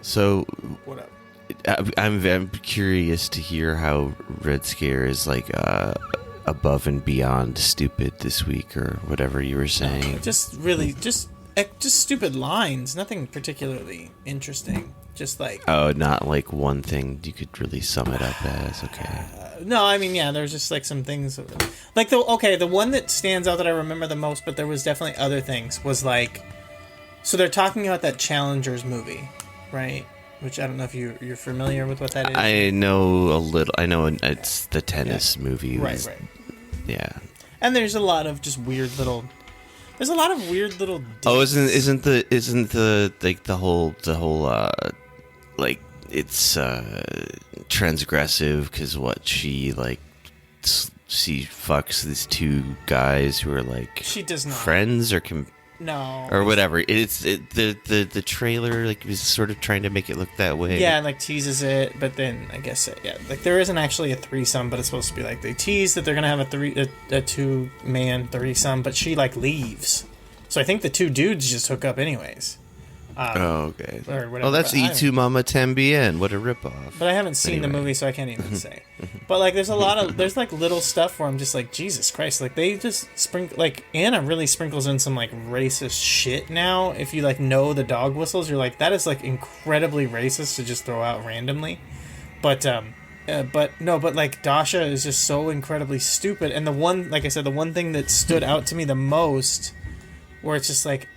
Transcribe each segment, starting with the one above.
So, What up? I'm curious to hear how Red Scare is like above and beyond stupid this week, or whatever you were saying. Just stupid lines. Nothing particularly interesting. Just like not like one thing you could really sum it up as. Okay. no, I mean there's just like some things like the one that stands out that I remember the most, but there was definitely other things. Was like, so they're talking about that Challengers movie, right? Which I don't know if you're familiar with what that is. I know a little. I know it's the tennis movie. Right. Yeah. And there's a lot of just weird little. There's a lot of weird little. Oh, isn't the like the whole like it's transgressive because what she like she fucks these two guys who are like she does not friends or no or whatever. The trailer like is sort of trying to make it look that way. Yeah, and like teases it, but then I guess like there isn't actually a threesome, but it's supposed to be like they tease that they're gonna have a 2-man threesome, but she like leaves, so I think the two dudes just hook up anyways. Okay. Or whatever. Oh, that's E2 Mama Tambien. What a ripoff. But I haven't seen the movie, so I can't even say. But like, there's like little stuff where I'm just like, Jesus Christ! Like they just Anna really sprinkles in some like racist shit now. If you like know the dog whistles, you're like, that is like incredibly racist to just throw out randomly. But like Dasha is just so incredibly stupid. And the one, like I said, the one thing that stood out to me the most, where it's just like.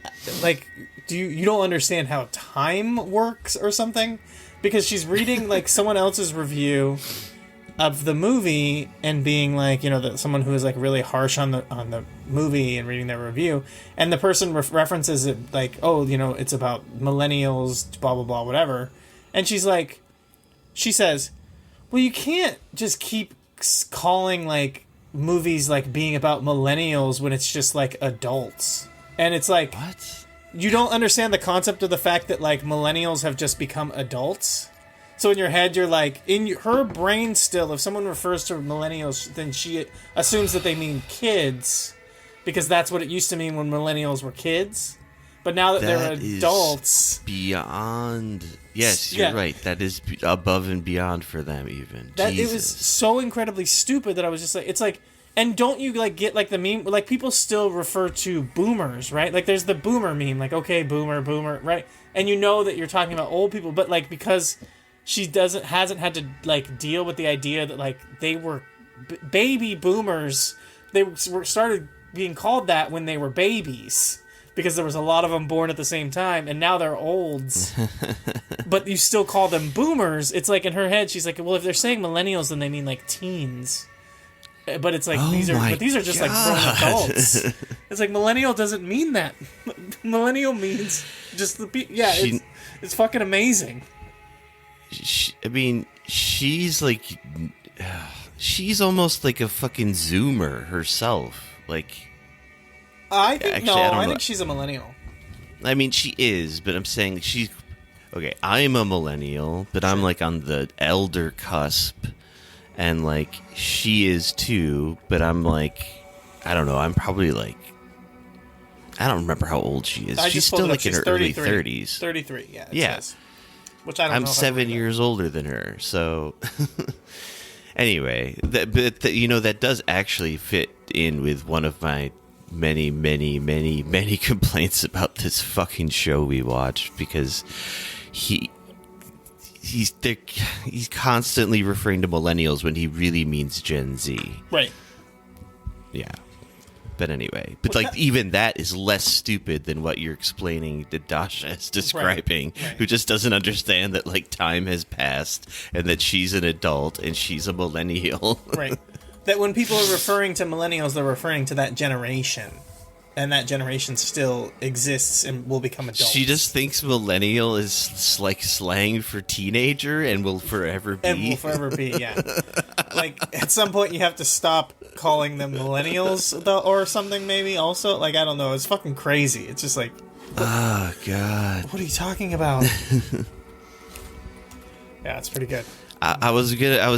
You don't understand how time works or something? Because she's reading like someone else's review of the movie and being like, someone who is like really harsh on the movie and reading their review, and the person references it like, oh, it's about millennials, blah blah blah, whatever, and she says, well, you can't just keep calling like movies like being about millennials when it's just like adults, and it's like what? You don't understand the concept of the fact that, like, millennials have just become adults. So in your head, you're like, her brain still, if someone refers to millennials, then she assumes that they mean kids, because that's what it used to mean when millennials were kids. But now that they're adults... beyond... Yes, you're right. That is above and beyond for them, even. It was so incredibly stupid that I was just like, it's like... And don't you, like, get, like, the meme... Like, people still refer to boomers, right? Like, there's the boomer meme. Like, okay, boomer, right? And you know that you're talking about old people. But, like, because she hasn't had to, like, deal with the idea that, like, they were baby boomers. They started being called that when they were babies. Because there was a lot of them born at the same time. And now they're olds. But you still call them boomers. It's like, in her head, she's like, well, if they're saying millennials, then they mean, like, teens. But it's like these are just like grown adults. It's like millennial doesn't mean that. Millennial means just it's fucking amazing. She's like, she's almost like a fucking Zoomer herself. Like, I think she's a millennial. I mean, she is, but I'm saying she's okay. I'm a millennial, but I'm like on the elder cusp. And, like, she is, too, but I'm, like, I don't know, I'm probably, like, I don't remember how old she is. She's still, like, in her early 30s. 33, yeah. Says, which I'm 7 years older than her, so... Anyway, that does actually fit in with one of my many, many, many, many complaints about this fucking show we watched, because he's constantly referring to millennials when he really means Gen Z. Right. Yeah. But anyway, even that is less stupid than what you're explaining that Dasha is describing, right. Who just doesn't understand that, like, time has passed and that she's an adult and she's a millennial. Right. That when people are referring to millennials, they're referring to that generation. And that generation still exists and will become adults. She just thinks millennial is like slang for teenager and will forever be. And will forever be, yeah. Like, at some point you have to stop calling them millennials or something, maybe, also. Like, I don't know. It's fucking crazy. It's just like... Oh, God. What are you talking about? Yeah, it's pretty good. I was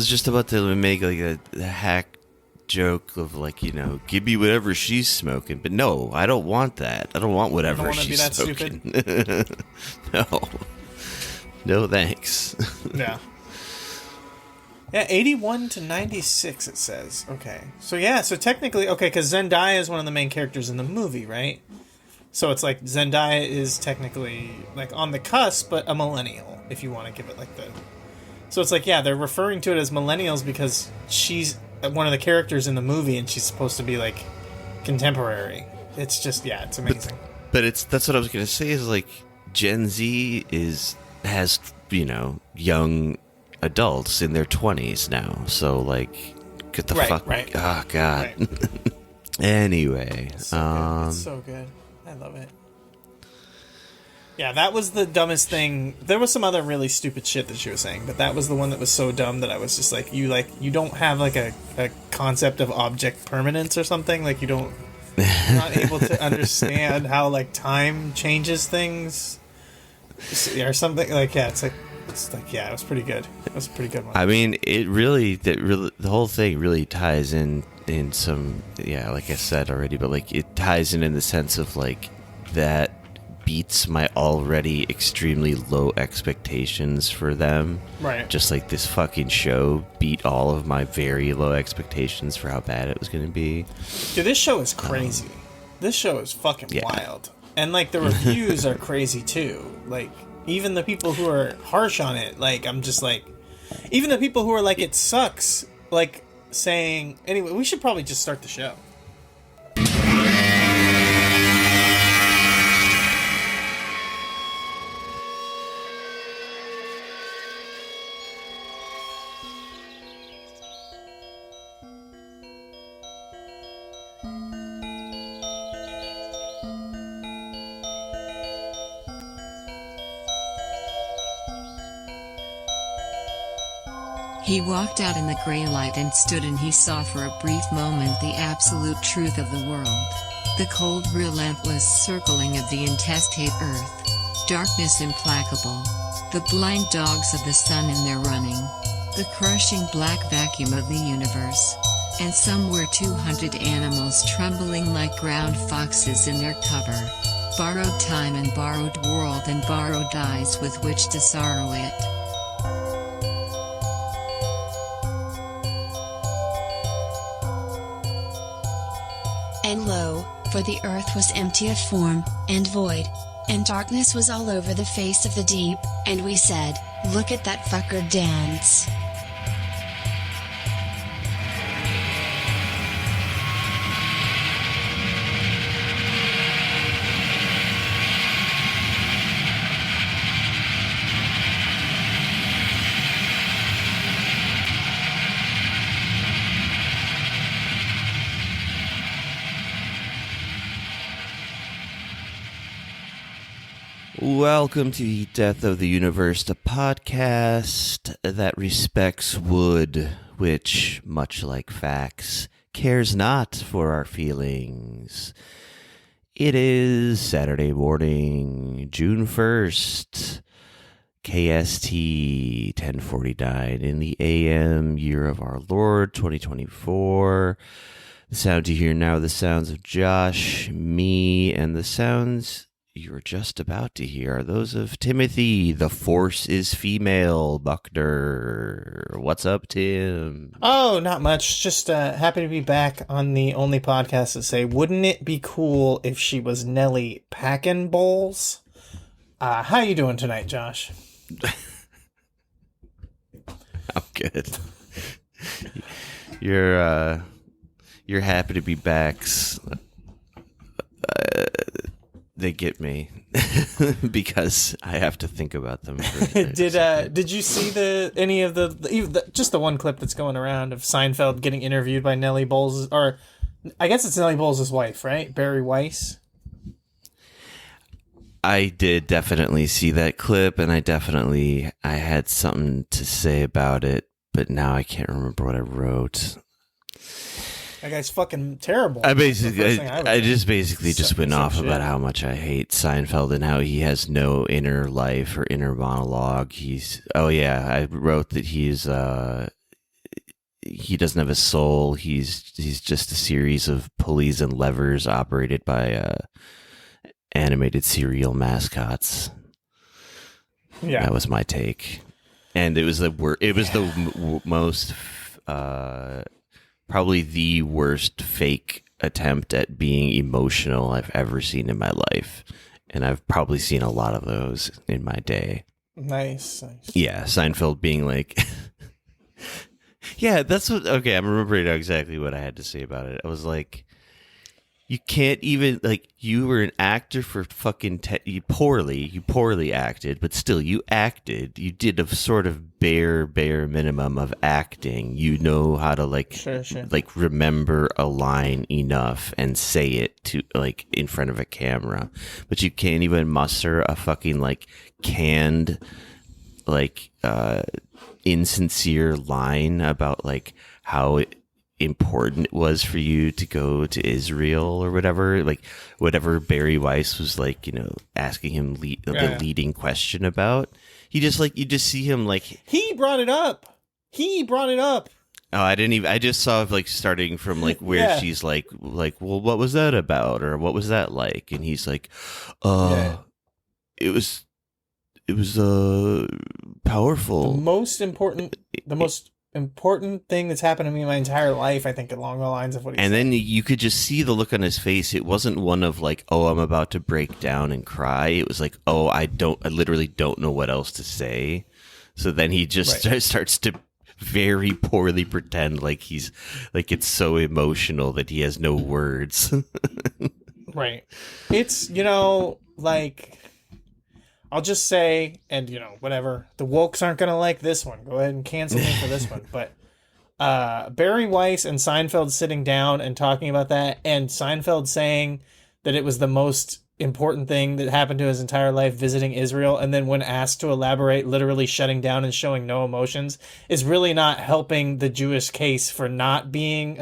just about to make, like, a hack joke of, like, give me whatever she's smoking, but no, I don't want that. I don't want whatever she's smoking. Stupid? No. No thanks. Yeah. Yeah, 81 to 96, it says. Okay. So, yeah, so technically, okay, because Zendaya is one of the main characters in the movie, right? So it's like Zendaya is technically, like, on the cusp, but a millennial, if you want to give it like the... So it's like, yeah, they're referring to it as millennials because she's one of the characters in the movie and she's supposed to be, like, contemporary. It's just, yeah, it's amazing. But that's what I was going to say is, like, Gen Z has, you know, young adults in their 20s now, so like get the fuck right. Oh god. Right. Anyway, it's so good. I love it. Yeah, that was the dumbest thing. There was some other really stupid shit that she was saying, but that was the one that was so dumb that I was just like, you don't have like a concept of object permanence or something, like you're not able to understand how like time changes things or something. Like, yeah, it's like, yeah, it was pretty good. It was a pretty good one. I mean, the whole thing really ties in some, yeah, like I said already, but like it ties in the sense of like that beats my already extremely low expectations for them. Right. Just like this fucking show beat all of my very low expectations for how bad it was going to be. Dude, this show is crazy. This show is fucking wild. And like the reviews are crazy too. Like, even the people who are harsh on it, like, I'm just like... Even the people who are like, it sucks, like, saying... Anyway, we should probably just start the show. He walked out in the gray light and stood, and he saw for a brief moment the absolute truth of the world. The cold, relentless circling of the intestate earth. Darkness implacable. The blind dogs of the sun in their running. The crushing black vacuum of the universe. And somewhere 200 animals trembling like ground foxes in their cover. Borrowed time and borrowed world and borrowed eyes with which to sorrow it. And lo, for the earth was empty of form, and void, and darkness was all over the face of the deep, and we said, look at that fucker dance. Welcome to the Death of the Universe, the podcast that respects wood, which, much like facts, cares not for our feelings. It is Saturday morning, June 1st, KST 10:49 in the AM, year of our Lord, 2024. The sound you hear now are the sounds of Josh, me, and the sounds you're just about to hear are those of Timothy. The Force is female, Buckner. What's up, Tim? Oh, not much. Just happy to be back on the only podcast that say, wouldn't it be cool if she was Nellie Packin' Bowles? How you doing tonight, Josh? I'm good. You're happy to be back. They get me because I have to think about them. Did you see any of the just the one clip that's going around of Seinfeld getting interviewed by Nellie Bowles, or I guess it's Nellie Bowles' wife, right? Barry Weiss. I did definitely see that clip, and I had something to say about it, but now I can't remember what I wrote. That guy's fucking terrible. I just went off about how much I hate Seinfeld and how he has no inner life or inner monologue. I wrote that he doesn't have a soul. He's just a series of pulleys and levers operated by animated cereal mascots. Yeah. That was my take. And it was most, probably the worst fake attempt at being emotional I've ever seen in my life. And I've probably seen a lot of those in my day. Nice. Yeah, Seinfeld being like... Yeah, that's what... Okay, I'm remembering exactly what I had to say about it. I was like, you can't even... Like, you were an actor for fucking... You poorly acted, but still, you acted. You did a sort of bare minimum of acting. You know how to, like... Sure. Like, remember a line enough and say it to, like, in front of a camera. But you can't even muster a fucking, like, canned... like insincere line about like how important it was for you to go to Israel or whatever, like whatever Barry Weiss was like, you know, asking him the leading question about. He just like, you just see him like he brought it up. Oh, I didn't even. I just saw like starting from like where she's like, well, what was that about, or what was that like? And he's like, it was powerful. The most important thing that's happened to me my entire life, I think, along the lines of what he said. And then you could just see the look on his face. It wasn't one of like, oh, I'm about to break down and cry. It was like, oh, I literally don't know what else to say. So then he just starts to very poorly pretend like he's like, it's so emotional that he has no words. Right. It's, you know, like, I'll just say, and, you know, whatever, the wokes aren't going to like this one. Go ahead and cancel me for this one. But Barry Weiss and Seinfeld sitting down and talking about that, and Seinfeld saying that it was the most important thing that happened to his entire life, visiting Israel, and then when asked to elaborate, literally shutting down and showing no emotions, is really not helping the Jewish case for not being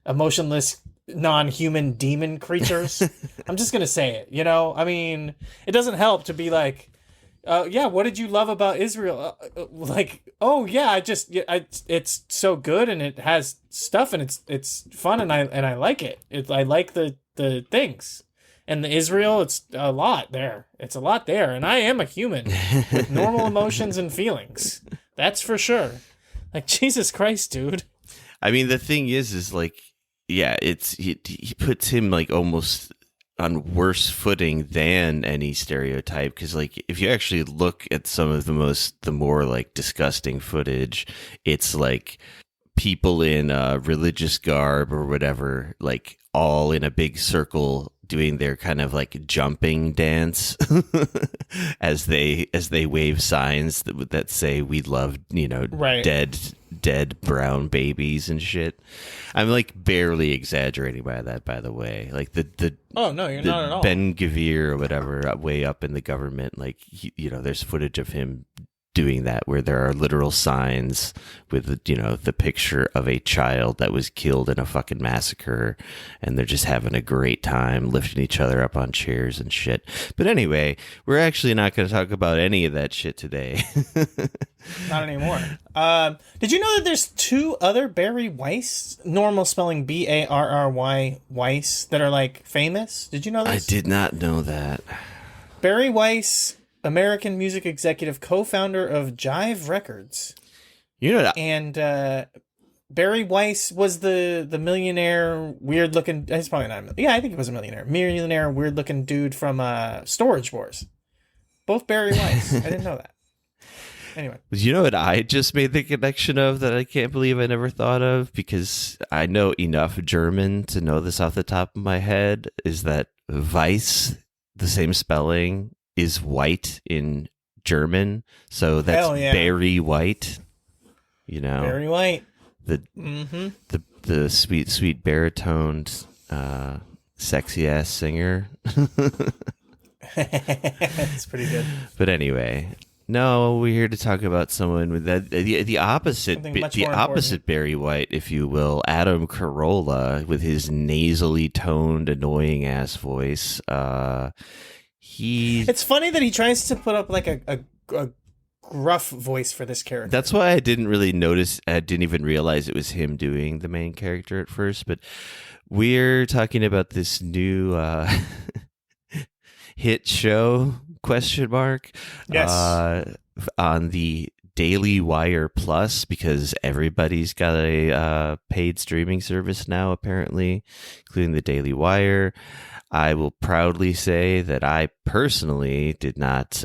emotionless non-human demon creatures. I'm just gonna say it, you know. I mean, it doesn't help to be like, what did you love about Israel? Like, oh yeah, it's so good and it has stuff and it's fun and I like it. I like the things. And the Israel, it's a lot there. It's a lot there, and I am a human with normal emotions and feelings. That's for sure. Like, Jesus Christ, dude. I mean, the thing is like, yeah, he puts him like almost on worse footing than any stereotype, because like if you actually look at some of the more like disgusting footage, it's like people in religious garb or whatever, like all in a big circle doing their kind of like jumping dance as they wave signs that say we love, you know, dead brown babies and shit. I'm like barely exaggerating by that, by the way. Like the oh no, you're not at all. Ben Gvir or whatever, way up in the government, like you know, there's footage of him doing that where there are literal signs with, you know, the picture of a child that was killed in a fucking massacre, and they're just having a great time lifting each other up on chairs and shit. But anyway, we're actually not going to talk about any of that shit today. Not anymore. Did you know that there's two other Barry Weiss, normal spelling Barry Weiss, that are like famous? Did you know this? I did not know that. Barry Weiss, American music executive, co-founder of Jive Records. You know that. And Barry Weiss was the millionaire, weird looking. He's probably not. Yeah, I think he was a millionaire, weird looking dude from Storage Wars. Both Barry Weiss. I didn't know that. Anyway, you know what I just made the connection of that I can't believe I never thought of, because I know enough German to know this off the top of my head, is that Weiss, the same spelling, is white in German, so that's Barry White. You know, Barry White. The sweet baritoned, sexy ass singer. It's pretty good. But anyway, no, we're here to talk about someone with the opposite Barry White, if you will, Adam Corolla, with his nasally toned, annoying ass voice. It's funny that he tries to put up like a gruff voice for this character. That's why I didn't really notice. I didn't even realize it was him doing the main character at first. But we're talking about this new hit show, question mark? Yes. On the Daily Wire Plus, because everybody's got a paid streaming service now, apparently, including the Daily Wire. I will proudly say that I personally did not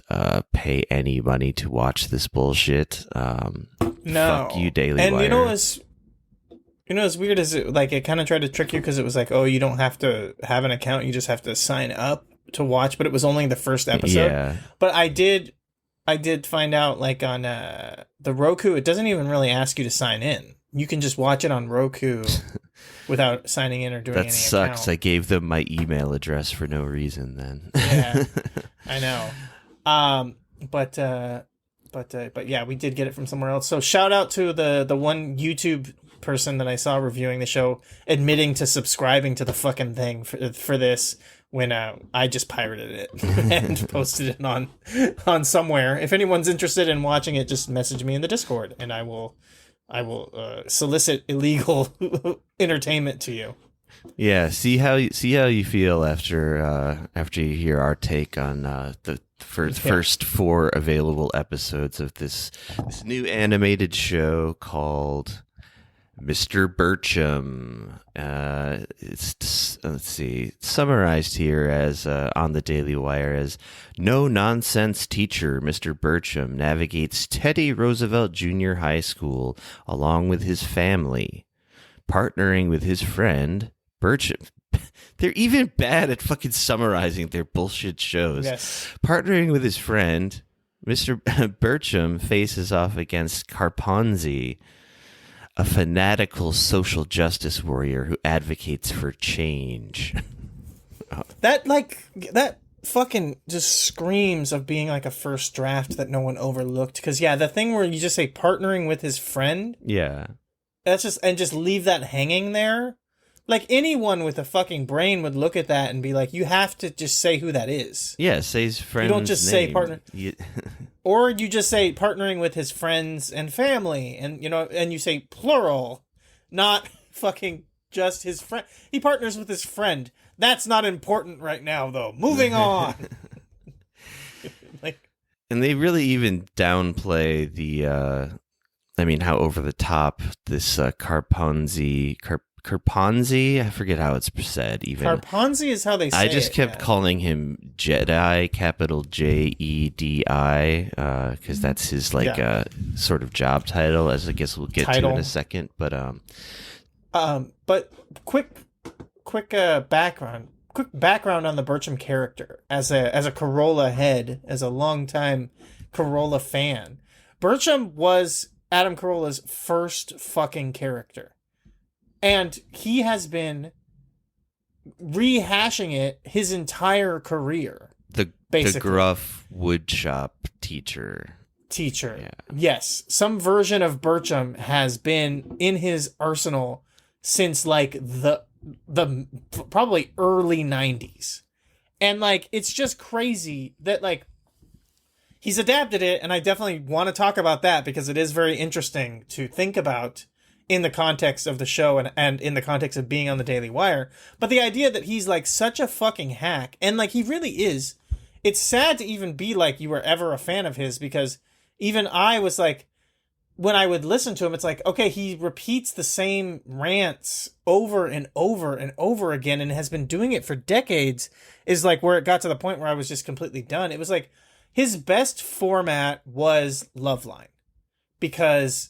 pay any money to watch this bullshit. No. Fuck you, Daily and Wire. You know, as weird as it, like, it kind of tried to trick you because it was like, oh, you don't have to have an account, you just have to sign up to watch, but it was only the first episode. Yeah. But I did find out, like, on the Roku, it doesn't even really ask you to sign in. You can just watch it on Roku without signing in or doing any That sucks. account. I gave them my email address for no reason then. Yeah, I know. But yeah, we did get it from somewhere else. So shout out to the one YouTube person that I saw reviewing the show, admitting to subscribing to the fucking thing for this when I just pirated it and posted it on somewhere. If anyone's interested in watching it, just message me in the Discord, and I will solicit illegal entertainment to you. Yeah, see how you feel after you hear our take on the first 4 available episodes of this new animated show called Mr. Birchum. It's let's see, summarized here as on the Daily Wire as no nonsense teacher Mr. Birchum navigates Teddy Roosevelt Junior High School along with his family, partnering with his friend Birchum. They're even bad at fucking summarizing their bullshit shows. Yes. Partnering with his friend, Mr. Birchum faces off against Carponzi, a fanatical social justice warrior who advocates for change. That fucking just screams of being like a first draft that no one overlooked. Because, yeah, the thing where you just say partnering with his friend, Yeah. that's just leave that hanging there. Like, anyone with a fucking brain would look at that and be like, you have to just say who that is. Yeah, say his friend's You don't just say name. partner. Or you just say partnering with his friends and family, and and you say plural, not fucking just his friend. He partners with his friend. That's not important right now, though. Moving on. And they really even downplay the, how over the top this Carponzi, I forget how it's said even. Carponzi is how they say it. I just kept calling him Jedi, capital Jedi, because that's his sort of job title, as I guess we'll get to in a second. But quick background on the Birchum character as a Corolla head, as a longtime Corolla fan. Birchum was Adam Carolla's first fucking character. And he has been rehashing it his entire career. The gruff woodshop teacher. Yeah. Yes. Some version of Birchum has been in his arsenal since like the probably early 90s. And like, it's just crazy that like he's adapted it. And I definitely want to talk about that because it is very interesting to think about in the context of the show and in the context of being on the Daily Wire. But the idea that he's like such a fucking hack, and like he really is, it's sad to even be like you were ever a fan of his, because even I was like, when I would listen to him, it's like, okay, he repeats the same rants over and over and over again and has been doing it for decades, is like where it got to the point where I was just completely done. It was like his best format was Loveline, because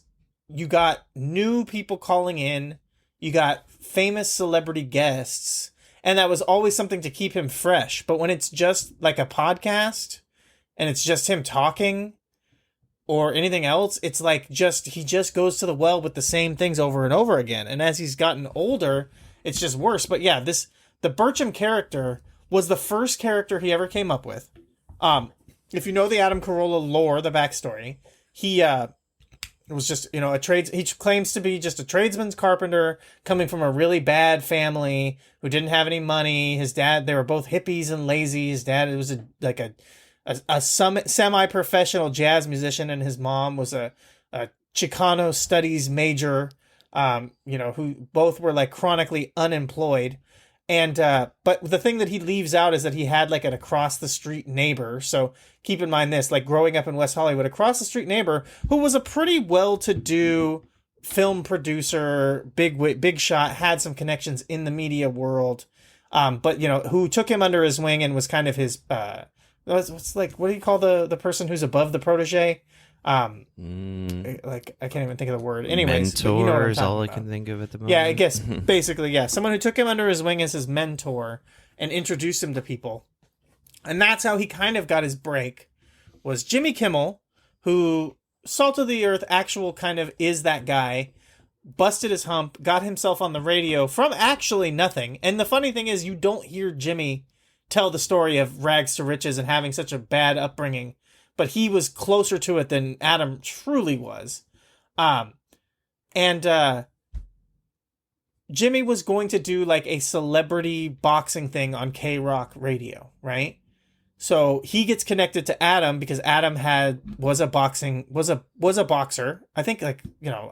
you got new people calling in, you got famous celebrity guests, and that was always something to keep him fresh. But when it's just like a podcast and it's just him talking or anything else, it's like he just goes to the well with the same things over and over again. And as he's gotten older, it's just worse. But yeah, the Birchum character was the first character he ever came up with. If you know the Adam Corolla lore, the backstory, he was just, he claims to be just a tradesman's carpenter coming from a really bad family who didn't have any money. His dad, they were both hippies and lazy. His dad was a semi-professional jazz musician, and his mom was a Chicano studies major, who both were like chronically unemployed. And but the thing that he leaves out is that he had like an across the street neighbor. So keep in mind this, like growing up in West Hollywood, across the street neighbor who was a pretty well-to-do film producer, big shot, had some connections in the media world. But who took him under his wing and was kind of his what's like, what do you call the person who's above the protege? Like I can't even think of the word. Anyways, mentor is all I can think of at the moment. Yeah, I guess basically, yeah, someone who took him under his wing as his mentor and introduced him to people, and that's how he kind of got his break. Was Jimmy Kimmel, who salt of the earth, actual kind of is that guy, busted his hump, got himself on the radio from actually nothing. And the funny thing is, you don't hear Jimmy tell the story of rags to riches and having such a bad upbringing. But he was closer to it than Adam truly was. Jimmy was going to do like a celebrity boxing thing on K-Rock radio, right? So he gets connected to Adam because Adam was a boxer. I think I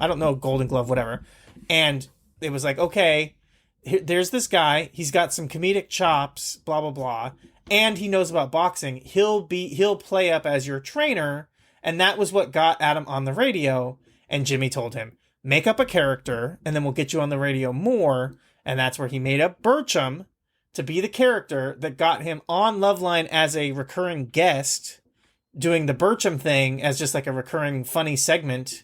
don't know, Golden Glove, whatever. And it was like, okay, there's this guy. He's got some comedic chops, blah, blah, blah. And he knows about boxing. He'll play up as your trainer. And that was what got Adam on the radio. And Jimmy told him, make up a character and then we'll get you on the radio more. And that's where he made up Birchum to be the character that got him on Loveline as a recurring guest, doing the Birchum thing as just like a recurring funny segment.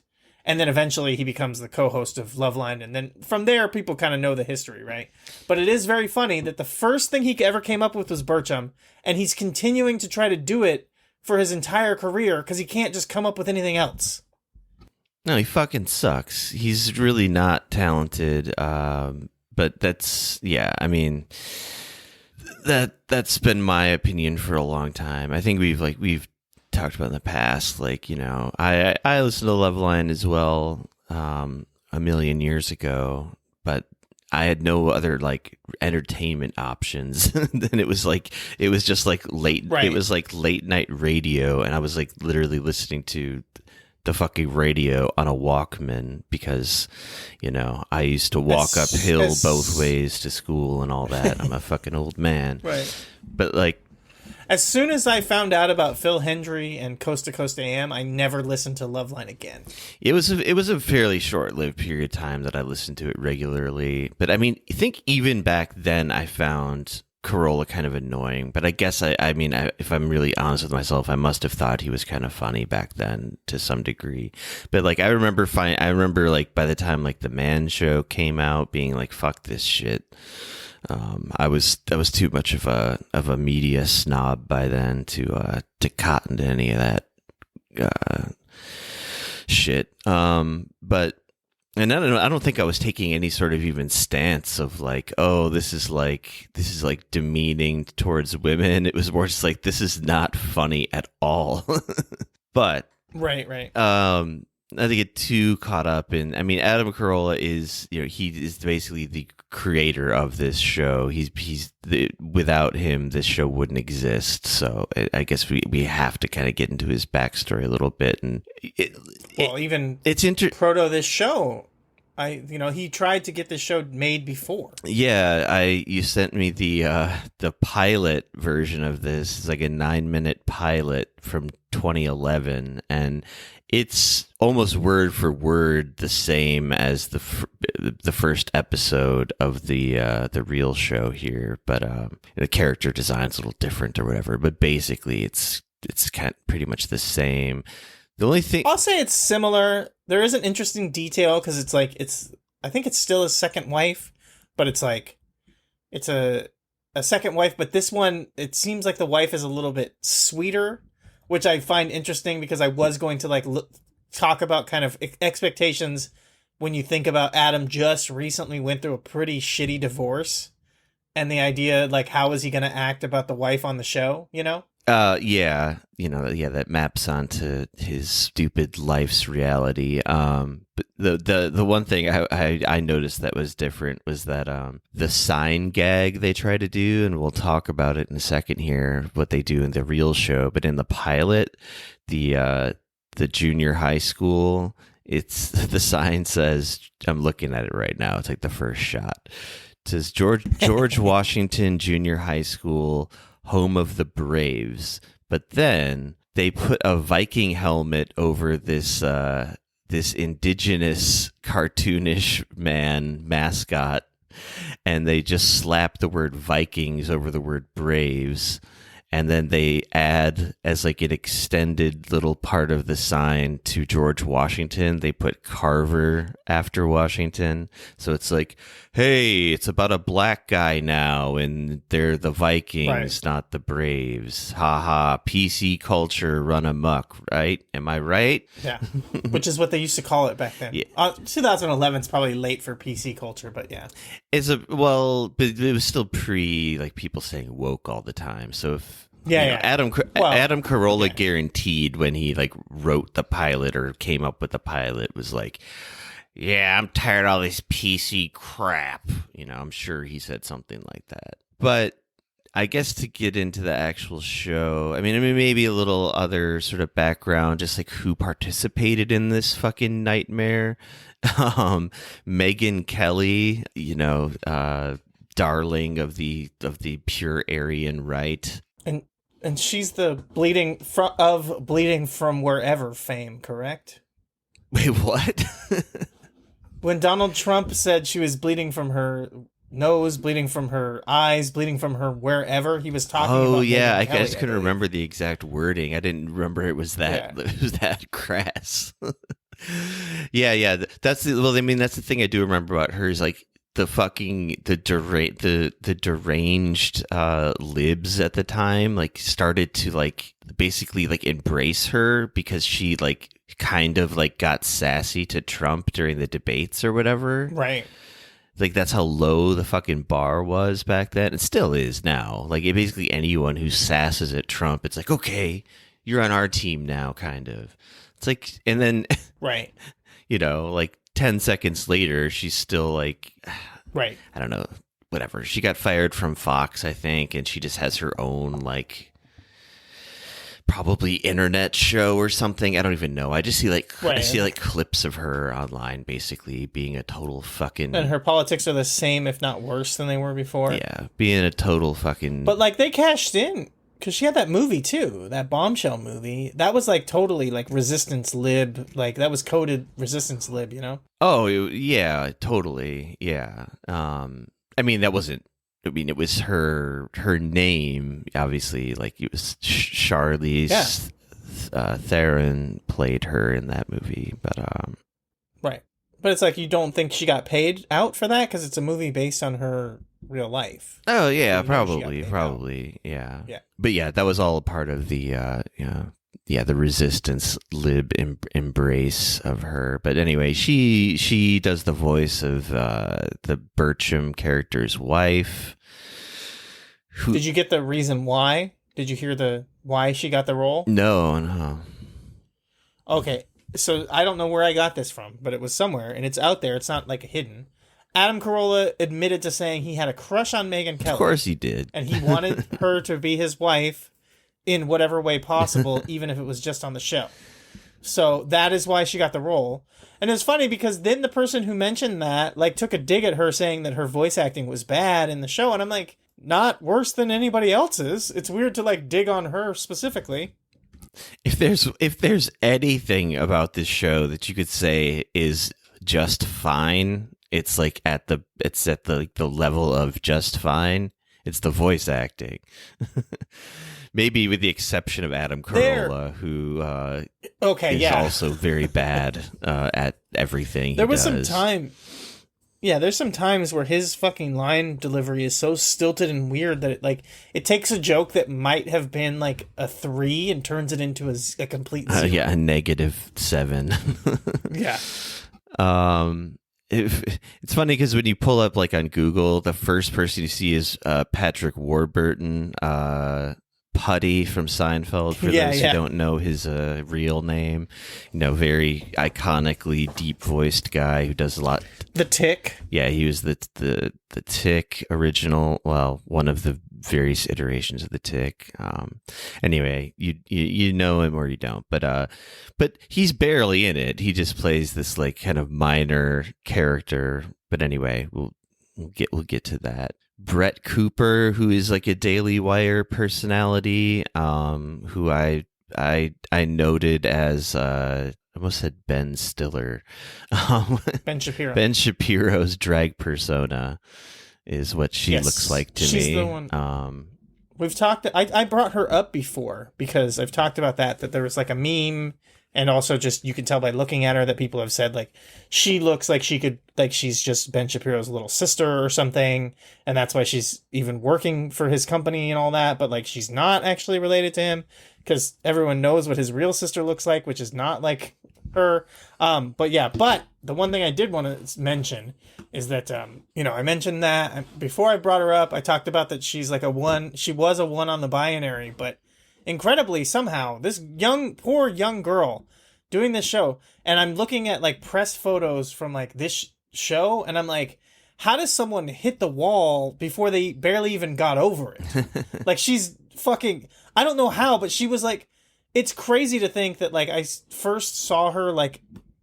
And then eventually he becomes the co-host of Loveline. And then from there, people kind of know the history, right? But it is very funny that the first thing he ever came up with was Birchum. And he's continuing to try to do it for his entire career because he can't just come up with anything else. No, he fucking sucks. He's really not talented. But that's, yeah, I mean, that's been my opinion for a long time. I think we've talked about in the past, like, I listened to Loveline as well a million years ago, but I had no other like entertainment options. Then it was just like late, right. It was like late night radio, and I was like literally listening to the fucking radio on a Walkman because, I used to walk uphill both ways to school and all that. I'm a fucking old man. Right. But like, as soon as I found out about Phil Hendry and Coast to Coast AM, I never listened to Loveline again. It was a fairly short-lived period of time that I listened to it regularly. But I mean, I think even back then I found Corolla kind of annoying. But I guess if I'm really honest with myself, I must have thought he was kind of funny back then to some degree. But like I remember like by the time like the Man Show came out, being like, fuck this shit. I was too much of a media snob by then to cotton to any of that shit. But I don't think I was taking any sort of even stance of like, oh, this is like demeaning towards women. It was more just like, this is not funny at all. But right. Not to get too caught up in, I mean, Adam Corolla is, he is basically the creator of this show. Without him, this show wouldn't exist. So I guess we have to kind of get into his backstory a little bit. And proto this show, he tried to get this show made before. Yeah, you sent me the pilot version of this. It's like a 9-minute pilot from 2011, and it's almost word for word the same as the first episode of the real show here, but the character design's a little different or whatever. But basically, it's kind of pretty much the same. The only thing I'll say it's similar. There is an interesting detail because I think it's still his second wife, but it's like it's a second wife. But this one, it seems like the wife is a little bit sweeter, which I find interesting because I was going to talk about kind of expectations when you think about Adam just recently went through a pretty shitty divorce, and the idea like how is he going to act about the wife on the show, Yeah, that maps onto his stupid life's reality. But the one thing I noticed that was different was that the sign gag they try to do, and we'll talk about it in a second here, what they do in the real show. But in the pilot, the junior high school, it's the sign says, I'm looking at it right now. It's like the first shot. It says George Washington Junior High School, home of the Braves. But then they put a Viking helmet over this indigenous cartoonish man mascot, and they just slap the word Vikings over the word Braves. And then they add, as like an extended little part of the sign to George Washington, they put Carver after Washington. So it's like, hey, it's about a black guy now, and they're the Vikings, Right. not the Braves. Ha ha, PC culture run amok, right? Am I right? Yeah, which is what they used to call it back then. Yeah. 2011 is probably late for PC culture, but yeah. But it was still pre like people saying woke all the time. So if Yeah. Adam Corolla guaranteed when he like wrote the pilot or came up with the pilot was like, yeah, I'm tired of all this PC crap. I'm sure he said something like that. But I guess to get into the actual show, I mean, maybe a little other sort of background, just like who participated in this fucking nightmare. Megyn Kelly, darling of the pure Aryan right. And she's the bleeding from wherever fame, correct? Wait, what? When Donald Trump said she was bleeding from her nose, bleeding from her eyes, bleeding from her wherever, he was talking about. Oh yeah, Megyn Kelly, I just couldn't remember the exact wording. I didn't remember it was that it was that crass. yeah. That's the thing I do remember about her is like the deranged libs at the time like started to like basically like embrace her because she like kind of like got sassy to Trump during the debates or whatever. Right. Like that's how low the fucking bar was back then. It still is now. Like basically anyone who sasses at Trump, it's like, okay, you're on our team now, kind of. It's like, and then right. Like 10 seconds later, she's still like, right. I don't know, whatever. She got fired from Fox, I think, and she just has her own, like, probably internet show or something. I don't even know. I just see, like, right. I see, like, clips of her online, basically, being a total fucking... And her politics are the same, if not worse, than they were before. Yeah, being a total fucking... But, like, they cashed in. Because she had that movie, too. That Bombshell movie. That was, like, totally, like, resistance lib. Like, that was coded resistance lib, Oh, yeah, totally. Yeah. I mean, that wasn't... I mean, it was her name, obviously. Like, it was Charlize Theron played her in that movie. But, right. But it's like, you don't think she got paid out for that? Because it's a movie based on her real life. Oh, yeah, So probably. Yeah. But yeah, that was all a part of the, the resistance lib embrace of her. But anyway, she does the voice of the Birchum character's wife. Did you get the reason why? Did you hear why she got the role? No. Okay, so I don't know where I got this from, but it was somewhere, and it's out there. It's not, like, hidden. Adam Corolla admitted to saying he had a crush on Megyn Kelly. Of course he did. And he wanted her to be his wife in whatever way possible, even if it was just on the show. So that is why she got the role. And it's funny because then the person who mentioned that, like, took a dig at her saying that her voice acting was bad in the show. And I'm like, not worse than anybody else's. It's weird to, like, dig on her specifically. If there's anything about this show that you could say is just fine, it's like at the level of just fine. It's the voice acting. Maybe with the exception of Adam Corolla, who is also very bad at everything. There was some time. Yeah, there's some times where his fucking line delivery is so stilted and weird that it takes a joke that might have been like a 3 and turns it into a complete 0. A -7. Yeah. It's funny because when you pull up like on Google, the first person you see is Patrick Warburton, Putty from Seinfeld. For those who don't know his real name, very iconically deep voiced guy who does a lot. The Tick. Yeah, he was the Tick original. Well, one of the various iterations of the Tick. Anyway, you know him or you don't, but he's barely in it. He just plays this like kind of minor character. But anyway, we'll get to that. Brett Cooper, who is like a Daily Wire personality, who I noted as I almost said Ben Stiller. Ben Shapiro. Ben Shapiro's drag persona is what she looks like to me. She's the one. We've talked. I brought her up before because I've talked about that there was like a meme, and also just you can tell by looking at her that people have said like she looks like she could, like she's just Ben Shapiro's little sister or something, and that's why she's even working for his company and all that. But like she's not actually related to him because everyone knows what his real sister looks like, which is not like her. But the one thing I did want to mention is that, I mentioned that before I brought her up, I talked about that she's like she was a 1 on the binary, but incredibly somehow this poor young girl doing this show, and I'm looking at like press photos from like this show, and I'm like, how does someone hit the wall before they barely even got over it? Like she's fucking, I don't know how, but she was like, it's crazy to think that like I first saw her like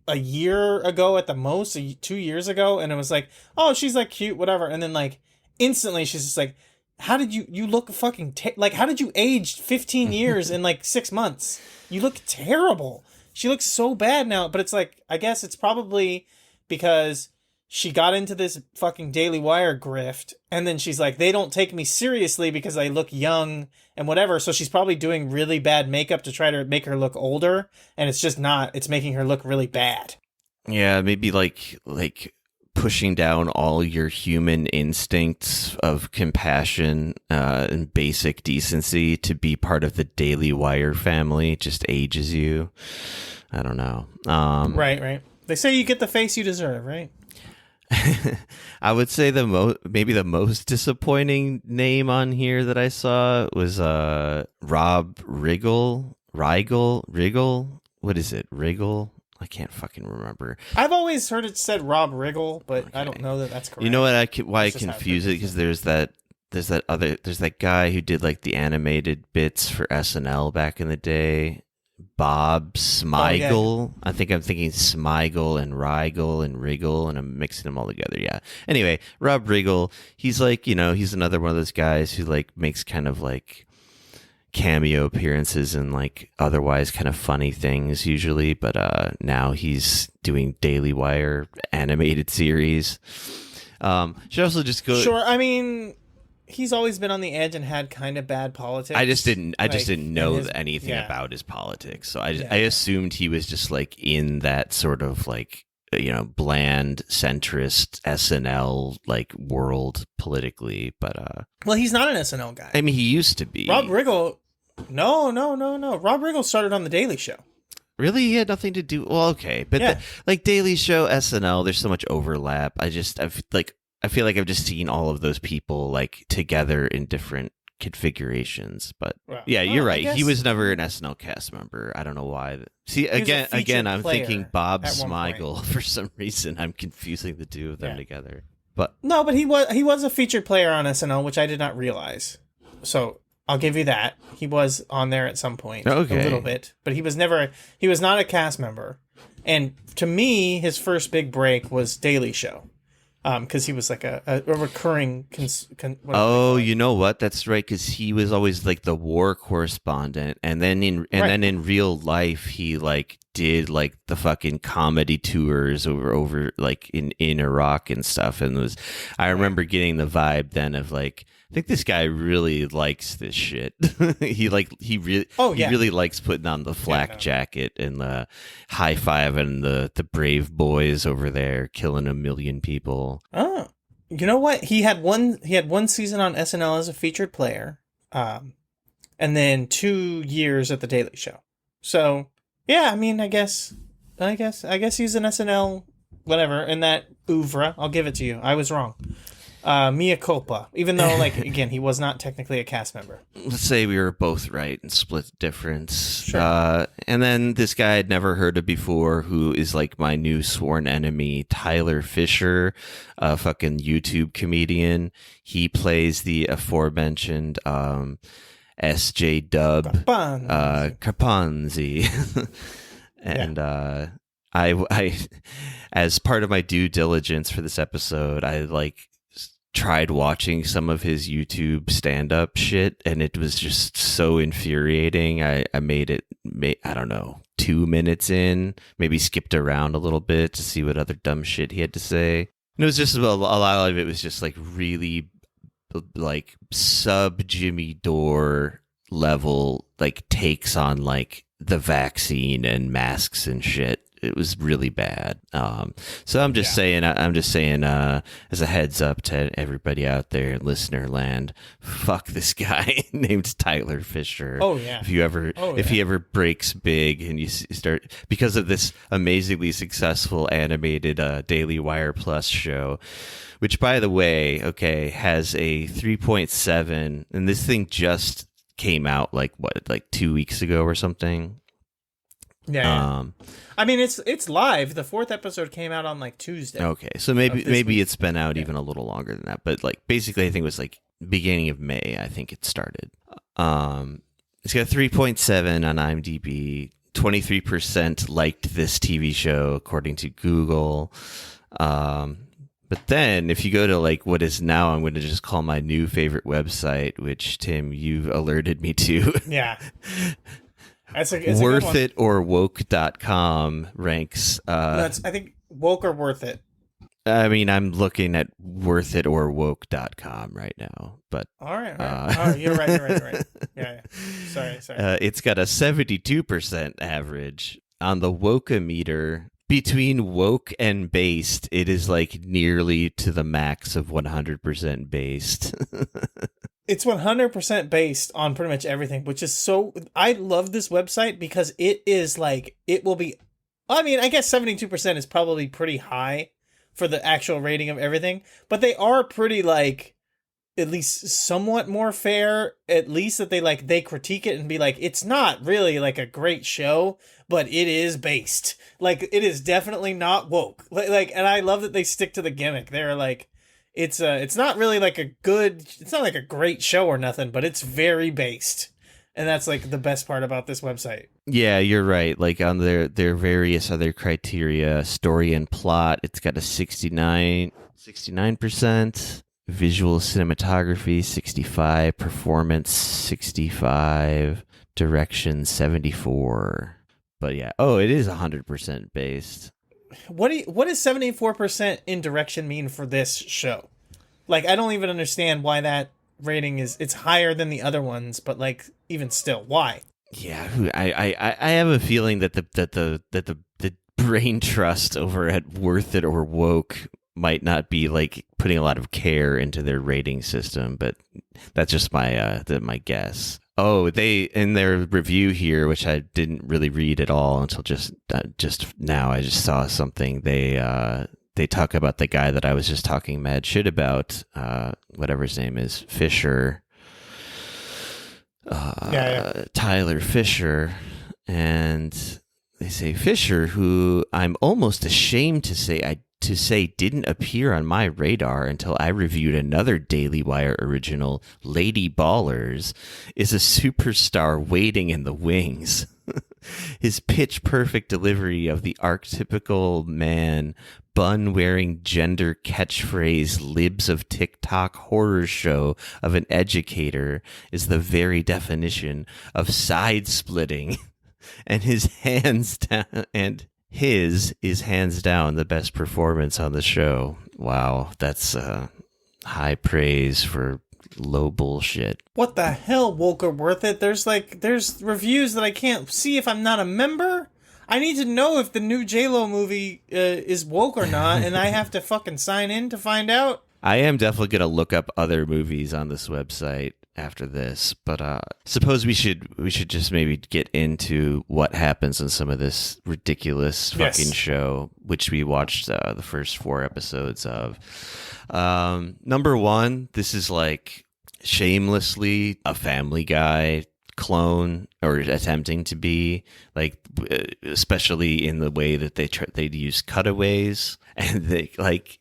a year ago at the most, 2 years ago, and it was like, oh, she's like cute, whatever, and then like instantly she's just like, how did you look fucking like how did you age 15 years in like 6 months? You look terrible. She looks so bad now, but it's like, I guess it's probably because she got into this fucking Daily Wire grift, and then she's like, they don't take me seriously because I look young and whatever, so she's probably doing really bad makeup to try to make her look older, and it's just not, it's making her look really bad. Yeah, maybe like pushing down all your human instincts of compassion and basic decency to be part of the Daily Wire family just ages you. I don't know. Right. They say you get the face you deserve, right? I would say maybe the most disappointing name on here that I saw was Rob Riggle. What is it? Riggle? I can't fucking remember. I've always heard it said Rob Riggle, but okay. I don't know that that's correct. You know what? Why I confuse it, because there's that guy who did like the animated bits for SNL back in the day. Bob Smigel. Oh, yeah. I think I'm thinking Smigel and Rigel and Wriggle, and I'm mixing them all together. Yeah. Anyway, Rob Riggle, he's like, he's another one of those guys who like makes kind of like cameo appearances and like otherwise kind of funny things usually, but now he's doing Daily Wire animated series. Should also just go. Sure. I mean, he's always been on the edge and had kind of bad politics. I just didn't know anything about his politics, so I assumed he was just like in that sort of like bland centrist SNL like world politically, but well, he's not an SNL guy. I mean, he used to be. Rob Riggle. No. Rob Riggle started on the Daily Show. Really? He had nothing to do. Well, okay, but yeah. Like Daily Show, SNL, there's so much overlap. I feel like I've just seen all of those people like together in different configurations. But yeah, you're right. He was never an SNL cast member. I don't know why. See, again, I'm thinking Bob Smigel for some reason. I'm confusing the two of them together. But no, but he was a featured player on SNL, which I did not realize. So I'll give you that. He was on there at some point, a little bit, but he was not a cast member. And to me, his first big break was Daily Show. Because he was like a recurring. You know what? That's right. Because he was always like the war correspondent, and then in real life, he like did like the fucking comedy tours over like in Iraq and stuff. And I remember getting the vibe then of like, I think this guy really likes this shit. he really likes putting on the flak jacket and the high fiving the brave boys over there killing 1 million people. Oh, you know what? He had one season on SNL as a featured player, and then 2 years at the Daily Show. So yeah, I mean, I guess he's an SNL whatever in that oeuvre. I'll give it to you. I was wrong. Mea culpa, even though, like, again, he was not technically a cast member. Let's say we were both right and split the difference. Sure. And then this guy I'd never heard of before, who is like my new sworn enemy, Tyler Fisher, a fucking YouTube comedian. He plays the aforementioned SJ Dub Carpanzi. And I as part of my due diligence for this episode, I like tried watching some of his YouTube stand-up shit, and it was just so infuriating. I made it, I don't know, 2 minutes in, maybe skipped around a little bit to see what other dumb shit he had to say. And it was just a lot of it was just like really like sub Jimmy Dore level like takes on like the vaccine and masks and shit. It was really bad. So I'm just saying, as a heads up to everybody out there in listener land, fuck this guy named Tyler Fisher. Oh yeah. If he ever breaks big and you start, because of this amazingly successful animated Daily Wire Plus show, which by the way, has a 3.7, and this thing just came out like 2 weeks ago or something. Yeah. I mean, it's live. The 4th episode came out on like Tuesday. Okay, so maybe it's been out even a little longer than that. But like basically, I think it was like beginning of May. I think it started. It's got 3.7 on IMDb. 23% liked this TV show according to Google. But then if you go to like what is now, I'm going to just call my new favorite website, which Tim, you've alerted me to. Yeah. It's worthitourwoke.com ranks. I think woke or worth it. I mean, I'm looking at worthitourwoke.com right now, but all right. You're right. Yeah. Sorry. It's got a 72% average on the Wokeometer. Between woke and based, it is like nearly to the max of 100% based. It's 100% based on pretty much everything, which is so... I love this website because it is like... It will be... I mean, I guess 72% is probably pretty high for the actual rating of everything, but they are pretty like... at least somewhat more fair, at least that they critique it and be like, it's not really like a great show, but it is based. Like, it is definitely not woke. Like, and I love that they stick to the gimmick. They're like, it's not really like it's not like a great show or nothing, but it's very based. And that's like the best part about this website. Yeah, you're right. Like on their various other criteria, story and plot, it's got a 69%. Visual cinematography, 65. Performance, 65. Direction, 74. But yeah, it is 100% based. What does 74% in direction mean for this show? Like, I don't even understand why that rating it's higher than the other ones, but like, even still, why? Yeah, I have a feeling that the brain trust over at Worth It or Woke might not be like putting a lot of care into their rating system, but that's just my guess. Oh, they in their review here, which I didn't really read at all until just now. I just saw something. They talk about the guy that I was just talking mad shit about, whatever his name is, Fisher. Tyler Fisher, and they say Fisher, who I'm almost ashamed to say didn't appear on my radar until I reviewed another Daily Wire original, Lady Ballers, is a superstar waiting in the wings. His pitch-perfect delivery of the archetypical man, bun-wearing gender catchphrase libs of TikTok horror show of an educator is the very definition of side-splitting. And his is hands down the best performance on the show. Wow, that's high praise for low bullshit. What the hell, woke or worth it? There's reviews that I can't see if I'm not a member. I need to know if the new J-Lo movie is woke or not, and I have to fucking sign in to find out. I am definitely going to look up other movies on this website after this, but suppose we should just maybe get into what happens in some of this ridiculous fucking show, which we watched the first 4 episodes of. Number 1, this is like shamelessly a Family Guy clone, or attempting to be, like, especially in the way that they use cutaways, and they like.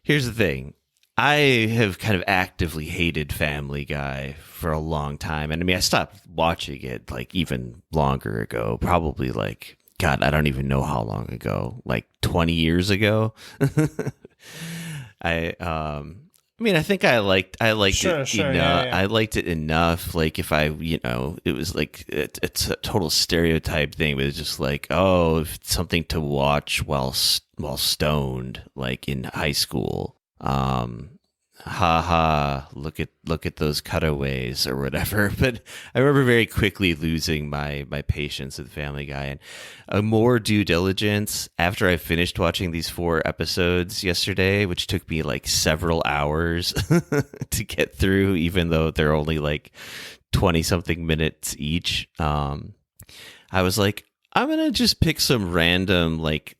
Here's the thing. I have kind of actively hated Family Guy for a long time. And I mean, I stopped watching it like even longer ago, probably like, God, I don't even know how long ago, like 20 years ago. I I mean, I think I liked Sure, it sure, enough. yeah. I liked it enough. Like if I, it was like it's a total stereotype thing, but it's just like, oh, if it's something to watch while stoned, like in high school. Ha, look at those cutaways or whatever. But I remember very quickly losing my patience with Family Guy, and more due diligence after I finished watching these 4 episodes yesterday, which took me like several hours to get through, even though they're only like 20 something minutes each. I was like, I'm gonna just pick some random like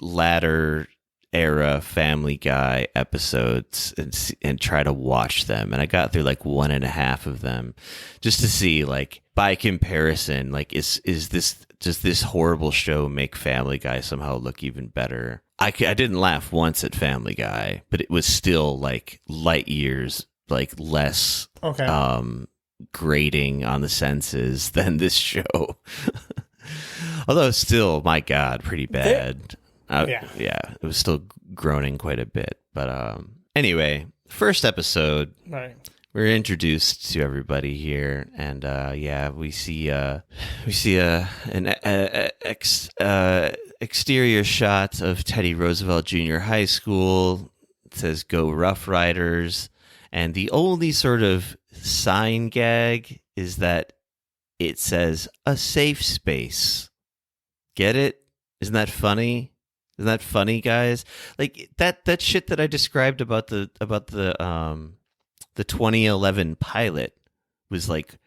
latter era Family Guy episodes and try to watch them, and I got through like 1.5 of them just to see, like, by comparison, like does this horrible show make Family Guy somehow look even better? I didn't laugh once at Family Guy, but it was still like light years like less grating on the senses than this show. Although still, my God, pretty bad. Yeah, it was still groaning quite a bit. But anyway, first episode, Right. We're introduced to everybody here, and we see an exterior shot of Teddy Roosevelt Jr. High School. It says "Go Rough Riders," and the only sort of sign gag is that it says "a safe space." Get it? Isn't that funny? Isn't that funny, guys? Like that shit that I described about the 2011 pilot was like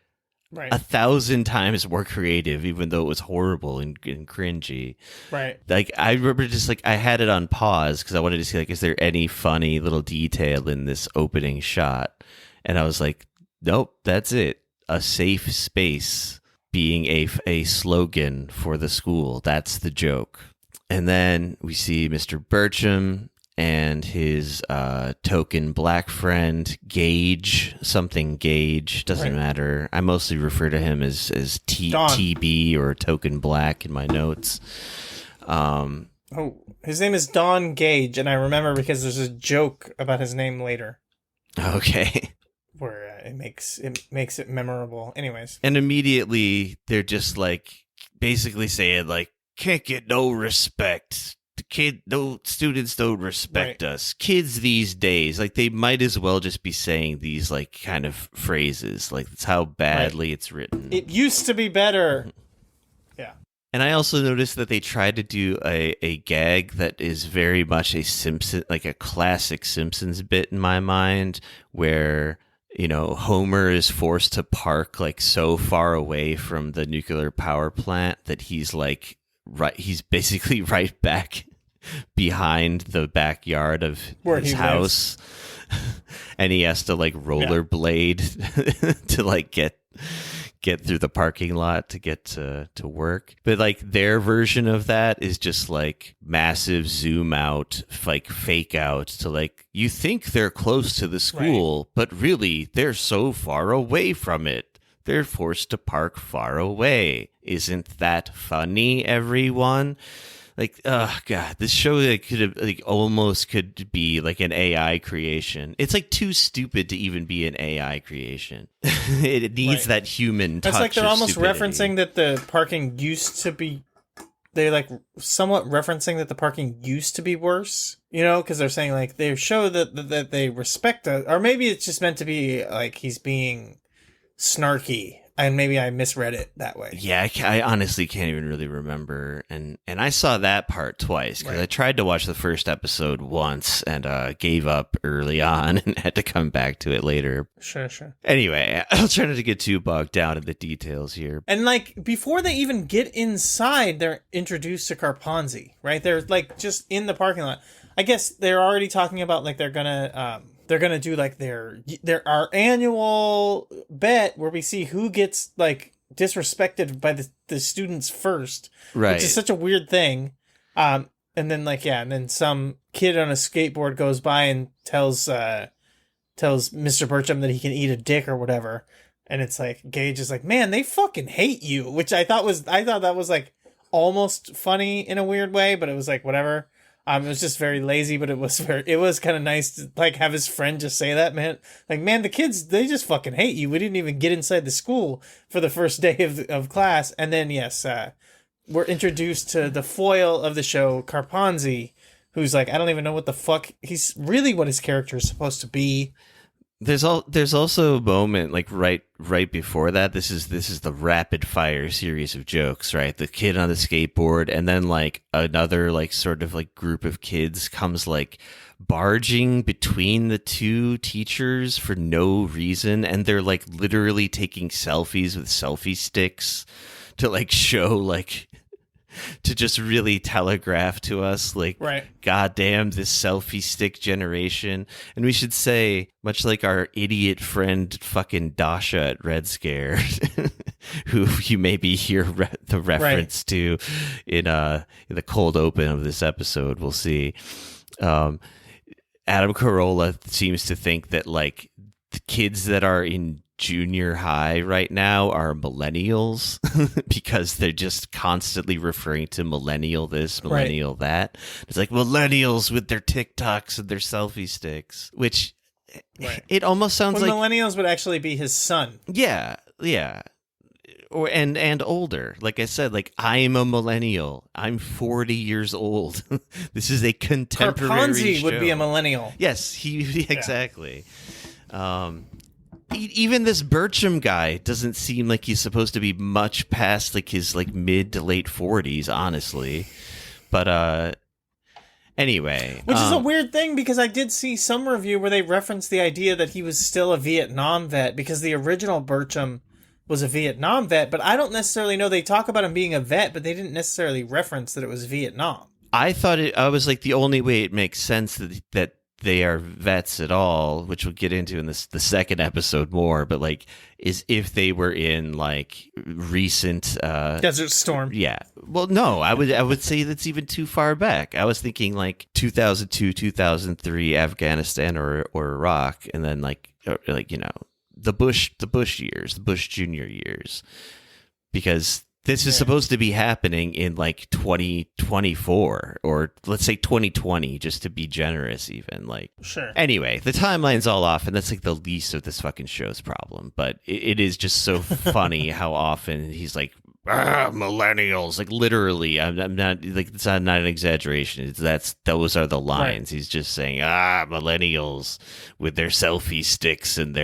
Right. 1,000 times more creative, even though it was horrible and cringy. Right. Like I remember just like I had it on pause because I wanted to see like, is there any funny little detail in this opening shot? And I was like, nope, that's it. A safe space being a slogan for the school. That's the joke. And then we see Mr. Birchum and his token black friend, Gage, doesn't matter. I mostly refer to him as TB or token black in my notes. His name is Don Gage, and I remember because there's a joke about his name later. Okay. Where it makes it memorable. Anyways. And immediately they're just like basically saying like, can't get no respect. No students don't respect us. Kids these days, like they might as well just be saying these like kind of phrases. Like that's how badly it's written. It used to be better. Yeah. And I also noticed that they tried to do a gag that is very much a classic Simpsons bit in my mind, where Homer is forced to park like so far away from the nuclear power plant that he's basically right back behind the backyard of his house. And he has to like rollerblade to like get through the parking lot to get to work. But like their version of that is just like massive zoom out, like fake out to like, you think they're close to the school, but really they're so far away from it. They're forced to park far away. Isn't that funny, everyone? Like, oh God, this show almost could be like an AI creation. It's like too stupid to even be an AI creation. It needs that human touch. It's like they're almost stupidity. referencing that the parking used to be. They're like somewhat referencing that the parking used to be worse. Because they're saying like they show that they respect us, or maybe it's just meant to be like he's being snarky, and maybe I misread it that way. Yeah, I honestly can't even really remember, and I saw that part twice because I tried to watch the first episode once and gave up early on and had to come back to it later. Sure. Anyway, I'll try not to get too bogged down in the details here. And like before they even get inside, they're introduced to Carponzi, right? They're like just in the parking lot. I guess they're already talking about like they're gonna do like our annual bet where we see who gets like disrespected by the students first, right? Which is such a weird thing. And then and then some kid on a skateboard goes by and tells Mr. Birchum that he can eat a dick or whatever, and it's like Gage is like, man, they fucking hate you, which I thought that was like almost funny in a weird way, but it was like whatever. It was just very lazy, but it was kind of nice to like have his friend just say that, man. Like, man, the kids, they just fucking hate you. We didn't even get inside the school for the first day of class. And then, yes, we're introduced to the foil of the show, Carponzi, who's like, I don't even know what the fuck he's really what his character is supposed to be. There's also a moment like right before that. This is the rapid fire series of jokes, right? The kid on the skateboard, and then like another like sort of like group of kids comes like barging between the two teachers for no reason, and they're like literally taking selfies with selfie sticks to like show like to just really telegraph to us like, right, goddamn, this selfie stick generation. And we should say, much like our idiot friend fucking Dasha at Red Scare, who you maybe hear the reference to in the cold open of this episode, we'll see. Adam Corolla seems to think that like the kids that are in junior high right now are millennials because they're just constantly referring to millennial this, millennial that. It's like millennials with their TikToks and their selfie sticks, which it almost sounds like millennials would actually be his son. Yeah. Or and older. Like I said, like I'm a millennial. I'm 40 years old. This is a contemporary Carponzi show. would be a millennial. Yes, exactly. Even this Birchum guy doesn't seem like he's supposed to be much past like his like mid to late 40s, honestly. But anyway, which is a weird thing because I did see some review where they referenced the idea that he was still a Vietnam vet because the original Birchum was a Vietnam vet, but I don't necessarily know. They talk about him being a vet, but they didn't necessarily reference that it was Vietnam. I thought I was like the only way it makes sense that they are vets at all, which we'll get into in the second episode more, but like is if they were in like recent Desert Storm. Yeah. Well, no, I would say that's even too far back. I was thinking like 2002, 2003 Afghanistan or Iraq, and then like you know, the Bush years, the Bush Jr. years, because this is supposed to be happening in like 2024 or let's say 2020, just to be generous even. Like, sure. Anyway, the timeline's all off, and that's like the least of this fucking show's problem. But it is just so funny how often he's like, millennials, like literally. I'm not like it's not an exaggeration. Those are the lines. Right. He's just saying millennials with their selfie sticks and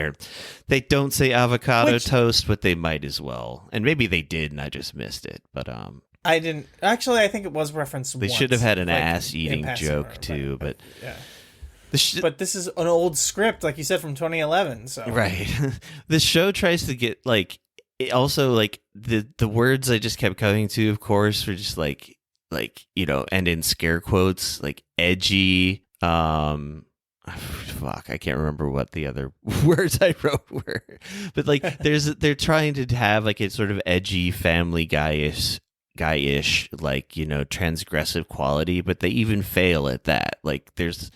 they don't say avocado toast, but they might as well. And maybe they did, and I just missed it. But I didn't actually. I think it was referenced. They should have had an ass eating joke too, but yeah. But this is an old script, like you said, from 2011. So right, the show tries to get like. It also, like the words I just kept coming to, of course, were just like you know, and in scare quotes, like edgy. Fuck, I can't remember what the other words I wrote were, but like they're trying to have like a sort of edgy, Family Guy-ish, like, you know, transgressive quality, but they even fail at that. Like there's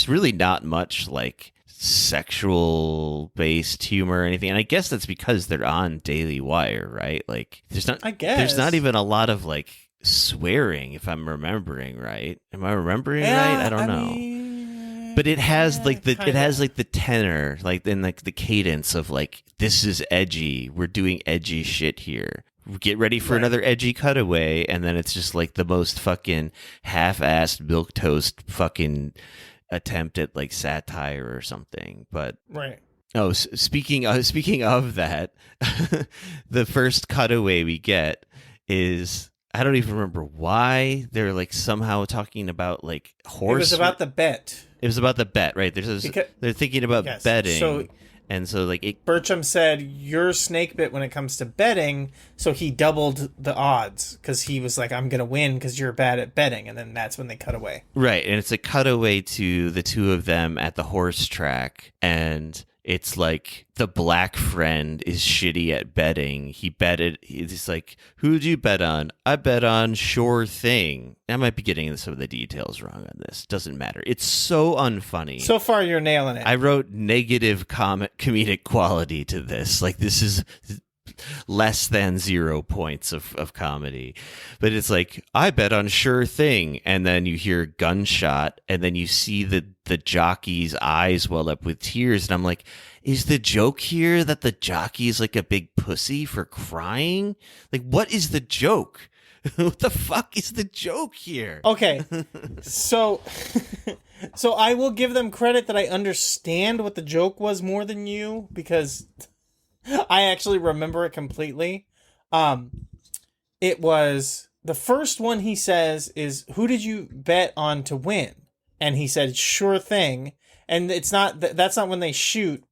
really not much like sexual based humor or anything, and I guess that's because they're on Daily Wire, right? Like there's not even a lot of like swearing, if I'm remembering right. Am I remembering right? I don't know. But it has like the tenor, like then like the cadence of like, this is edgy, we're doing edgy shit here, get ready for another edgy cutaway, and then it's just like the most fucking half-assed milquetoast fucking attempt at like satire or something. But speaking of that, the first cutaway we get is, I don't even remember why they're like somehow talking about like horse. It was about the bet. It was about the bet, right? They're thinking about betting. And so like Birchum said, you're snake bit when it comes to betting, so he doubled the odds because he was like, I'm going to win because you're bad at betting. And then that's when they cut away. Right. And it's a cutaway to the two of them at the horse track. And it's like the black friend is shitty at betting. He's like, who'd you bet on? I bet on Sure Thing. I might be getting some of the details wrong on this. Doesn't matter. It's so unfunny. So far, you're nailing it. I wrote negative comedic quality to this. Like, this is less than 0 points of comedy. But it's like, I bet on sure thing. And then you hear gunshot, and then you see the jockey's eyes well up with tears. And I'm like, is the joke here that the jockey is like a big pussy for crying? Like, what is the joke? What the fuck is the joke here? Okay, so I will give them credit that I understand what the joke was more than you, because I actually remember it completely. It was the first one he says is, "Who did you bet on to win?" And he said, "Sure thing." And it's not that's not when they shoot.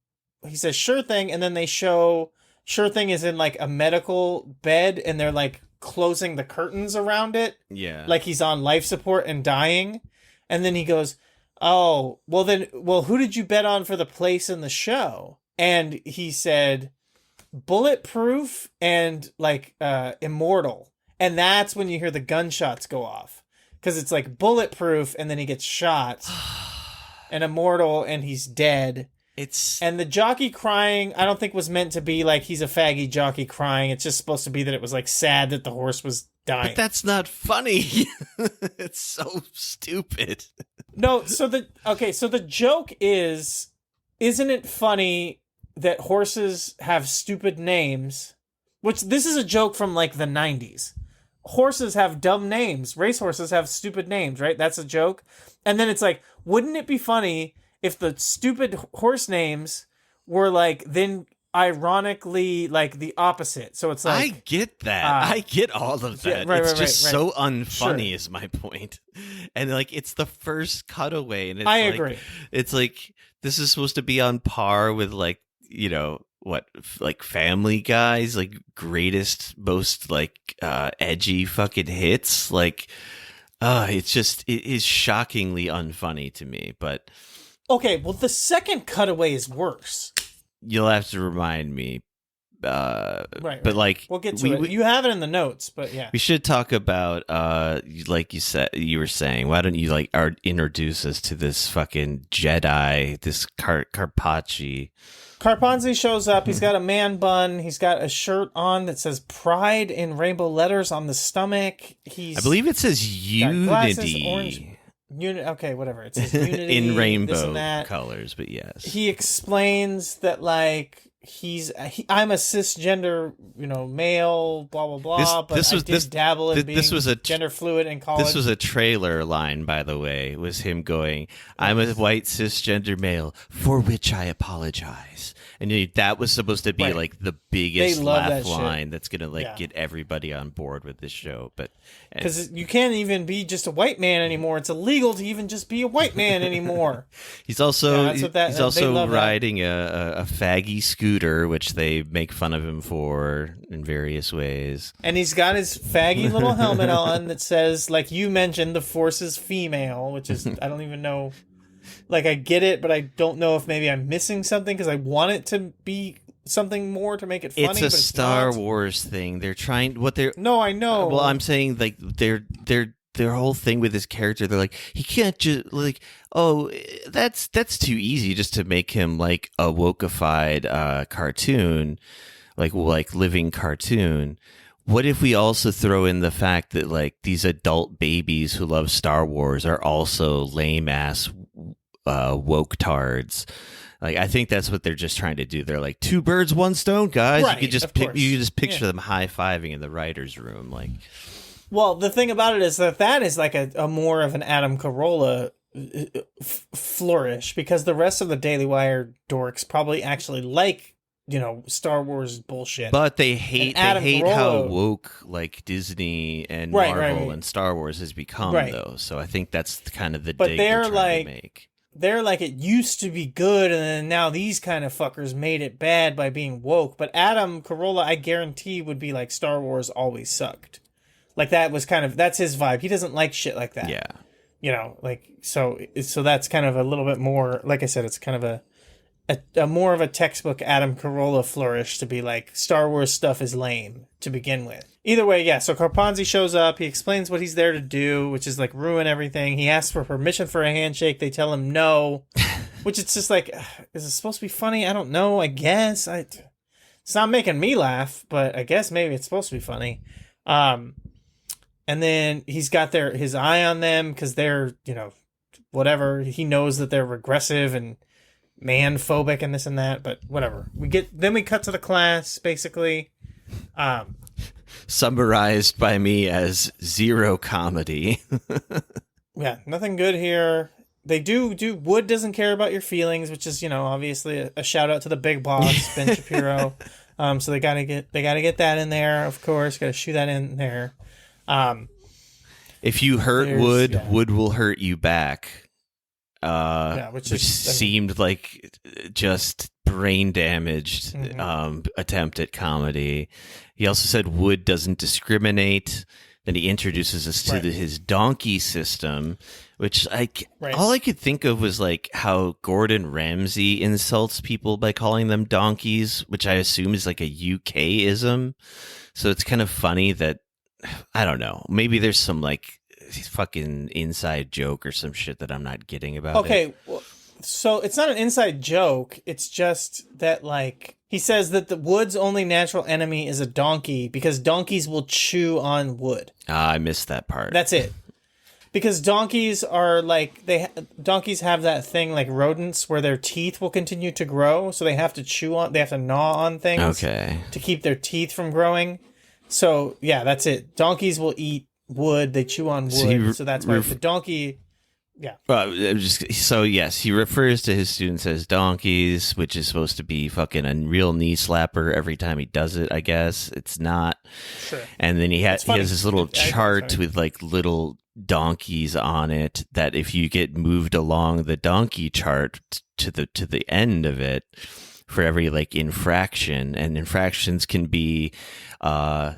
He says, "Sure thing," and then they show Sure thing is in like a medical bed, and they're like closing the curtains around it. Yeah. Like he's on life support and dying. And then he goes, "Oh, well, who did you bet on for the place in the show?" And he said, "Bulletproof and like Immortal." And that's when you hear the gunshots go off. Because it's like Bulletproof, and then he gets shot. And Immortal, and he's dead. And the jockey crying, I don't think was meant to be like he's a faggy jockey crying. It's just supposed to be that it was like sad that the horse was dying. But that's not funny. It's so stupid. No, so the joke is, isn't it funny that horses have stupid names? Which, this is a joke from like the 90s. Horses have dumb names. Racehorses have stupid names, right? That's a joke. And then it's like, wouldn't it be funny if the stupid horse names were like then ironically like the opposite? So it's like, I get that. I get all of that. Yeah, right, it's right, just right. so unfunny, Sure. is my point. And like, it's the first cutaway, and it's I like, agree. It's like, this is supposed to be on par with like, you know, what, like Family Guy's like greatest, most like edgy fucking hits. Like, it is shockingly unfunny to me. But Okay, well, the second cutaway is worse. you'll have to remind me. Right. But like, We'll get to it. You have it in the notes, but yeah. we should talk about, like you were saying, why don't you like introduce us to this fucking Jedi, this Carpacci. Carpanzi shows up. He's got a man bun. He's got a shirt on that says "Pride" in rainbow letters on the stomach. I believe it says got glasses, Unity. orange. Okay, whatever. It says Unity In this rainbow and that. colors, but yes. He explains that like I'm a cisgender, male, blah blah blah. But I did dabble in being gender fluid in college. This was a trailer line, by the way. Was him going, "I'm a white cisgender male, for which I apologize." And that was supposed to be Right. like the biggest laugh that line shit. that's gonna like get everybody on board with this show. But because you can't even be just a white man anymore. It's illegal to even just be a white man anymore. he's also Yeah, that's he's they also love that. riding a faggy scooter, which they make fun of him for in various ways. And he's got his faggy little helmet on that says, like you mentioned, the Force is female, which is, I don't even know. Like, I get it, but I don't know if maybe I'm missing something because I want it to be something more to make it funny. It's a but it's Star not. Wars thing. They're trying No, I know. Well, I'm saying like their whole thing with this character. They're like, he can't just like, oh, that's too easy just to make him like a wokeified cartoon, like living cartoon. What if we also throw in the fact that like these adult babies who love Star Wars are also lame ass woke tards? Like, I think that's what they're just trying to do. They're like, two birds, one stone, guys. Right, you could just of course. you could just picture Yeah. them high fiving in the writers' room, like. Well, the thing about it is that is like a more of an Adam Corolla flourish, because the rest of the Daily Wire dorks probably actually like, Star Wars bullshit. But they hate Adam how Corolla- woke like Disney and Right, Marvel right. and Star Wars has become, Right. though. So I think that's kind of the But dig they're trying like- to make. They're like, it used to be good, and then now these kind of fuckers made it bad by being woke. But Adam Corolla, I guarantee, would be like, Star Wars always sucked. Like, that's his vibe. He doesn't like shit like that. Yeah. So that's kind of a little bit more, like I said, it's kind of a more of a textbook Adam Corolla flourish to be like, Star Wars stuff is lame to begin with. Either way, yeah, so Carpanzi shows up, he explains what he's there to do, which is like ruin everything. He asks for permission for a handshake, they tell him no, which it's just like, is it supposed to be funny? I don't know, I guess. It's It's not making me laugh, but I guess maybe it's supposed to be funny. And then he's got his eye on them because they're, whatever. He knows that they're regressive and man-phobic and this and that, but whatever. Then we cut to the class, basically. Summarized by me as zero comedy. Yeah, nothing good here. They do Wood doesn't care about your feelings, which is, obviously a shout out to the big boss, Ben Shapiro. So they gotta get that in there, of course. Gotta shoot that in there. If you hurt Wood, Wood will hurt you back. Which seemed like just brain damaged attempt at comedy. He also said Wood doesn't discriminate. Then he introduces us to his donkey system, which all I could think of was like how Gordon Ramsay insults people by calling them donkeys, which I assume is like a UK-ism. So it's kind of funny that, I don't know, maybe there's some like fucking inside joke or some shit that I'm not getting about it. Okay, well, so it's not an inside joke. It's just that, like, he says that the wood's only natural enemy is a donkey because donkeys will chew on wood. I missed that part. That's it. Because donkeys are like, donkeys have that thing like rodents where their teeth will continue to grow, so they have to they have to gnaw on things to keep their teeth from growing. So, yeah, that's it. Donkeys will eat wood, they chew on wood, so that's why the donkey... Yeah. So yes, he refers to his students as donkeys, which is supposed to be fucking a real knee slapper every time he does it. I guess it's not. Sure. And then he has this little chart with like little donkeys on it that if you get moved along the donkey chart to the end of it for every like infraction, and infractions can be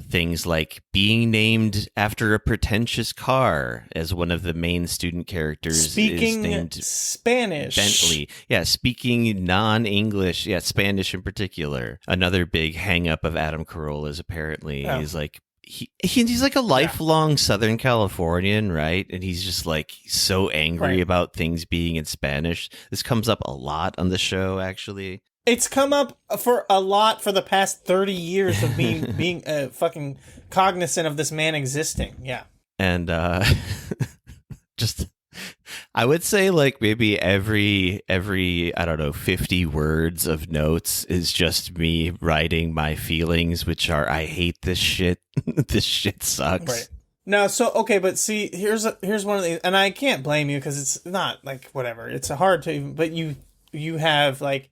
things like being named after a pretentious car, as one of the main student characters speaking is named Spanish. Bentley. Yeah, speaking non-English. Yeah, Spanish in particular. Another big hang-up of Adam Corolla's apparently is like he's like a lifelong Southern Californian, right? And he's just like so angry about things being in Spanish. This comes up a lot on the show, actually. It's come up for a lot for the past 30 years of being fucking cognizant of this man existing. Yeah. And just, I would say like maybe every, I don't know, 50 words of notes is just me writing my feelings, which are, I hate this shit. This shit sucks. Right. No, so, okay, but see, here's one of these, and I can't blame you because it's not like, whatever. It's hard to even, but you have like,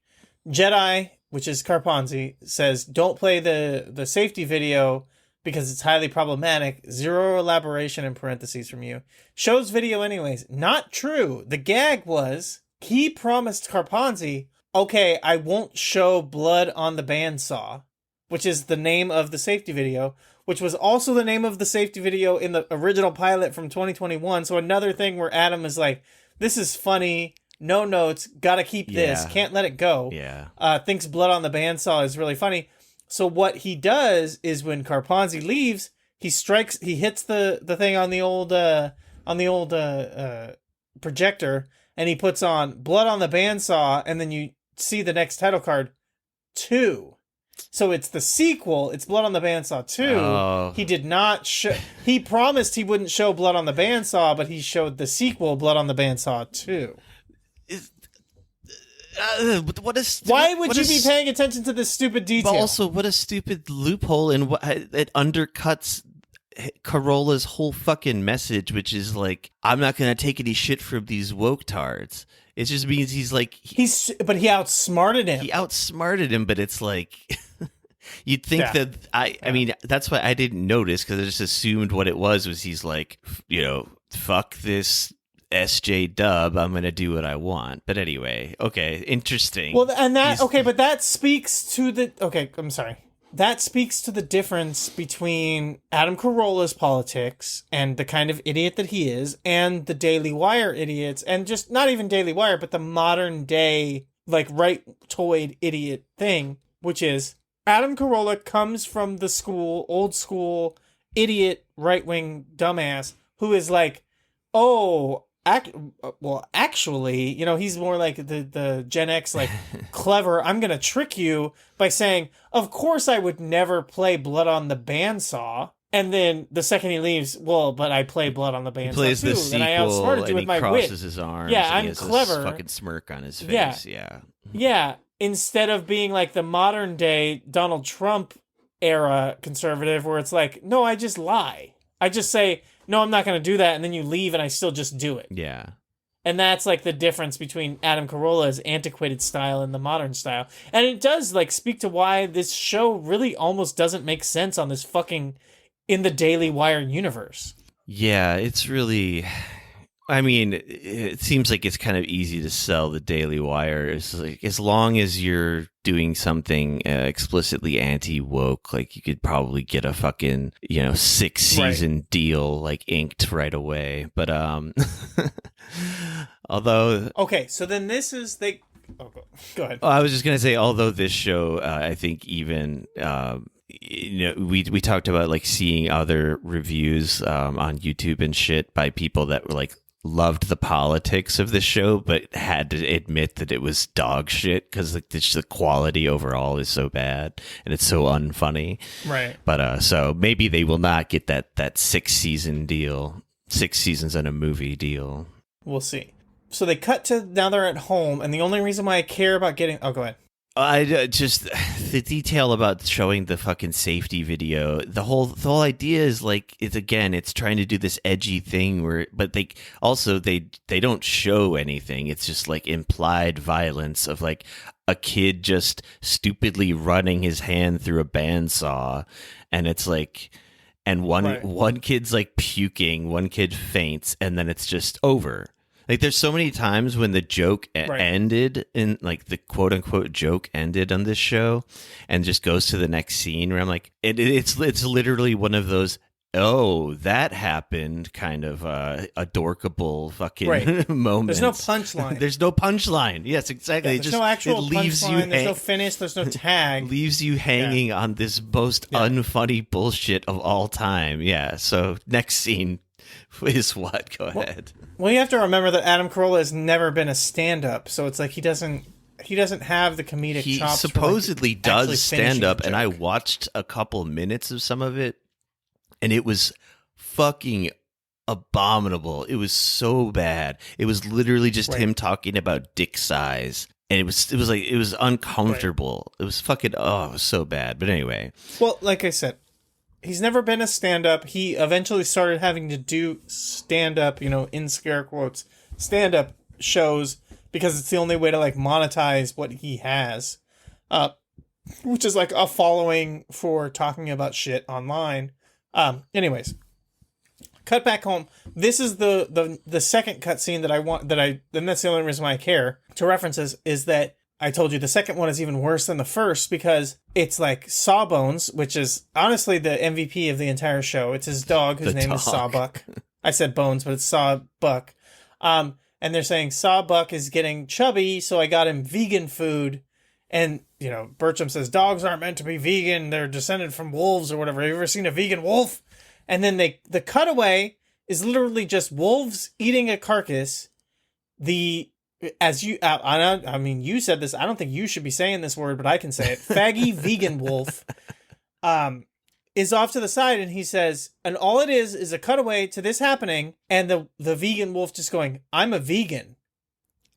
Jedi, which is Carponzi, says don't play the safety video because it's highly problematic. Zero elaboration in parentheses from you. Shows video anyways. Not true. The gag was he promised Carponzi, okay, I won't show blood on the bandsaw, which is the name of the safety video, which was also the name of the safety video in the original pilot from 2021. So another thing where Adam is like, this is funny. No notes, gotta keep this, can't let it go. Yeah. Thinks blood on the bandsaw is really funny. So what he does is when Carponzi leaves, he hits the thing on the old projector, and he puts on blood on the bandsaw, and then you see the next title card, 2. So it's the sequel. It's Blood on the Bandsaw 2. Oh. He did not he promised he wouldn't show Blood on the Bandsaw, but he showed the sequel, Blood on the Bandsaw 2. Why would you be paying attention to this stupid detail? But also, what a stupid loophole, and it undercuts Corolla's whole fucking message, which is like, I'm not going to take any shit from these woke tards. It just means he's like... But he outsmarted him. He outsmarted him, but it's like... You'd think that... I mean, that's why I didn't notice, because I just assumed what it was he's like, fuck this... SJ Dub, I'm gonna do what I want. But anyway, okay, interesting. Well, and but that speaks to the I'm sorry. That speaks to the difference between Adam Carolla's politics and the kind of idiot that he is, and the Daily Wire idiots, and just not even Daily Wire, but the modern day like right-toid idiot thing, which is Adam Corolla comes from the old school idiot right-wing dumbass who is like, oh, actually, he's more like the Gen X, like, clever. I'm going to trick you by saying, of course I would never play Blood on the Bandsaw. And then the second he leaves, but I play Blood on the Bandsaw, he plays too. the sequel, and I outsmarted you with my crosses wit. his arms. Yeah, and I'm he has clever. This fucking smirk on his face. Yeah. Yeah. Instead of being like the modern day Donald Trump era conservative where it's like, no, I just lie. I just say, no, I'm not going to do that. And then you leave and I still just do it. Yeah. And that's like the difference between Adam Carolla's antiquated style and the modern style. And it does like speak to why this show really almost doesn't make sense on this fucking in the Daily Wire universe. Yeah, it's really... I mean, it seems like it's kind of easy to sell the Daily Wire. It's like, as long as you're doing something explicitly anti-woke, like you could probably get a fucking 6-season deal like inked right away. But although okay, so then this is go ahead. I was just gonna say, although this show, I think even. We talked about like seeing other reviews on YouTube and shit by people that were like loved the politics of the show, but had to admit that it was dog shit because like the quality overall is so bad and it's so unfunny. Right. But so maybe they will not get that 6-season deal, 6 seasons and a movie deal. We'll see. So they cut to now they're at home, and the only reason why I care about getting go ahead. I just the detail about showing the fucking safety video. The whole idea is like it's trying to do this edgy thing but they don't show anything. It's just like implied violence of like a kid just stupidly running his hand through a bandsaw, and it's like, and one kid's like puking, one kid faints, and then it's just over. Like, there's so many times when the joke ended, and like the quote unquote joke ended on this show, and just goes to the next scene where I'm like, it's literally one of those, oh, that happened kind of adorkable fucking moments. There's no punchline. There's no punchline. Yes, exactly. Yeah, there's no actual punchline. There's no finish. There's no tag. Leaves you hanging on this most unfunny bullshit of all time. Yeah. So next scene is what? Go ahead. Well, you have to remember that Adam Corolla has never been a stand-up, so it's like he doesn't have the comedic chops. He supposedly does stand-up, and I joke. watched a couple minutes of some of it, and it was fucking abominable. It was so bad. It was literally just him talking about dick size, and it was uncomfortable. It was fucking it was so bad. But anyway, well, like I said, he's never been a stand-up. He eventually started having to do stand-up, in scare quotes, stand-up shows because it's the only way to like monetize what he has, which is like a following for talking about shit online. Anyways, cut back home. This is the second cutscene that I want, and that's the only reason why I care to reference is that I told you the second one is even worse than the first because it's like Sawbones, which is honestly the MVP of the entire show. It's his dog whose name is Sawbuck. I said Bones, but it's Sawbuck. And they're saying Sawbuck is getting chubby, so I got him vegan food. And, Birchum says dogs aren't meant to be vegan. They're descended from wolves or whatever. Have you ever seen a vegan wolf? And then the cutaway is literally just wolves eating a carcass. As you, I mean, you said this. I don't think you should be saying this word, but I can say it. Faggy vegan wolf, is off to the side, and he says, and all it is a cutaway to this happening, and the vegan wolf just going, "I'm a vegan,"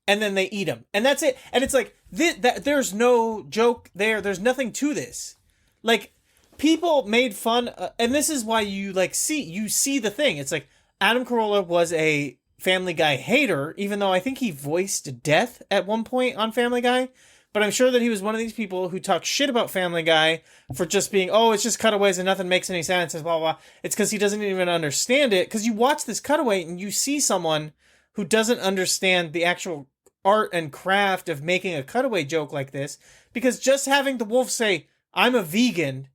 and then they eat him, and that's it. And it's like there's no joke there. There's nothing to this. Like, people made fun, and this is why you see the thing. It's like Adam Corolla was a Family Guy hater, even though I think he voiced death at one point on Family Guy. But I'm sure that he was one of these people who talk shit about Family Guy for just being, it's just cutaways and nothing makes any sense, blah, blah. It's because he doesn't even understand it. Because you watch this cutaway and you see someone who doesn't understand the actual art and craft of making a cutaway joke like this. Because just having the wolf say, "I'm a vegan,"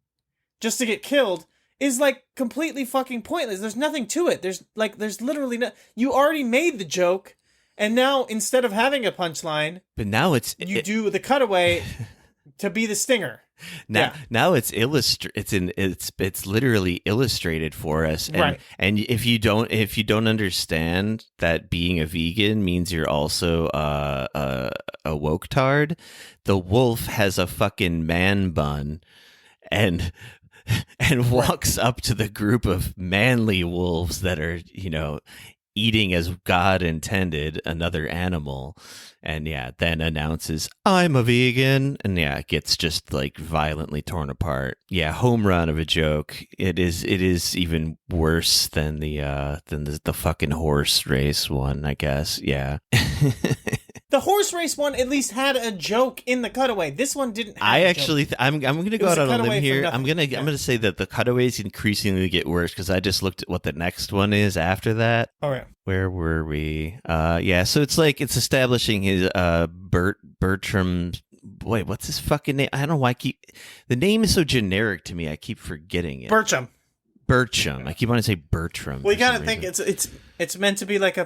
just to get killed is like completely fucking pointless. There's nothing to it. There's literally no. You already made the joke, and now instead of having a punchline, but now you do the cutaway to be the stinger. Now it's it's literally illustrated for us, and Right. and if you don't understand that being a vegan means you're also a woke tard, the wolf has a fucking man bun, and walks up to the group of manly wolves that are, eating as God intended another animal, and then announces, "I'm a vegan," and it gets just like violently torn apart. Home run of a joke. It is even worse than the fucking horse race one, I guess. Yeah. The horse race one at least had a joke in the cutaway. This one didn't have a joke. I'm going to go out on a limb here. I'm going to say that the cutaways increasingly get worse, because I just looked at what the next one is after that. Oh, yeah. Where were we? So it's establishing his Birchum. Wait, what's his fucking name? I don't know why the name is so generic to me. I keep forgetting it. Birchum. I keep wanting to say Bertram. Well, you gotta think it's meant to be like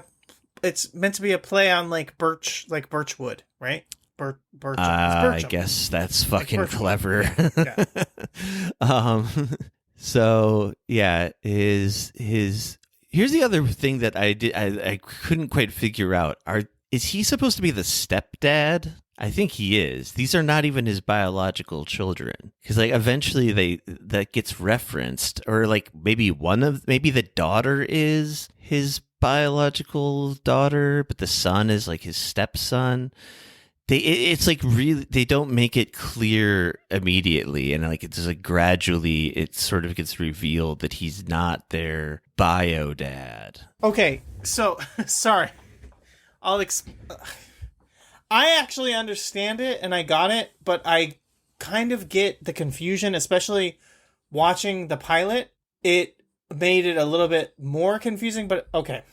it's meant to be a play on like birchwood, right? Birchum. I guess that's fucking like clever. Yeah. So his here's the other thing that I couldn't quite figure out. Is he supposed to be the stepdad? I think he is. These are not even his biological children, because like eventually that gets referenced, or like maybe the daughter is his biological daughter, but the son is like his stepson. It's like really, they don't make it clear immediately, and like it's like gradually it sort of gets revealed that he's not their bio dad. Okay, so sorry, I actually understand it and I got it, but I kind of get the confusion, especially watching the pilot. It made it a little bit more confusing, but okay.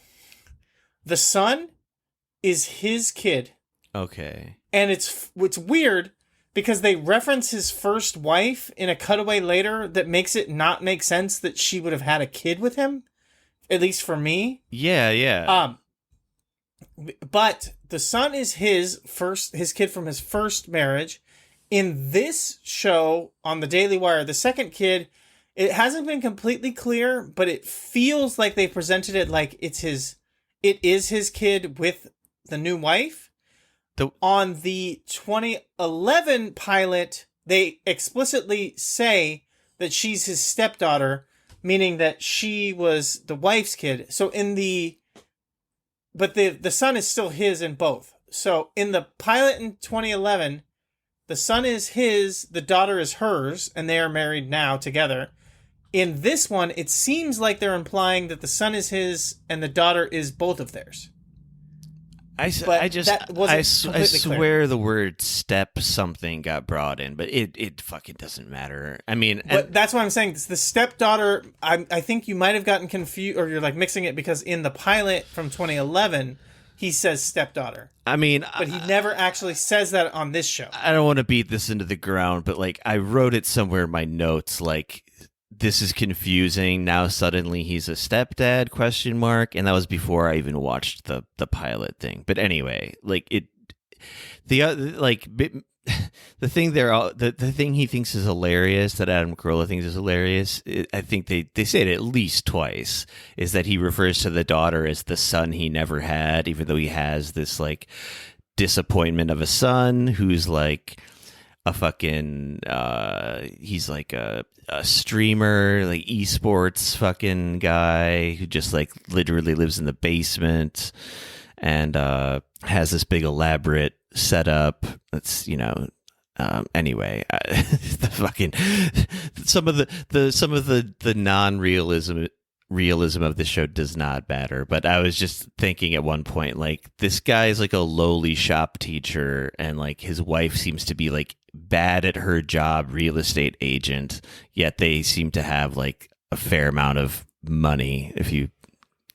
The son is his kid. Okay. And it's weird because they reference his first wife in a cutaway later that makes it not make sense that she would have had a kid with him, at least for me. Yeah. But the son is his kid from his first marriage. In this show on the Daily Wire, the second kid, it hasn't been completely clear, but it feels like they presented it like it is his kid with the new wife. On the 2011 pilot, they explicitly say that she's his stepdaughter, meaning that she was the wife's kid. So but the son is still his in both. So in the pilot in 2011, the son is his, the daughter is hers, and they are married now together. In this one, it seems like they're implying that the son is his and the daughter is both of theirs. I swear the word step something got brought in, but it fucking doesn't matter. I mean, but that's what I'm saying. It's the stepdaughter. I think you might have gotten confused, or you're like mixing it, because in the pilot from 2011, he says stepdaughter. I mean, but he never actually says that on this show. I don't want to beat this into the ground, but like I wrote it somewhere in my notes, like, this is confusing. Now suddenly he's a stepdad ? And that was before I even watched the pilot thing. But anyway, like the thing he thinks is hilarious, that Adam Corolla thinks is hilarious, I think they say it at least twice, is that he refers to the daughter as the son he never had, even though he has this like disappointment of a son who's like a fucking he's like a streamer, like esports fucking guy who just like literally lives in the basement and has this big elaborate setup that's anyway, the fucking some of the non-realism of the show does not matter. But I was just thinking at one point, like, this guy is like a lowly shop teacher, and like his wife seems to be like bad at her job, real estate agent, yet they seem to have like a fair amount of money if you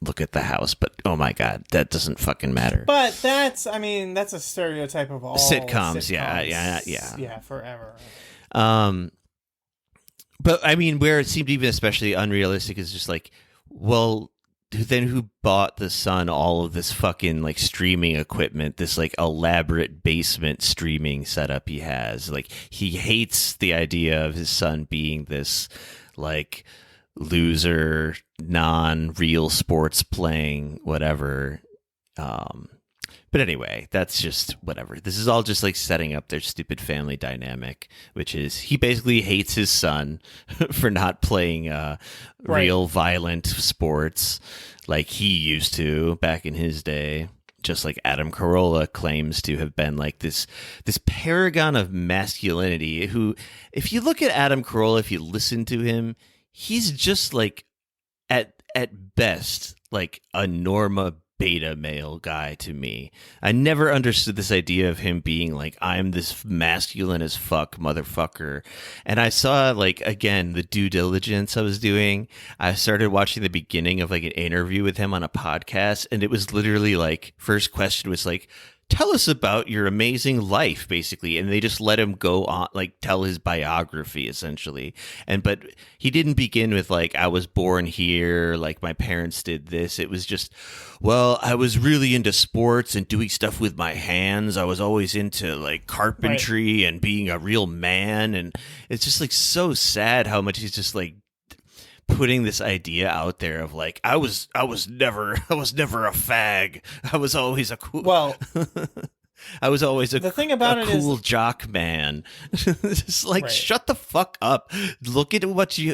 look at the house. But oh my god, that doesn't fucking matter. But that's a stereotype of all sitcoms. Yeah, forever. But I mean, where it seemed even especially unrealistic is just like, well, who bought the son all of this fucking like streaming equipment, this like elaborate basement streaming setup he has. Like he hates the idea of his son being this like loser, non-real sports playing whatever. But anyway, that's just whatever. This is all just like setting up their stupid family dynamic, which is he basically hates his son for not playing real violent sports like he used to back in his day. Just like Adam Corolla claims to have been like this paragon of masculinity who, if you look at Adam Corolla, if you listen to him, he's just like at best like a Norma beta male guy to me. I never understood this idea of him being like, I'm this masculine as fuck motherfucker. And I saw like, again, the due diligence I was doing. I started watching the beginning of like an interview with him on a podcast, and it was literally like, first question was like, tell us about your amazing life, basically. And they just let him go on, like, tell his biography, essentially. But he didn't begin with, like, I was born here, like, my parents did this. It was just, well, I was really into sports and doing stuff with my hands. I was always into, like, carpentry and being a real man. And it's just, like, so sad how much he's just, like, putting this idea out there of like I was never a fag. I was always a cool. Well, I was always the thing about it cool is, jock man. Just like shut the fuck up. Look at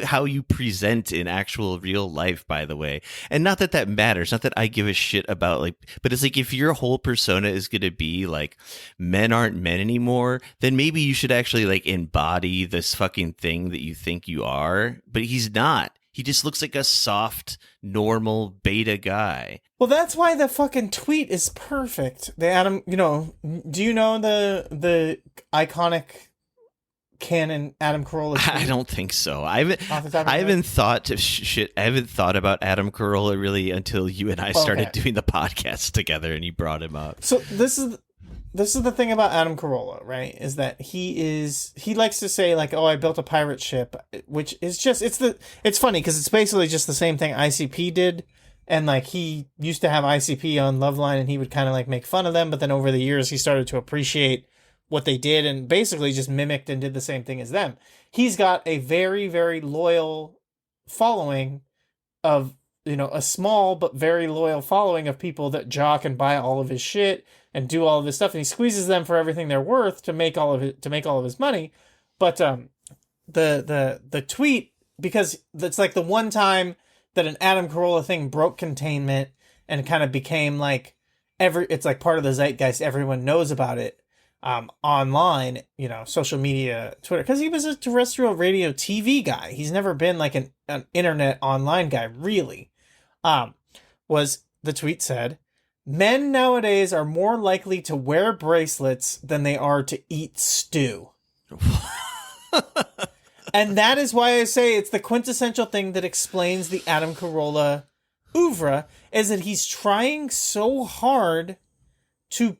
how you present in actual real life. By the way, and not that matters. Not that I give a shit about like. But it's like if your whole persona is going to be like men aren't men anymore, then maybe you should actually like embody this fucking thing that you think you are. But he's not. He just looks like a soft, normal beta guy. Well, that's why the fucking tweet is perfect. The Adam, do you know the iconic canon Adam Corolla tweet? I don't think so. I haven't thought about Adam Corolla really until you and I started doing the podcast together, and you brought him up. So this is the thing about Adam Corolla, right? Is that he likes to say like, "Oh, I built a pirate ship," which is just it's funny because it's basically just the same thing ICP did, and like he used to have ICP on Loveline, and he would kind of like make fun of them, but then over the years he started to appreciate what they did and basically just mimicked and did the same thing as them. He's got a very, very loyal following of a small but very loyal following of people that jock and buy all of his shit and do all of this stuff, and he squeezes them for everything they're worth to make all of his money. But the tweet, because that's like the one time that an Adam Corolla thing broke containment and kind of became like it's like part of the zeitgeist. Everyone knows about it online, social media, Twitter, because he was a terrestrial radio TV guy. He's never been like an internet online guy, really. Was the tweet said, men nowadays are more likely to wear bracelets than they are to eat stew. And that is why I say it's the quintessential thing that explains the Adam Corolla oeuvre, is that he's trying so hard to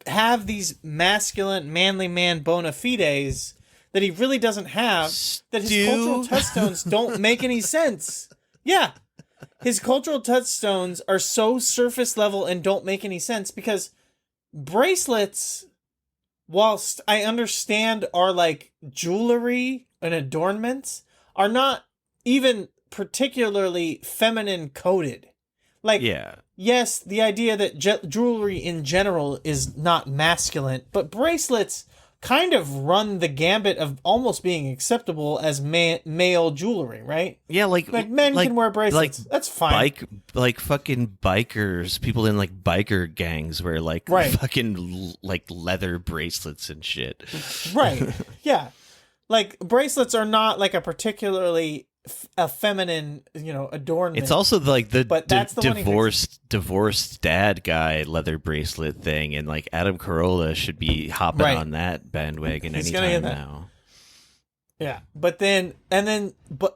have these masculine, manly man bona fides that he really doesn't have, that his cultural touchstones don't make any sense. Yeah. His cultural touchstones are so surface level and don't make any sense because bracelets, whilst I understand are like jewelry and adornments, are not even particularly feminine coded. Like, yes, the idea that jewelry in general is not masculine, but bracelets kind of run the gambit of almost being acceptable as male jewelry, right? Yeah, like men can wear bracelets. That's fine. Like fucking bikers, people in like biker gangs wear like fucking like leather bracelets and shit. Right. Yeah. Like bracelets are not like a particularly a feminine, adornment. It's also like the divorced dad guy leather bracelet thing, and like Adam Corolla should be hopping on that bandwagon anytime now. Yeah, but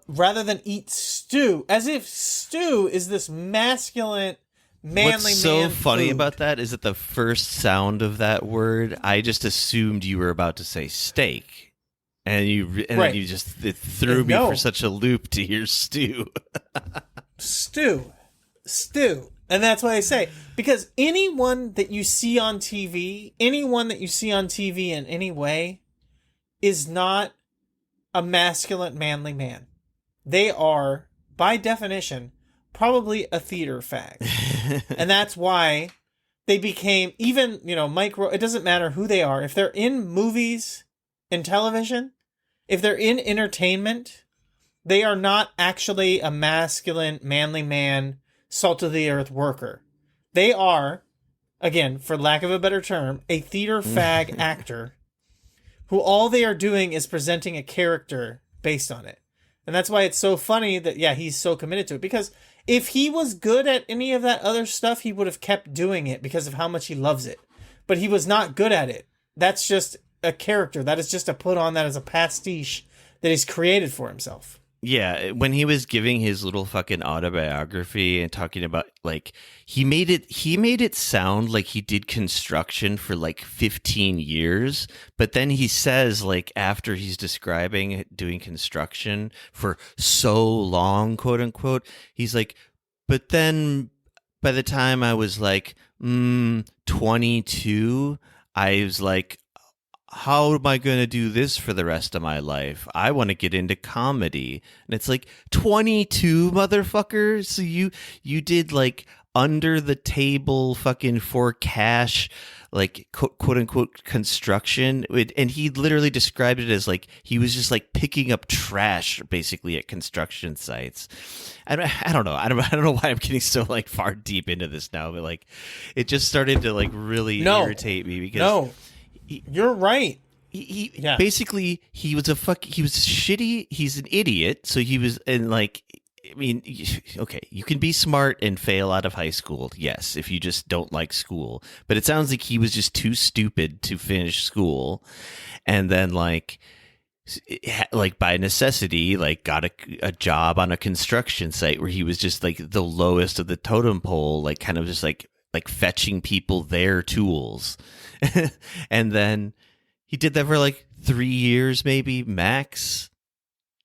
rather than eat stew, as if stew is this masculine, manly man. What's so funny food. about that is that the first sound of that word, I just assumed you were about to say steak. And then you just threw me for such a loop to hear stew. Stew. Stu. And that's what I say. Because anyone that you see on TV in any way is not a masculine, manly man. They are, by definition, probably a theater fag. And that's why they became, even, it doesn't matter who they are. If they're in movies and television, if they're in entertainment, they are not actually a masculine, manly man, salt of the earth worker. They are, again, for lack of a better term, a theater fag actor who all they are doing is presenting a character based on it. And that's why it's so funny that, he's so committed to it. Because if he was good at any of that other stuff, he would have kept doing it because of how much he loves it. But he was not good at it. That's just a character. That is just a put on, that is a pastiche that he's created for himself. Yeah, when he was giving his little fucking autobiography and talking about, like, he made it sound like he did construction for like 15 years, but then he says, like, after he's describing doing construction for so long, quote unquote, he's like, but then by the time I was like 22, I was like, how am I going to do this for the rest of my life? I want to get into comedy. And it's like, 22, motherfucker? So you did like under the table fucking for cash, like quote unquote construction. And he literally described it as like, he was just like picking up trash basically at construction sites. I don't know. I don't know why I'm getting so like far deep into this now, but like it just started to like really irritate me because you're right. He basically he was shitty. He's an idiot. So he was, and like, I mean, okay, you can be smart and fail out of high school. Yes, if you just don't like school. But it sounds like he was just too stupid to finish school, and then like by necessity, like got a job on a construction site where he was just like the lowest of the totem pole, like kind of just like fetching people their tools. And then he did that for like 3 years, maybe max.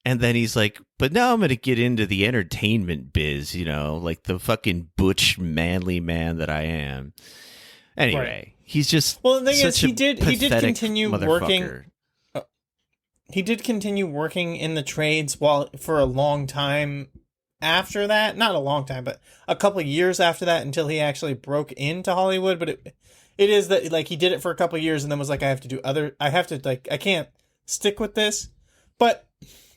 And then he's like, but now I'm going to get into the entertainment biz, like the fucking butch manly man that I am. Anyway, he's just, well, the thing is, he did continue working. He did continue working in the trades for a long time after that. Not a long time, but a couple of years after that, until he actually broke into Hollywood. But it is that, like, he did it for a couple of years and then was like, I can't stick with this. But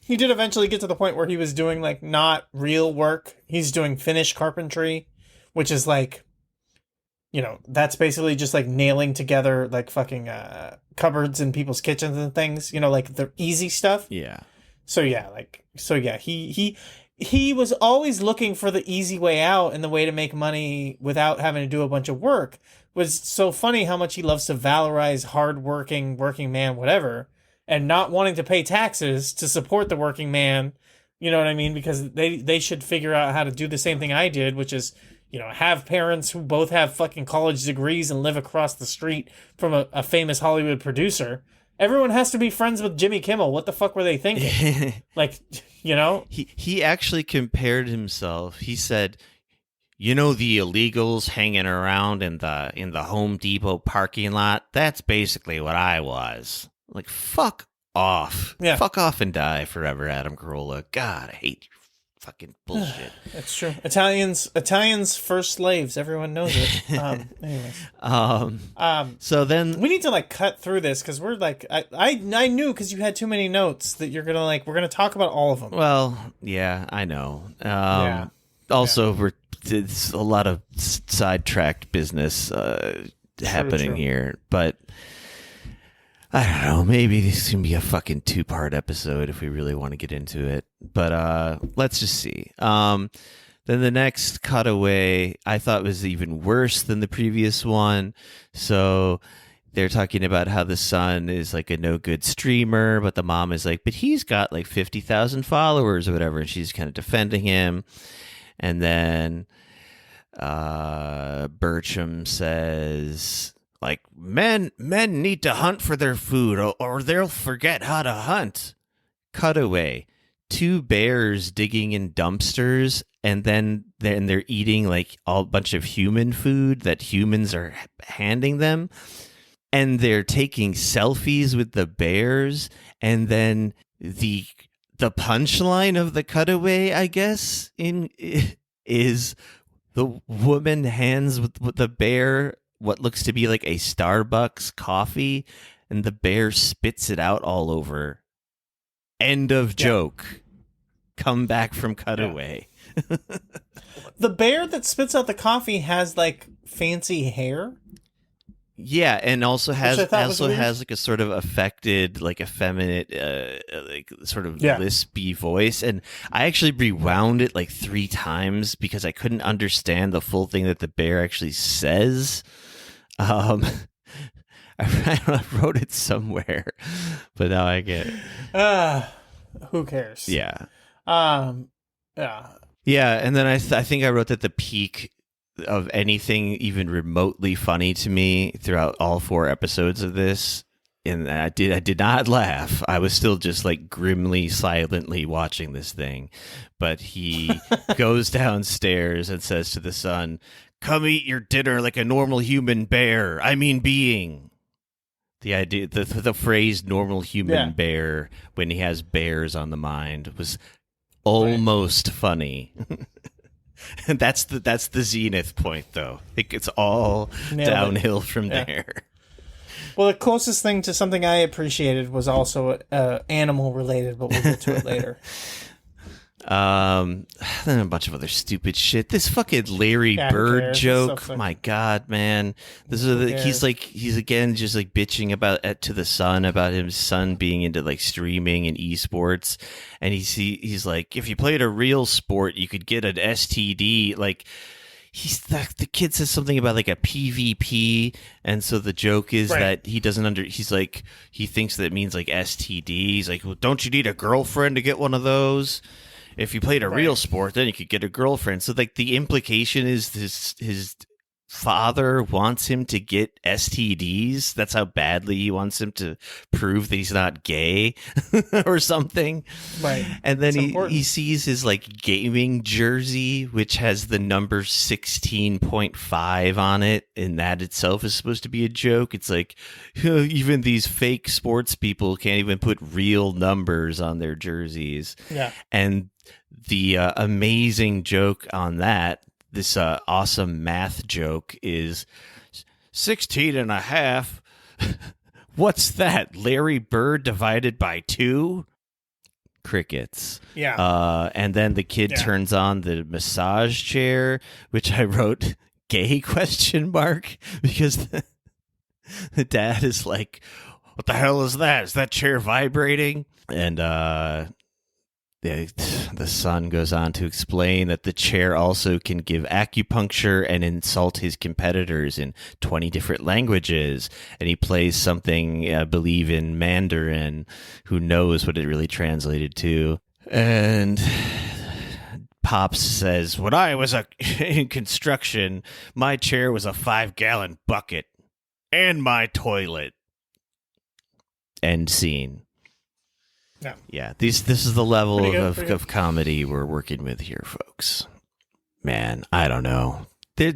he did eventually get to the point where he was doing like not real work. He's doing finish carpentry, which is like, that's basically just like nailing together like fucking cupboards in people's kitchens and things, like the easy stuff. Yeah. He was always looking for the easy way out, and the way to make money without having to do a bunch of work. Was so funny how much he loves to valorize hardworking working man, whatever, and not wanting to pay taxes to support the working man. You know what I mean? Because they should figure out how to do the same thing I did, which is, have parents who both have fucking college degrees and live across the street from a famous Hollywood producer. Everyone has to be friends with Jimmy Kimmel. What the fuck were they thinking? Like, He actually compared himself. He said, the illegals hanging around in the Home Depot parking lot, that's basically what I was. Like, fuck off. Yeah. Fuck off and die forever, Adam Corolla. God, I hate your fucking bullshit. That's true. Italians first slaves. Everyone knows it. Anyways. So then we need to like cut through this because we're like, I knew because you had too many notes that we're gonna talk about all of them. Well, yeah, I know. Also, it's a lot of sidetracked business happening here, but I don't know. Maybe this can be a fucking 2-part episode if we really want to get into it. But let's just see. Then the next cutaway I thought was even worse than the previous one. So they're talking about how the son is like a no good streamer, but the mom is like, but he's got like 50,000 followers or whatever, and she's kind of defending him. And then Birchum says, like, men need to hunt for their food or they'll forget how to hunt. Cutaway. two bears digging in dumpsters, and then they're eating like a bunch of human food that humans are handing them, and they're taking selfies with the bears, and then the punchline of the cutaway, I guess, is the woman hands with the bear what looks to be like a Starbucks coffee, and the bear spits it out all over. End of joke. Come back from cutaway. The bear that spits out the coffee has like fancy hair. Yeah, and also has weird. like a sort of affected, like effeminate, like sort of lispy voice. And I actually rewound it like 3 times because I couldn't understand the full thing that the bear actually says. I wrote it somewhere, but now I get it. Who cares? Yeah. Yeah, and then I think I wrote that the peak of anything even remotely funny to me throughout all 4 episodes of this, and I did not laugh. I was still just like grimly, silently watching this thing. But he goes downstairs and says to the son, "Come eat your dinner like a normal human bear. I mean being." The idea, the phrase "normal human bear" when he has bears on the mind was almost funny. And that's the zenith point, though. It gets all downhill from there. Well, the closest thing to something I appreciated was also animal related, but we'll get to it later. Then a bunch of other stupid shit. This fucking Larry Bird joke. My God, man. He's again just like bitching about to the son about his son being into like streaming and esports, and he's like, if you played a real sport, you could get an STD. Like the kid says something about like a PvP, and so the joke is that he doesn't he's like, he thinks that it means like STD. He's like, well, don't you need a girlfriend to get one of those? If you played a real sport, then you could get a girlfriend. So, like, the implication is his father wants him to get STDs. That's how badly he wants him to prove that he's not gay or something. Right. And then he sees his, like, gaming jersey, which has the number 16.5 on it, and that itself is supposed to be a joke. It's like, even these fake sports people can't even put real numbers on their jerseys. Yeah. And the amazing joke on that, this awesome math joke, is 16 and a half. What's that? Larry Bird divided by 2? Crickets. Yeah. And then the kid turns on the massage chair, which I wrote gay ? Because the dad is like, what the hell is that? Is that chair vibrating? And the son goes on to explain that the chair also can give acupuncture and insult his competitors in 20 different languages. And he plays something, I believe, in Mandarin. Who knows what it really translated to? And Pops says, when I was in construction, my chair was a 5-gallon bucket and my toilet. End scene. Yeah, this is the level of comedy we're working with here, folks. Man, I don't know. There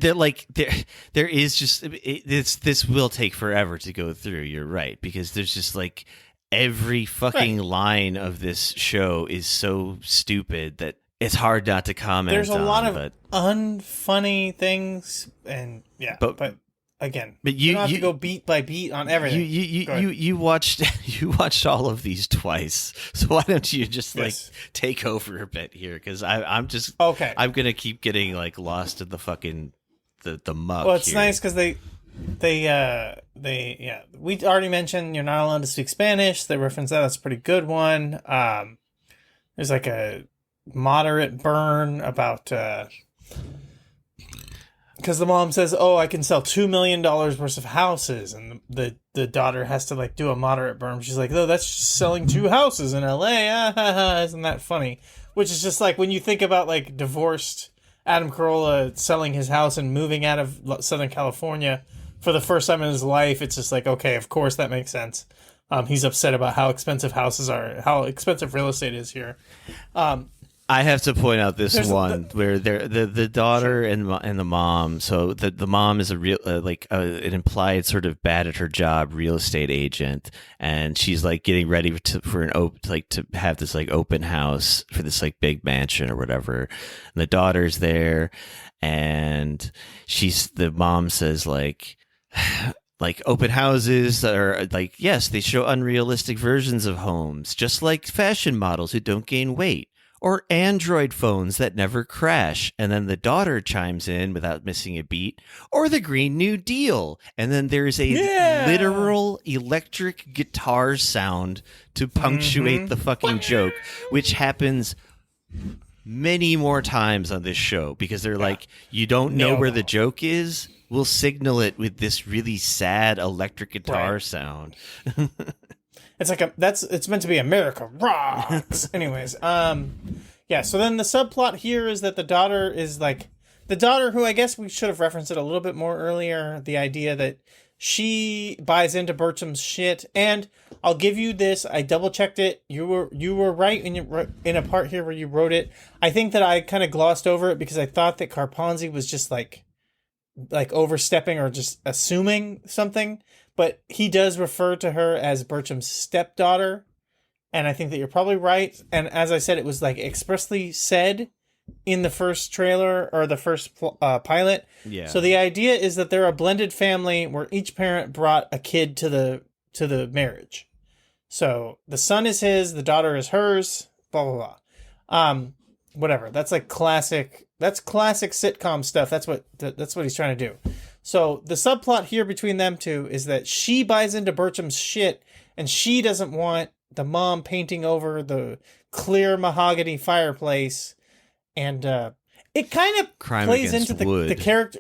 is just this will take forever to go through. You're right, because there's just like every fucking line of this show is so stupid that it's hard not to comment. There's a lot of unfunny things, and but again, but you don't have to go beat by beat on everything. You watched all of these twice, so why don't you just like take over a bit here? Because I'm just okay. I'm gonna keep getting like lost in the fucking the muck. Well, it's nice because they we already mentioned you're not allowed to speak Spanish. They reference that. That's a pretty good one. There's like a moderate burn about. Because the mom says, "Oh, I can sell $2 million worth of houses," and the daughter has to like do a moderate burn. She's like, "No, that's just selling 2 houses in LA." Isn't that funny? Which is just like when you think about like divorced Adam Corolla selling his house and moving out of Southern California for the first time in his life. It's just like, okay, of course that makes sense. He's upset about how expensive houses are, how expensive real estate is here. I have to point out this one where the daughter and the mom. So the mom is a real an implied sort of bad at her job real estate agent, and she's like getting ready for to have this like open house for this like big mansion or whatever. And the daughter's there, and the mom says like open houses are like, yes, they show unrealistic versions of homes, just like fashion models who don't gain weight. Or Android phones that never crash. And then the daughter chimes in without missing a beat. Or the Green New Deal. And then there's a literal electric guitar sound to punctuate the fucking joke, which happens many more times on this show. Because they're like, you don't know where the joke is? We'll signal it with this really sad electric guitar sound. It's like it's meant to be America rocks. Anyways, yeah. So then the subplot here is that the daughter who I guess we should have referenced it a little bit more earlier. The idea that she buys into Birchum's shit, and I'll give you this. I double checked it. You were right in a part here where you wrote it. I think that I kind of glossed over it because I thought that Carponzi was just like overstepping or just assuming something. But he does refer to her as Birchum's stepdaughter. And I think that you're probably right. And as I said, it was like expressly said in the first trailer or the first pilot. Yeah. So the idea is that they're a blended family where each parent brought a kid to the marriage. So the son is his, the daughter is hers, blah, blah, blah. Whatever. That's like classic sitcom stuff. That's what he's trying to do. So the subplot here between them two is that she buys into Birchum's shit and she doesn't want the mom painting over the clear mahogany fireplace. And it kind of plays into the character.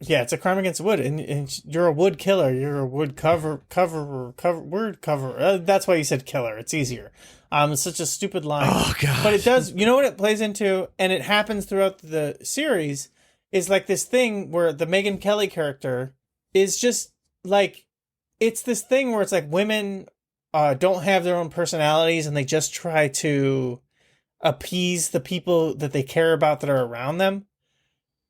Yeah, it's a crime against wood. And you're a wood killer. You're a wood cover. That's why you said killer. It's easier. It's such a stupid line. Oh, God. But it does. You know what it plays into? And it happens throughout the series. Is like this thing where the Megyn Kelly character is just like, it's this thing where it's like women don't have their own personalities and they just try to appease the people that they care about that are around them.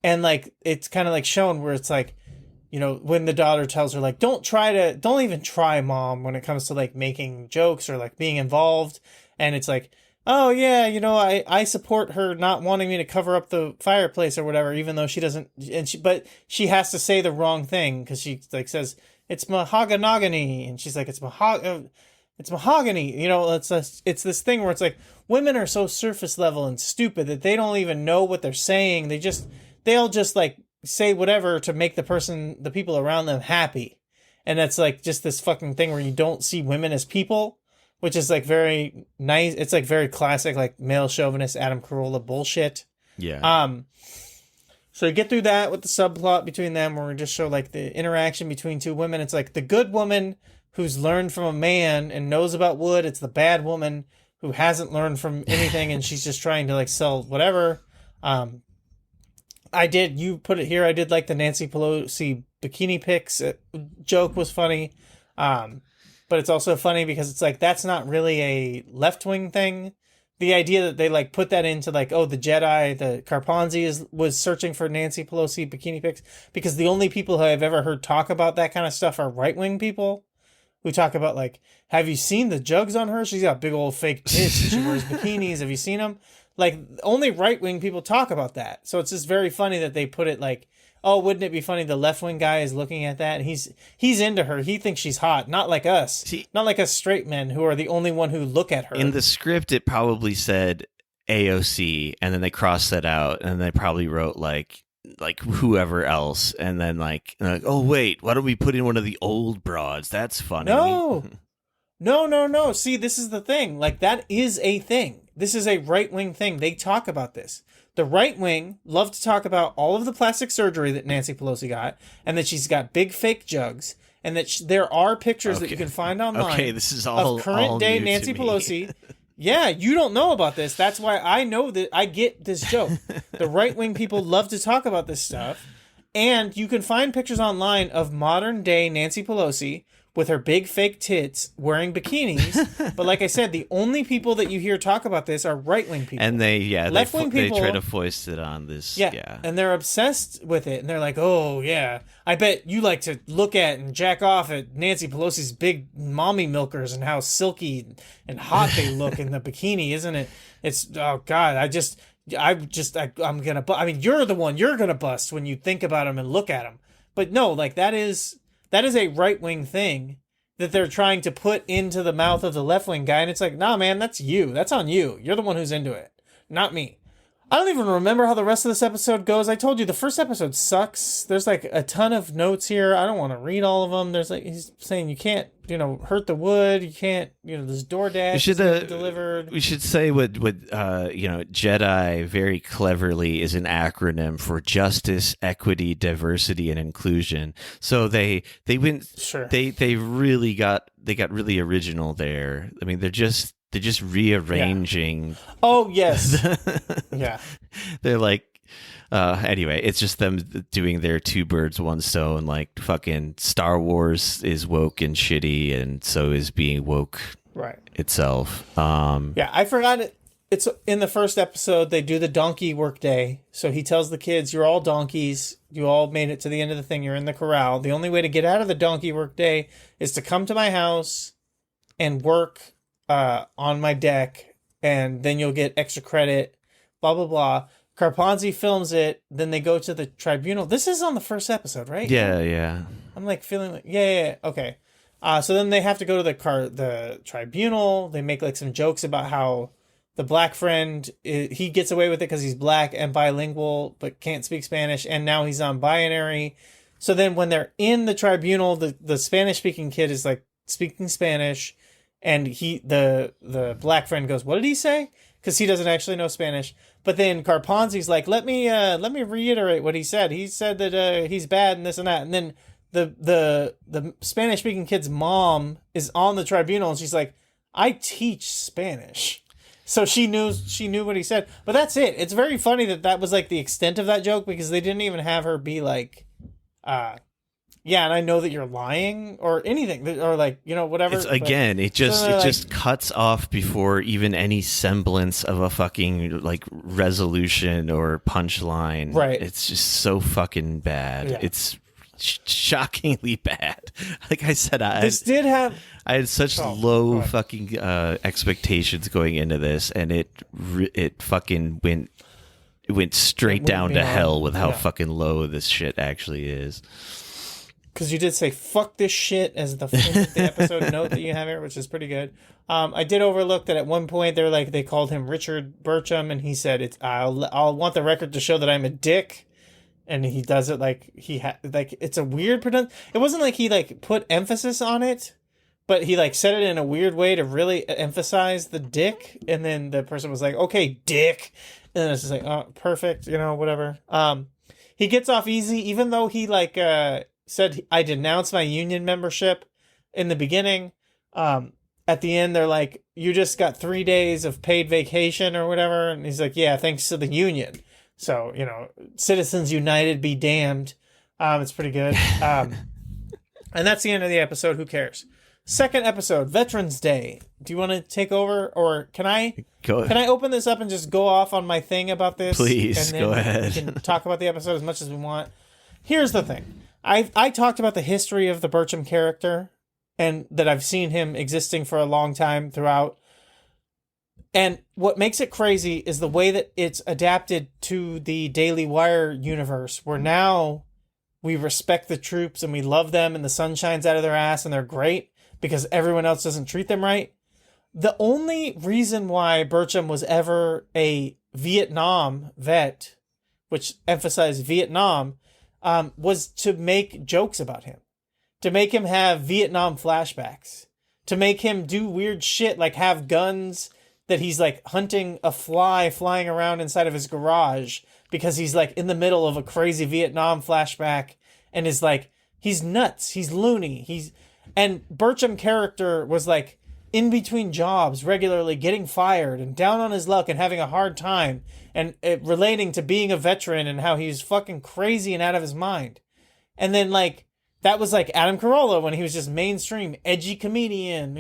And like, it's kind of like shown where it's like, you know, when the daughter tells her like, don't even try, mom, when it comes to like making jokes or like being involved. And it's like, oh yeah, you know, I support her not wanting me to cover up the fireplace or whatever, even though she doesn't, but she has to say the wrong thing because she like says it's mahogany, and she's like it's mahogany. You know, it's this thing where it's like women are so surface level and stupid that they don't even know what they're saying. They'll just like say whatever to make the people around them happy, and that's like just this fucking thing where you don't see women as people. Which is like very nice. It's like very classic, like male chauvinist Adam Corolla bullshit. Yeah. So you get through that with the subplot between them, where we just show like the interaction between two women. It's like the good woman who's learned from a man and knows about wood. It's the bad woman who hasn't learned from anything and she's just trying to like sell whatever. You put it here. I did like the Nancy Pelosi bikini pics joke was funny. But it's also funny because it's like, that's not really a left-wing thing. The idea that they like put that into like, oh, the Jedi, the Carponzi was searching for Nancy Pelosi bikini pics, because the only people who I've ever heard talk about that kind of stuff are right-wing people who talk about like, have you seen the jugs on her? She's got big old fake tits and she wears bikinis. Have you seen them? Like only right-wing people talk about that. So it's just very funny that they put it like, oh, wouldn't it be funny? The left-wing guy is looking at that, and he's into her. He thinks she's hot, not like us. Not like us straight men who are the only one who look at her. In the script, it probably said AOC, and then they crossed that out, and they probably wrote like whoever else, and then like, oh wait, why don't we put in one of the old broads? That's funny. No. See, this is the thing. Like that is a thing. This is a right-wing thing. They talk about this. The right wing love to talk about all of the plastic surgery that Nancy Pelosi got, and that she's got big fake jugs, and that there are pictures that you can find online. Okay, this is all of current day Nancy Pelosi. Yeah, you don't know about this. That's why I know that I get this joke. The right wing people love to talk about this stuff, And you can find pictures online of modern day Nancy Pelosi with her big fake tits wearing bikinis. But like I said, the only people that you hear talk about this are right-wing people. And left-wing people, they try to foist it on this. Yeah. And they're obsessed with it. And they're like, oh, yeah, I bet you like to look at and jack off at Nancy Pelosi's big mommy milkers and how silky and hot they look in the bikini, isn't it? It's, oh, God, I'm going to, I mean, you're going to bust when you think about them and look at them. But no, like that is a right-wing thing that they're trying to put into the mouth of the left-wing guy. And it's like, nah, man, that's you. That's on you. You're the one who's into it, not me. I don't even remember how the rest of this episode goes. I told you the first episode sucks. There's like a ton of notes here. I don't want to read all of them. There's like, he's saying you can't, hurt the wood. You can't, this DoorDash is delivered. We should say what Jedi very cleverly is an acronym for justice, equity, diversity, and inclusion. So they went, sure. They really got really original there. I mean, they're just rearranging. Yeah. Oh, yes. Yeah. They're like, anyway, it's just them doing their two birds, one stone. Like fucking Star Wars is woke and shitty, and so is being woke itself. Yeah, I forgot it. It's in the first episode, they do the donkey work day. So he tells the kids, you're all donkeys. You all made it to the end of the thing. You're in the corral. The only way to get out of the donkey work day is to come to my house and work on my deck, and then you'll get extra credit, blah, blah, blah. Carponzi films it, then they go to the tribunal. This is on the first episode, right? Yeah. I'm like feeling like, yeah. Okay. So then they have to go to the tribunal. They make like some jokes about how the black friend, he gets away with it because he's black and bilingual, but can't speak Spanish, and now he's non-binary. So then when they're in the tribunal, the Spanish-speaking kid is like speaking Spanish, and the black friend goes, what did he say? Because he doesn't actually know Spanish. But then Carponzi's like, let me reiterate what he said. He said that he's bad and this and that. And then the Spanish speaking kid's mom is on the tribunal, and she's like, I teach Spanish. So she knew what he said. But that's it. It's very funny that was like the extent of that joke, because they didn't even have her be like, yeah, and I know that you're lying or anything, or like, whatever. It just cuts off before even any semblance of a fucking like resolution or punchline. Right. It's just so fucking bad. Yeah. It's shockingly bad. Like I said, I had such low fucking expectations going into this, and it fucking went straight down to hell with how fucking low this shit actually is. Because you did say "fuck this shit" as the episode note that you have here, which is pretty good. I did overlook that at one point they called him Richard Birchum, and he said I'll want the record to show that I'm a dick, and he does it like it's a weird pronunciation. It wasn't like he put emphasis on it, but he said it in a weird way to really emphasize the dick, and then the person was like, "Okay, dick," and then it's just like, "Oh, perfect," whatever. He gets off easy, even though he said I denounced my union membership in the beginning. At the end, they're like, you just got 3 days of paid vacation or whatever. And he's like, yeah, thanks to the union. So, Citizens United be damned. It's pretty good. And that's the end of the episode. Who cares? Second episode, Veterans Day. Do you want to take over, or can I open this up and just go off on my thing about this? Please, and then go ahead. We can talk about the episode as much as we want. Here's the thing. I talked about the history of the Birchum character, and that I've seen him existing for a long time throughout. And what makes it crazy is the way that it's adapted to the Daily Wire universe, where now we respect the troops and we love them and the sun shines out of their ass and they're great because everyone else doesn't treat them right. The only reason why Birchum was ever a Vietnam vet, which emphasized Vietnam, was to make jokes about him, to make him have Vietnam flashbacks, to make him do weird shit like have guns that he's hunting a fly flying around inside of his garage because he's in the middle of a crazy Vietnam flashback and is he's nuts, he's loony, and Birchum character was in between jobs regularly, getting fired and down on his luck and having a hard time, and relating to being a veteran and how he's fucking crazy and out of his mind. And then like that was like Adam Corolla when he was just mainstream edgy comedian,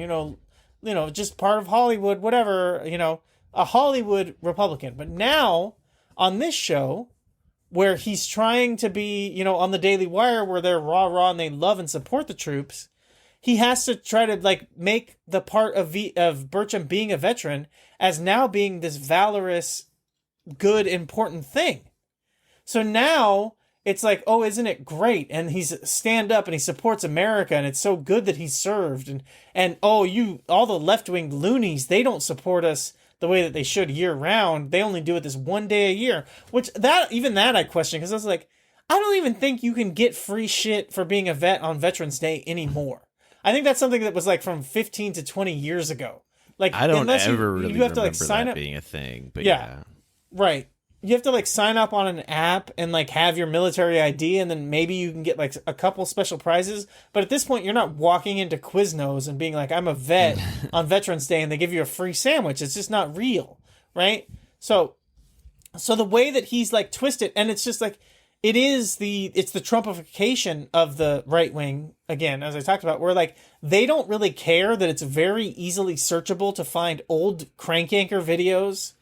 just part of Hollywood, whatever, a Hollywood Republican. But now on this show, where he's trying to be, on the Daily Wire, where they're rah and they love and support the troops, he has to try to like make the part of Birchum being a veteran as now being this valorous, good, important thing. So now it's like, oh, isn't it great? And he's stand up and he supports America, and it's so good that he served. And all the left-wing loonies, they don't support us the way that they should year round. They only do it this one day a year, which I question, because I was like, I don't even think you can get free shit for being a vet on Veterans Day anymore. I think that's something that was like from 15 to 20 years ago. Like, I don't ever really you have remember to like sign that up being a thing, but yeah. Right. You have to like sign up on an app and like have your military ID, and then maybe you can get like a couple special prizes. But at this point, you're not walking into Quiznos and being like, I'm a vet on Veterans Day, and they give you a free sandwich. It's just not real, right? So the way that he's like twisted, and it's just like, it's the Trumpification of the right wing, again, as I talked about, where like they don't really care that it's very easily searchable to find old Crank Anchor videos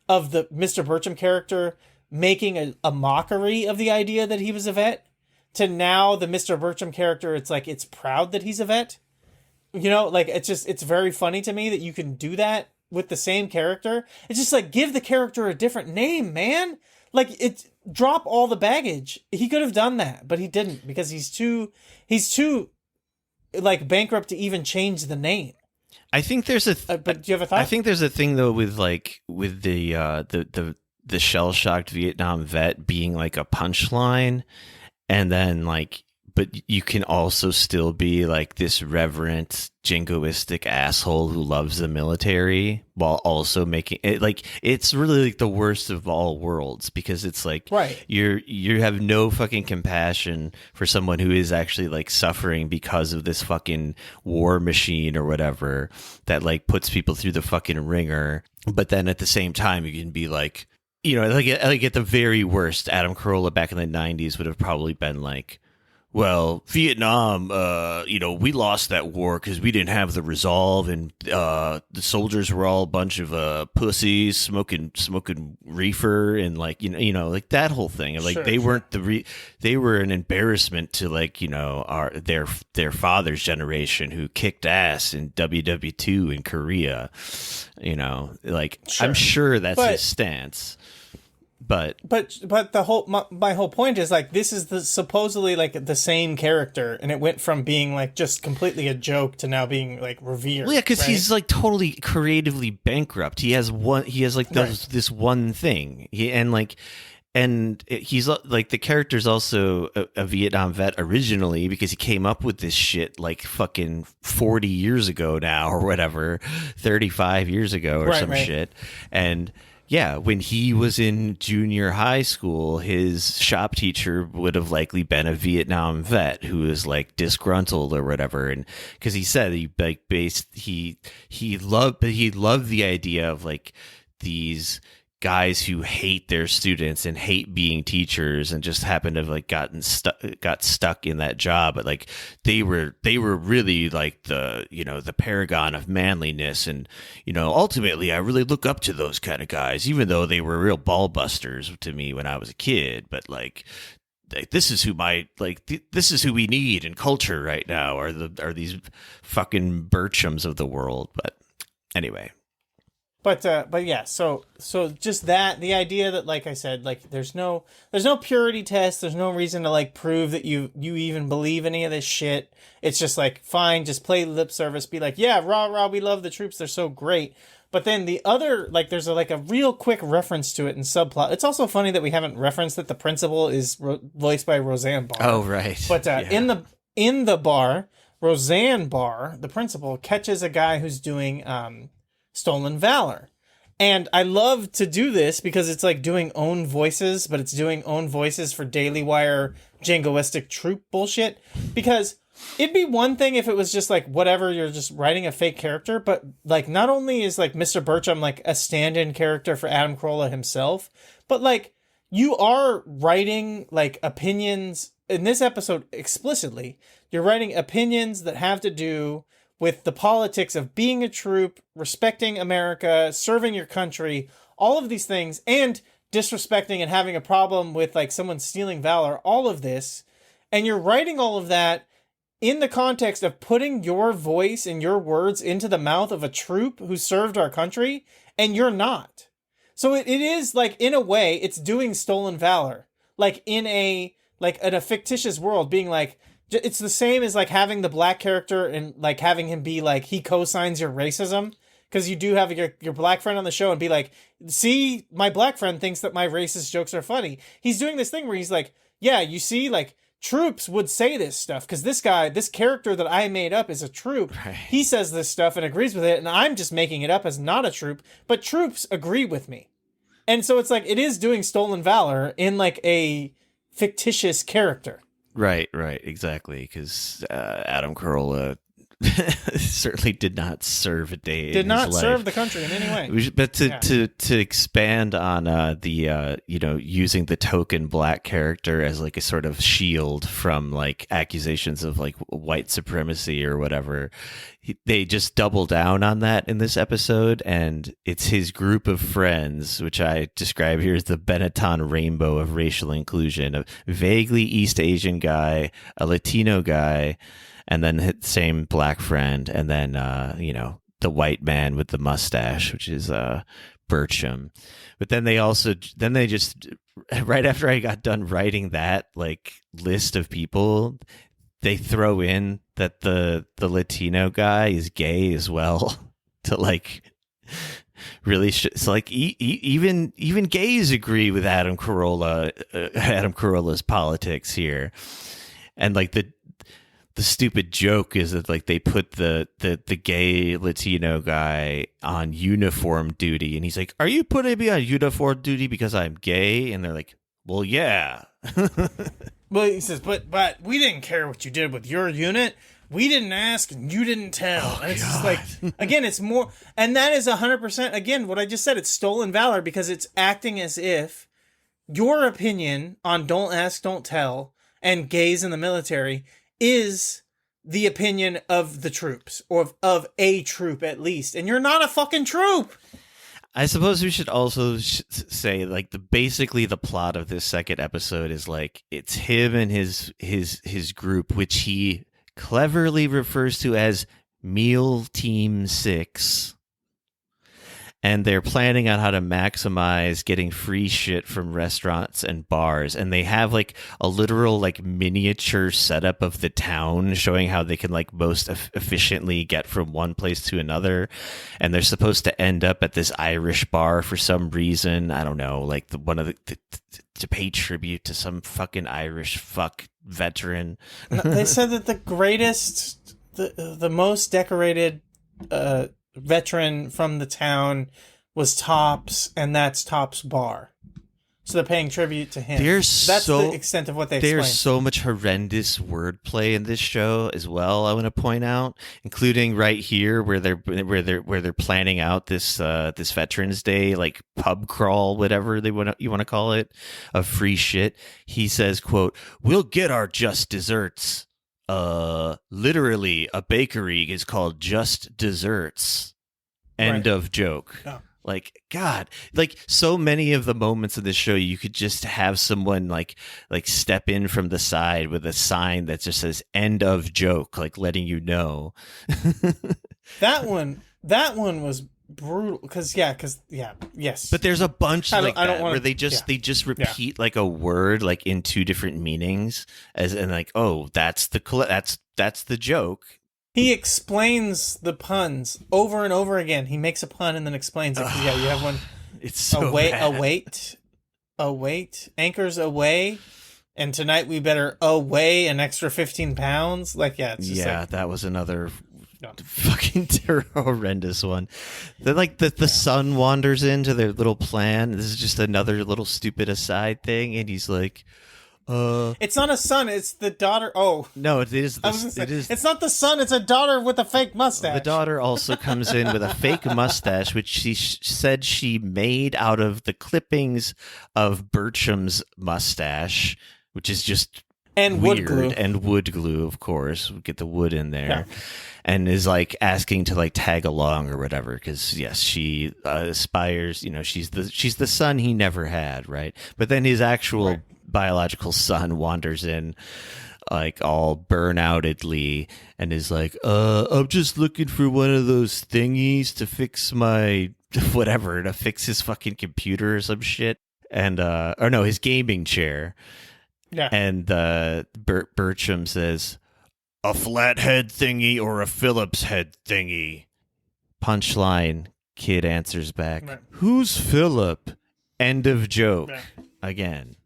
of the Mr. Birchum character making a mockery of the idea that he was a vet, to now the Mr. Birchum character, it's like, it's proud that he's a vet. Like, it's very funny to me that you can do that with the same character. It's just like, give the character a different name, man. Like, drop all the baggage. He could have done that, but he didn't, because he's too like bankrupt to even change the name. I think there's but do you have a thought? I think there's a thing though with the shell-shocked Vietnam vet being like a punchline, and then like, but you can also still be like this reverent jingoistic asshole who loves the military while also making it like, it's really like the worst of all worlds, because it's like, right, you have no fucking compassion for someone who is actually like suffering because of this fucking war machine or whatever that like puts people through the fucking ringer. But then at the same time, you can be like, like at the very worst, Adam Corolla back in the 90s would have probably been like, well, Vietnam, we lost that war because we didn't have the resolve, and the soldiers were all a bunch of pussies smoking reefer, and like like that whole thing. Like, sure, they weren't they were an embarrassment to like their father's generation who kicked ass in WW2 in Korea. Like, sure. I'm sure that's his stance. But the my whole point is like, this is supposedly like the same character, and it went from being like just completely a joke to now being like revered. Well, yeah, because right? he's like totally creatively bankrupt. He has like this one thing, and he's like, the character's also a Vietnam vet originally, because he came up with this shit like fucking 40 years ago now or whatever, 35 years ago or some shit, and. Yeah, when he was in junior high school, his shop teacher would have likely been a Vietnam vet who was like disgruntled or whatever, and because he said he loved the idea of like these guys who hate their students and hate being teachers and just happen to have like got stuck in that job, but like they were really like the paragon of manliness, and ultimately I really look up to those kind of guys, even though they were real ball busters to me when I was a kid. But like this is who this is who we need in culture right now, are these fucking Birchums of the world. But anyway. But yeah, so just that, the idea that, like I said, like there's no purity test, there's no reason to like prove that you even believe any of this shit. It's just like, fine, just play lip service, be like, yeah, rah, we love the troops, they're so great. But then the other, like, there's a real quick reference to it in subplot. It's also funny that we haven't referenced that the principal is voiced by Roseanne Barr. Oh, right. But in the bar, Roseanne Barr, the principal, catches a guy who's doing Stolen Valor. And I love to do this because it's like doing own voices, but it's doing own voices for Daily Wire jingoistic troop bullshit. Because It'd be one thing if it was just like whatever, you're just writing a fake character, but like not only is like Mr. Birchum like a stand-in character for Adam Corolla himself, but like you are writing like opinions in this episode explicitly. You're writing opinions that have to do with the politics of being a troop, respecting America, serving your country, all of these things, and disrespecting and having a problem with like someone stealing valor, all of this. And you're writing all of that in the context of putting your voice and your words into the mouth of a troop who served our country, and you're not. So it is like, in a way, it's doing stolen valor. Like in a fictitious world, being like, it's the same as like having the black character and like having him be like, he co-signs your racism. Because you do have your black friend on the show and be like, see, my black friend thinks that my racist jokes are funny. He's doing this thing where he's like, yeah, you see, like, troops would say this stuff because this character that I made up is a troop. Right. He says this stuff and agrees with it, and I'm just making it up as not a troop, but troops agree with me. And so it's like, it is doing stolen valor in like a fictitious character. Right, exactly. Because Adam Corolla certainly did not serve a day. Did not serve the country in any way. But to expand on the using the token black character as like a sort of shield from like accusations of like white supremacy or whatever, they just double down on that in this episode, and it's his group of friends, which I describe here as the Benetton rainbow of racial inclusion: a vaguely East Asian guy, a Latino guy, and then the same black friend, and then the white man with the mustache, which is Birchum. But then they just right after I got done writing that like list of people, they throw in that the Latino guy is gay as well to like really it's like even gays agree with Adam Carolla's politics here. And like the stupid joke is that like they put the gay Latino guy on uniform duty, and he's like, "Are you putting me on uniform duty because I'm gay?" And they're like, "Well, yeah." Well, he says, but we didn't care what you did with your unit. We didn't ask and you didn't tell. And it's just like, again, it's more, and that is 100%, again, what I just said, it's stolen valor, because it's acting as if your opinion on don't ask, don't tell, and gays in the military is the opinion of the troops, or of a troop at least, and you're not a fucking troop. I suppose we should also say like basically the plot of this second episode is like it's him and his group, which he cleverly refers to as Meal Team 6. And they're planning on how to maximize getting free shit from restaurants and bars. And they have like a literal like miniature setup of the town showing how they can like most efficiently get from one place to another. And they're supposed to end up at this Irish bar for some reason. I don't know, like to pay tribute to some fucking Irish fuck veteran. They said that the greatest, the most decorated veteran from the town was Tops, and that's Tops Bar. So they're paying tribute to him. That's the extent of what they explain. There's so much horrendous wordplay in this show as well, I want to point out, including right here where they're planning out this Veterans Day like pub crawl, whatever you want to call it, of free shit. He says, quote, "We'll get our just desserts. Literally a bakery is called Just Desserts." End of joke. Oh. Like, God, like so many of the moments of this show, you could just have someone like step in from the side with a sign that just says "end of joke," like letting you know. That one was brutal yes. But there's a bunch where they just repeat like a word like in two different meanings and like, oh, that's the joke. He explains the puns over and over again. He makes a pun and then explains it. Yeah, you have one. It's so bad. Await, anchors away, and tonight we better away an extra 15 pounds. Like, yeah, it's just like, that was another fucking horrendous one. Then like the son wanders into their little plan. This is just another little stupid aside thing, and he's like, It's not a son. It's the daughter. Oh, no, it is. I was gonna say, It is. it's not the son. It's a daughter with a fake mustache. The daughter also comes in with a fake mustache, which she said she made out of the clippings of Birchum's mustache, which is just and weird. wood glue. And wood glue, of course. We get the wood in there. Yeah. And is like asking to like tag along or whatever, because yes, she aspires. You know, she's the son he never had, right? But then his actual biological son wanders in, like all burnoutedly, and is like, I'm just looking for one of those thingies to fix my whatever, to fix his fucking computer or some shit, and or no, his gaming chair. Yeah. And Birchum says, a flathead thingy or a Phillips head thingy. Punchline, kid answers back, Right. Who's Philip? End of joke. Yeah. Again.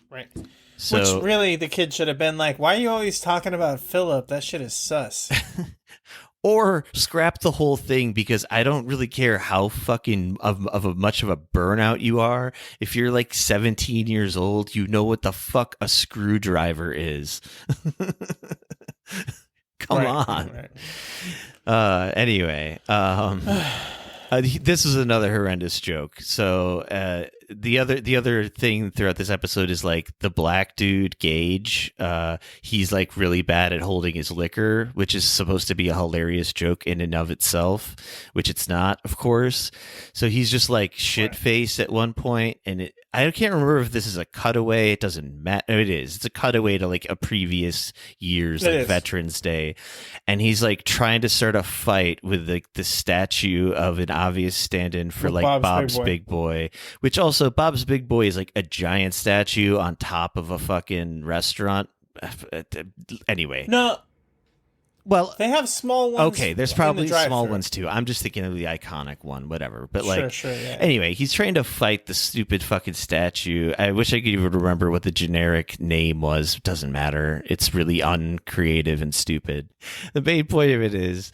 Right. So, Which really the kid should have been like, why are you always talking about Philip? That shit is sus. or scrap the whole thing, because I don't really care how fucking of a much of a burnout you are. If you're like 17 years old, you know what the fuck a screwdriver is. Come on. Right. Anyway, this is another horrendous joke. So the other thing throughout this episode is like the black dude Gage. He's like really bad at holding his liquor, which is supposed to be a hilarious joke in and of itself, which it's not, of course. So he's just like shit faced at one point, and I can't remember if this is a cutaway. It doesn't matter. It is. It's a cutaway to like a previous year's like Veterans Day, and he's like trying to start a fight with like the statue of an obvious stand-in for With like Bob's Big Boy, which also Bob's Big Boy is like a giant statue on top of a fucking restaurant. Anyway, No. well, They have small ones. okay, there's probably small ones too. I'm just thinking of the iconic one, whatever. But like, Sure, yeah. Anyway, he's trying to fight the stupid fucking statue. I wish I could even remember what the generic name was. Doesn't matter. It's really uncreative and stupid. The main point of it is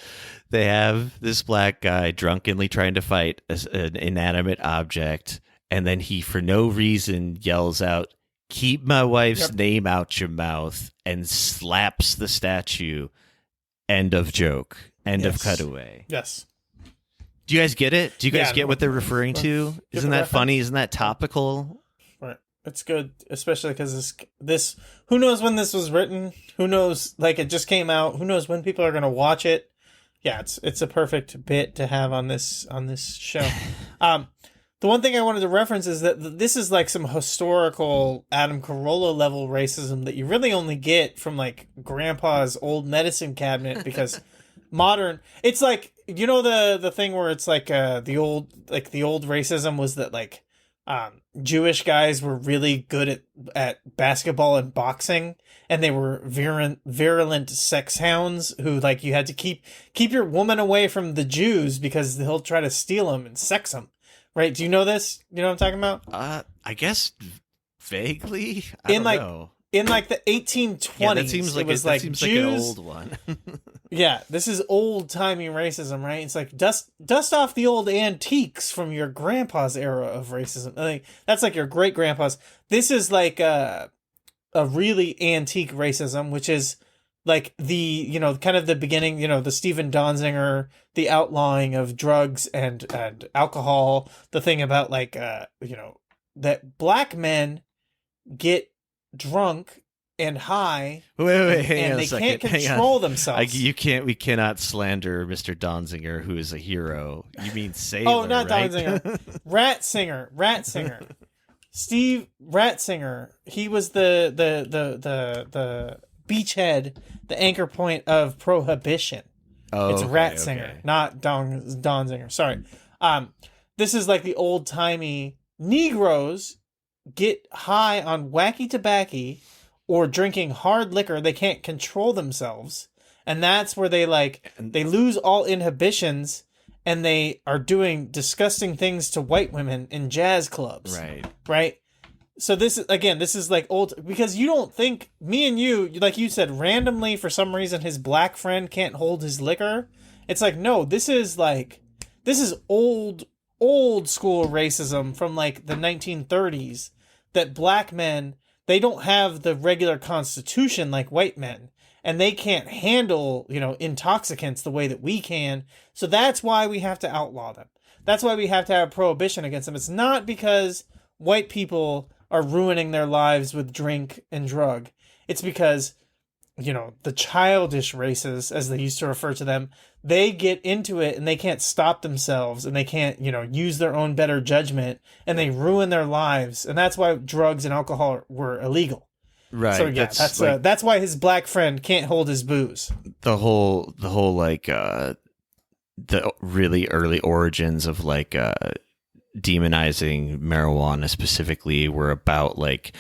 they have this black guy drunkenly trying to fight an inanimate object, and then he, for no reason, yells out, "Keep my wife's name out your mouth," and slaps the statue. End of joke. End of cutaway. Yes. Do you guys get it? Do you guys Yeah, get what they're referring to? Isn't that funny? Isn't that topical? Right. It's good, especially because this. Who knows when this was written? Who knows? Like, it just came out. Who knows when people are going to watch it? Yeah, it's a perfect bit to have on this show. The one thing I wanted to reference is that this is like some historical Adam Corolla level racism that you really only get from like grandpa's old medicine cabinet, because modern, it's like, you know, the thing where it's like the old racism was that like Jewish guys were really good at basketball and boxing, and they were virulent sex hounds who like you had to keep your woman away from the Jews because he'll try to steal them and sex them. Right? Do you know this? You know what I'm talking about? I guess vaguely. I don't know. In like the 1820s, yeah, that seems like Jews, like an old one. Yeah, this is old timey racism, right? It's like dust off the old antiques from your grandpa's era of racism. Like that's like your great grandpa's. This is like a really antique racism, which is like the, you know, kind of the beginning, you know, the Stephen Donziger, the outlawing of drugs and alcohol, the thing about like, you know, that black men get drunk and high. Wait, hang and on they a second. can't control themselves. We cannot slander Mr. Donziger, who is a hero. You mean Sailor, Oh, not right? Donziger. Ratzinger. Steve Ratzinger. He was the beachhead, the anchor point of prohibition. Oh, it's okay, Ratzinger, okay. not Donziger. Sorry. This is like the old timey Negroes get high on wacky tobacco or drinking hard liquor. They can't control themselves, and that's where they lose all inhibitions, and they are doing disgusting things to white women in jazz clubs. Right. So this is like old, because you don't think, me and you, like you said, randomly for some reason his black friend can't hold his liquor. It's like, no, this is old school racism from like the 1930s, that black men, they don't have the regular constitution like white men, and they can't handle, intoxicants the way that we can. So that's why we have to outlaw them. That's why we have to have prohibition against them. It's not because white people are ruining their lives with drink and drug. It's because, the childish races, as they used to refer to them, they get into it and they can't stop themselves, and they can't, use their own better judgment, and they ruin their lives. And that's why drugs and alcohol were illegal. Right. So yeah, that's why his black friend can't hold his booze. The whole like the really early origins of like demonizing marijuana specifically were about like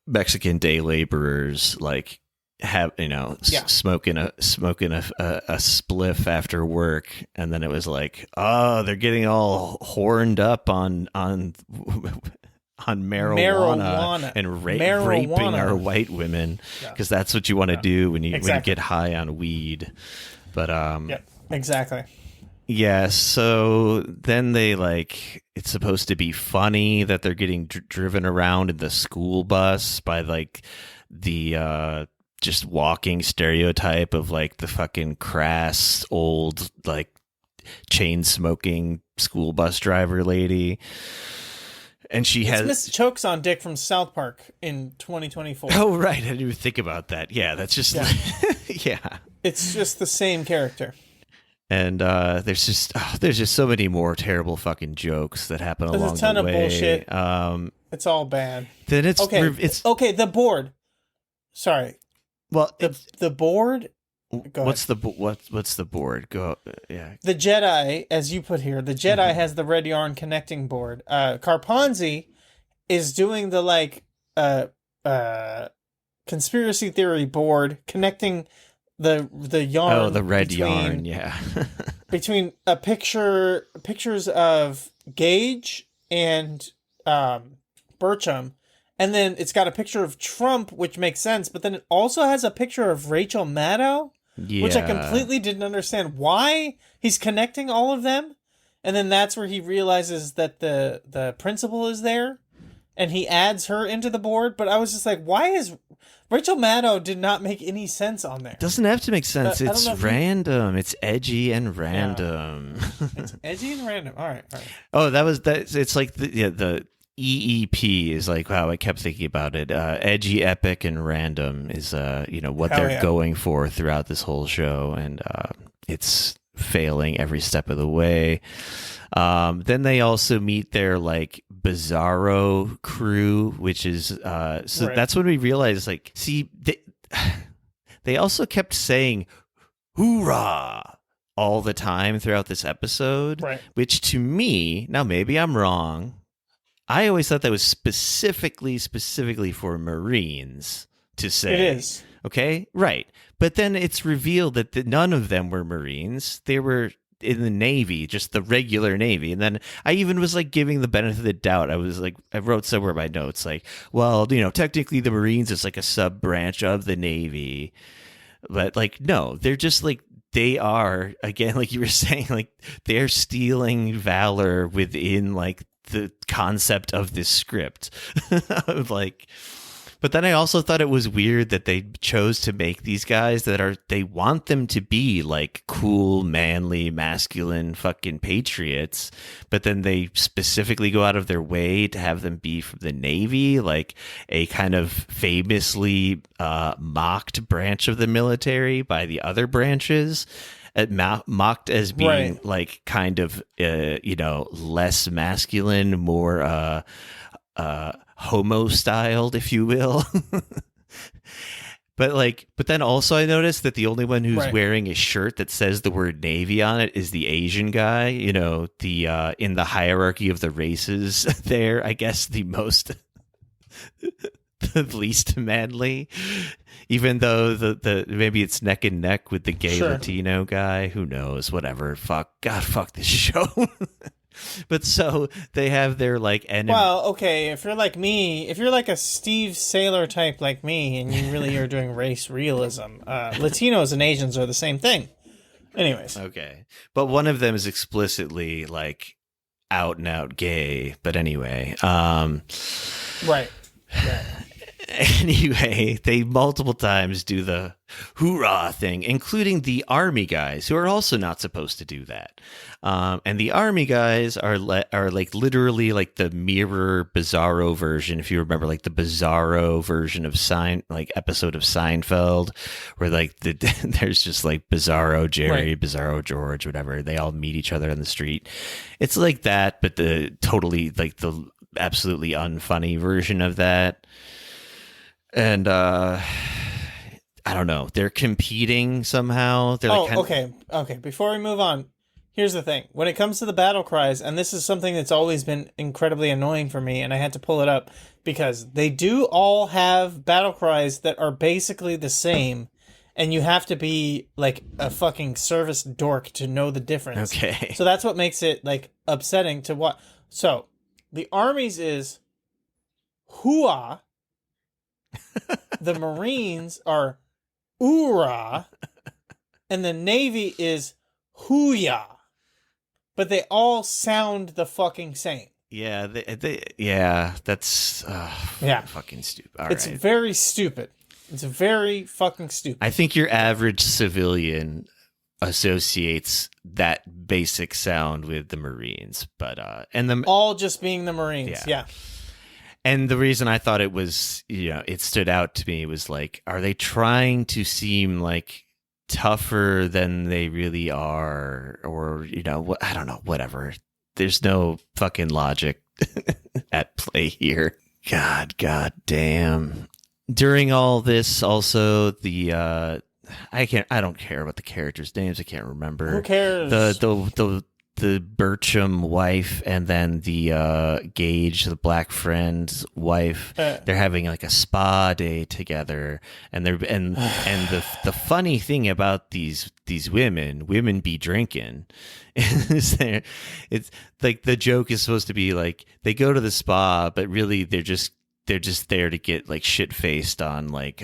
Mexican day laborers like smoking a spliff after work, and then it was like, oh, they're getting all horned up on marijuana and raping our white women, because that's what you want to do when you get high on weed. But exactly. Yeah, so then they like, it's supposed to be funny that they're getting driven around in the school bus by like the just walking stereotype of like the fucking crass old like chain smoking school bus driver lady. And she has Miss Chokes on Dick from South Park in 2024. Oh right, I didn't even think about that. Yeah, that's just yeah. It's just the same character. And there's just so many more terrible fucking jokes that happen along the way. There's a ton of bullshit. It's all bad. Then it's okay. The board. Sorry. Well, the board. What's the board? Go yeah. The Jedi, as you put here, the Jedi has the red yarn connecting board. Carponzi is doing the like conspiracy theory board connecting the yarn. Oh, the red yarn, yeah. between pictures of Gage and Birchum. And then it's got a picture of Trump, which makes sense, but then it also has a picture of Rachel Maddow, which I completely didn't understand why he's connecting all of them. And then that's where he realizes that the principal is there, and he adds her into the board. But I was just like, why is Rachel Maddow did not make any sense on there? Doesn't have to make sense. It's random. It's edgy and random. Yeah. It's edgy and random. All right. Oh, it's like the EEP is like, wow, I kept thinking about it. Edgy, epic, and random is what they're going for throughout this whole show, and it's failing every step of the way. Then they also meet their like Bizarro crew, which is that's when we realized, like, see, they also kept saying hoorah all the time throughout this episode, right? Which to me, now maybe I'm wrong, I always thought that was specifically for Marines to say. It is. Okay, right. But then it's revealed that none of them were Marines. They were in the Navy, just the regular Navy. And then I even was like giving the benefit of the doubt. I was like, I wrote somewhere in my notes like, well, technically the Marines is like a sub branch of the Navy. But like, no, they're just like, they are, again, like you were saying, like they're stealing valor within like the concept of this script. Like, but then I also thought it was weird that they chose to make these guys they want them to be like cool, manly, masculine fucking patriots, but then they specifically go out of their way to have them be from the Navy, like a kind of famously mocked branch of the military by the other branches. Mocked as being like kind of less masculine, more homo styled, if you will. but then also I noticed that the only one who's wearing a shirt that says the word Navy on it is the Asian guy, the in the hierarchy of the races there, I guess the most the least manly, even though the maybe it's neck and neck with the gay Latino guy. Who knows? Whatever. Fuck this show. But so they have their like enemy. Well, okay, if you're like me, if you're like a Steve Saylor type like me, and you really are doing race realism, Latinos and Asians are the same thing. Anyways. Okay. But one of them is explicitly like out and out gay. But anyway. Right. Anyway, they multiple times do the hoorah thing, including the army guys, who are also not supposed to do that. And the army guys are like literally like the mirror Bizarro version. If you remember, like the Bizarro version of episode of Seinfeld, where like there's just like Bizarro Jerry, right. Bizarro George, whatever. They all meet each other on the street. It's like that, but the absolutely unfunny version of that. And I don't know. They're competing somehow. They're okay. Before we move on, here's the thing. When it comes to the battle cries, and this is something that's always been incredibly annoying for me, and I had to pull it up because they do all have battle cries that are basically the same, and you have to be like a fucking service dork to know the difference. Okay. So that's what makes it like upsetting to what. So the armies is hooah. The Marines are oorah, and the Navy is hooyah. But they all sound the fucking same. Yeah, that's fucking stupid. It's very stupid. It's very fucking stupid. I think your average civilian associates that basic sound with the Marines, but all just being the Marines. Yeah. And the reason I thought it was, it stood out to me was like, are they trying to seem like tougher than they really are? Or, I don't know, whatever. There's no fucking logic at play here. God damn. During all this, also, I don't care about the characters' names. I can't remember. Who cares? The Birchum wife and then the Gage, the black friend's wife, they're having like a spa day together, and the funny thing about these women be drinking is it's like the joke is supposed to be like they go to the spa, but really they're just there to get like shit faced on like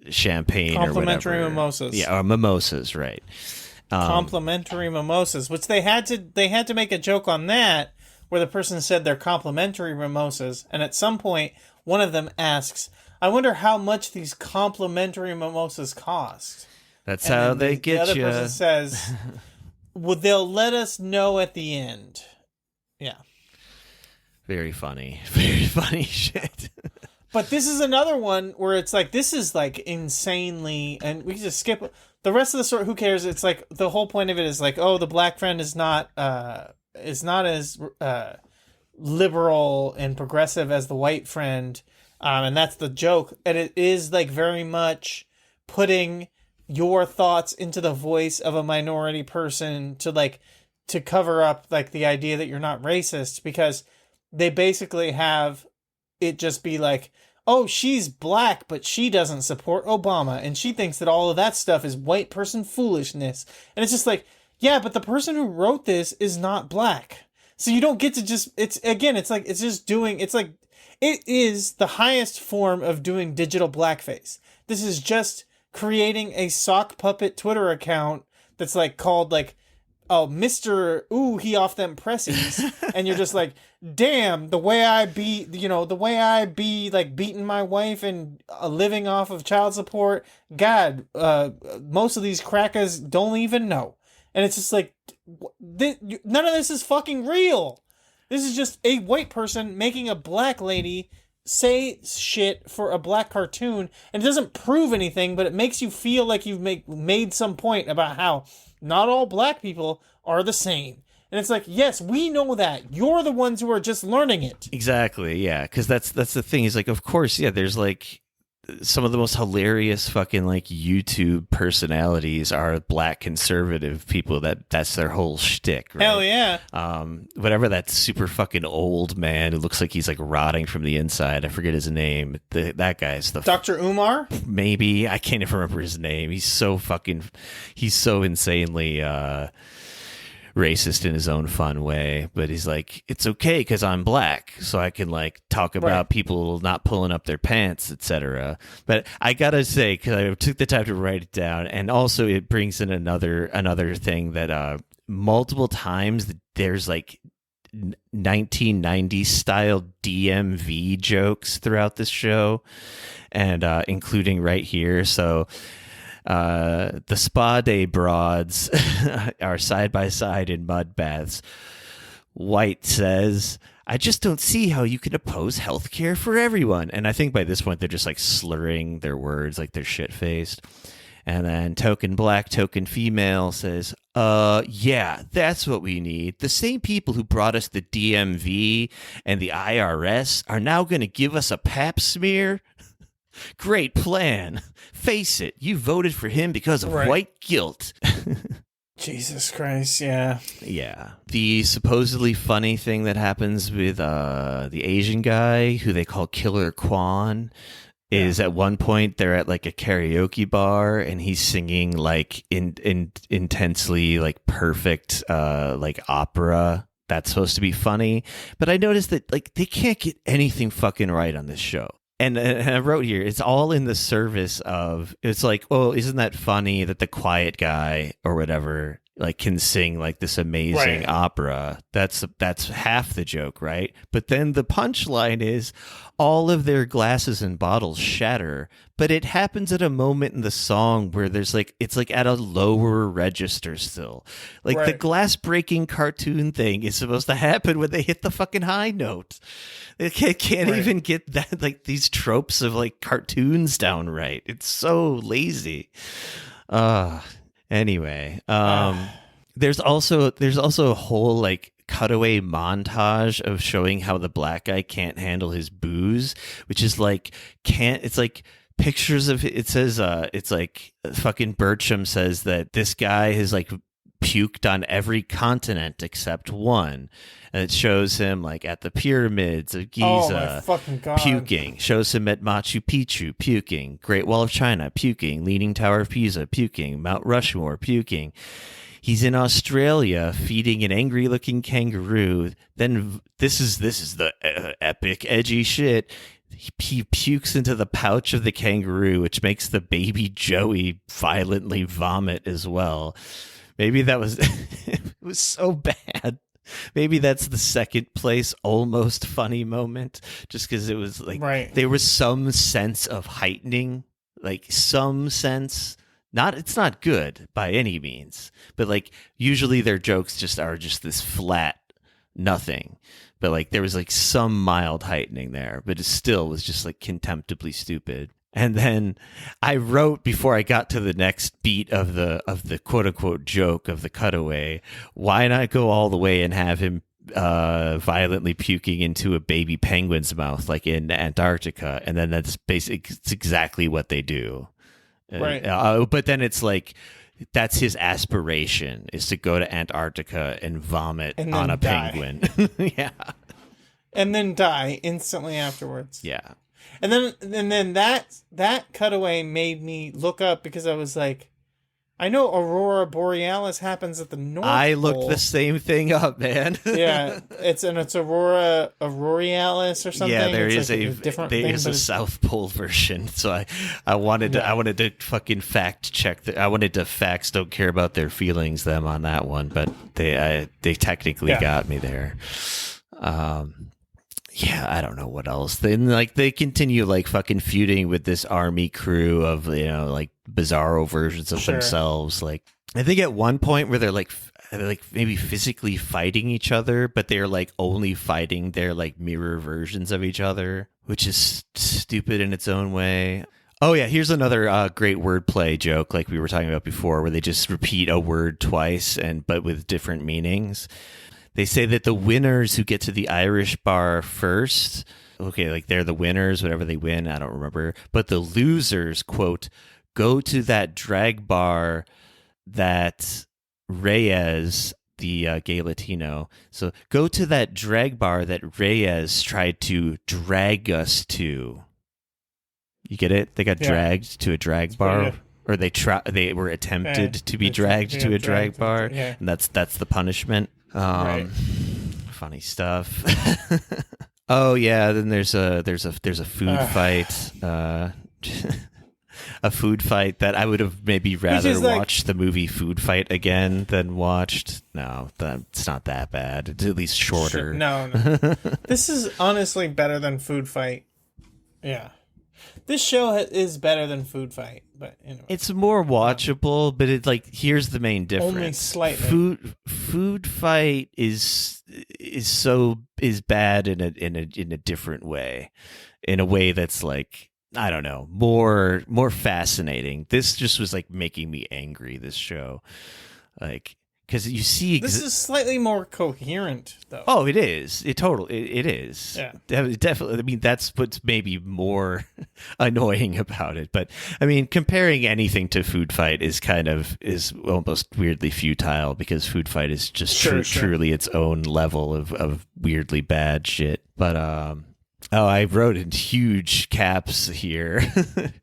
champagne or whatever. Complimentary mimosas. Yeah, or mimosas, right. Complimentary mimosas, which they had to make a joke on that, where the person said they're complimentary mimosas, and at some point one of them asks, "I wonder how much these complimentary mimosas cost." That's how they get you. The other person says, "Well, they'll let us know at the end." Yeah, very funny shit. But this is another one where it's like, this is like insanely, and we just skip the rest of the story. Who cares? It's like the whole point of it is like, oh, the black friend is not as liberal and progressive as the white friend, and that's the joke. And it is like very much putting your thoughts into the voice of a minority person to cover up like the idea that you're not racist, because they basically have it just be like, oh, she's black, but she doesn't support Obama, and she thinks that all of that stuff is white person foolishness. And it's just like, yeah, but the person who wrote this is not black. So you don't get to just, it is the highest form of doing digital blackface. This is just creating a sock puppet Twitter account that's like called like, oh, Mr. Ooh, he off them pressies. And you're just like, damn, the way I be like beating my wife and living off of child support. God, most of these crackers don't even know. And it's just like, none of this is fucking real. This is just a white person making a black lady say shit for a black cartoon. And it doesn't prove anything, but it makes you feel like you've made some point about how not all black people are the same. And it's like, yes, we know that. You're the ones who are just learning it. Exactly, yeah. Because that's the thing. Is like, of course, yeah, there's like some of the most hilarious fucking like YouTube personalities are black conservative people. That's their whole shtick, right? Hell yeah. Whatever that super fucking old man who looks like he's like rotting from the inside. I forget his name. That guy's the Dr. Umar? Maybe. I can't even remember his name. He's so insanely racist in his own fun way, but he's like, it's okay because I'm black, so I can like talk about people not pulling up their pants, etc. But I gotta say, because I took the time to write it down, and also it brings in another thing that multiple times there's like 1990s style DMV jokes throughout this show, and including right here. So the spa day broads are side by side in mud baths. White says, "I just don't see how you can oppose healthcare for everyone." And I think by this point they're just like slurring their words, like they're shit-faced. And then token black, token female says, yeah, that's what we need. The same people who brought us the DMV and the IRS are now going to give us a pap smear? Great plan. Face it, you voted for him because of white guilt. Jesus Christ, yeah. Yeah. The supposedly funny thing that happens with the Asian guy who they call Killer Kwan is at one point they're at like a karaoke bar and he's singing like intensely like perfect like opera that's supposed to be funny. But I noticed that like they can't get anything fucking right on this show. And I wrote here, it's all in the service of, it's like, oh, isn't that funny that the quiet guy or whatever like can sing like this amazing opera? That's half the joke, right? But then the punchline is all of their glasses and bottles shatter, but it happens at a moment in the song where there's like, it's like at a lower register still. Like the glass breaking cartoon thing is supposed to happen when they hit the fucking high note. They can't even get that, like these tropes of like cartoons down right. It's so lazy. Anyway, there's also a whole like cutaway montage of showing how the black guy can't handle his booze, which is like it's like pictures of it says it's like fucking Birchum says that this guy has like puked on every continent except one, and it shows him like at the pyramids of Giza puking, shows him at Machu Picchu puking, Great Wall of China puking, Leaning Tower of Pisa puking, Mount Rushmore puking. He's in Australia feeding an angry looking kangaroo. Then this is the epic edgy shit. He pukes into the pouch of the kangaroo, which makes the baby Joey violently vomit as well. Maybe that was it was so bad. Maybe that's the second place almost funny moment, just because it was like there was some sense of heightening, like some sense. It's not good by any means, but like usually their jokes are just this flat nothing. But like there was like some mild heightening there, but it still was just like contemptibly stupid. And then I wrote before I got to the next beat of the quote unquote joke of the cutaway, why not go all the way and have him violently puking into a baby penguin's mouth like in Antarctica? And then that's it's exactly what they do. But then it's like that's his aspiration, is to go to Antarctica and vomit on a penguin. Yeah. And then die instantly afterwards. Yeah. And then that cutaway made me look up because I was like, I know Aurora Borealis happens at the North Pole. Looked the same thing up, man. Yeah, it's Aurora Auroralis or something. Yeah, there is a South Pole version. So I wanted to fucking fact check that. I wanted to facts don't care about their feelings them on that one, but they technically got me there. Yeah, I don't know what else. Then like they continue like fucking feuding with this army crew of, you know, like bizarro versions of themselves. Like I think at one point where they're like maybe physically fighting each other, but they're like only fighting their like mirror versions of each other, which is stupid in its own way. Oh yeah, here's another great wordplay joke like we were talking about before, where they just repeat a word twice but with different meanings. They say that the winners who get to the Irish bar first, okay, like they're the winners, whatever they win, I don't remember. But the losers, quote, go to that drag bar that Reyes, the gay Latino, so go to that drag bar that Reyes tried to drag us to. You get it? They got dragged to a drag bar. Or they were attempted to be dragged to a drag bar, and that's the punishment. Funny stuff. Oh yeah, then there's a food fight. a food fight that I would have maybe rather watched the movie Food Fight again than watched. No, it's not that bad. It's at least shorter. No. This is honestly better than Food Fight. Yeah. This show is better than Food Fight, but anyway. It's more watchable, but it's like, here's the main difference. Only slightly. Food Fight is bad in a different way, in a way that's like, I don't know, more fascinating. This just was like making me angry. This show, like. Because you see, this is slightly more coherent, though. Oh, it is. It is. Yeah, definitely. I mean, that's what's maybe more annoying about it. But I mean, comparing anything to Food Fight is almost weirdly futile, because Food Fight is just truly its own level of weirdly bad shit. But I wrote in huge caps here.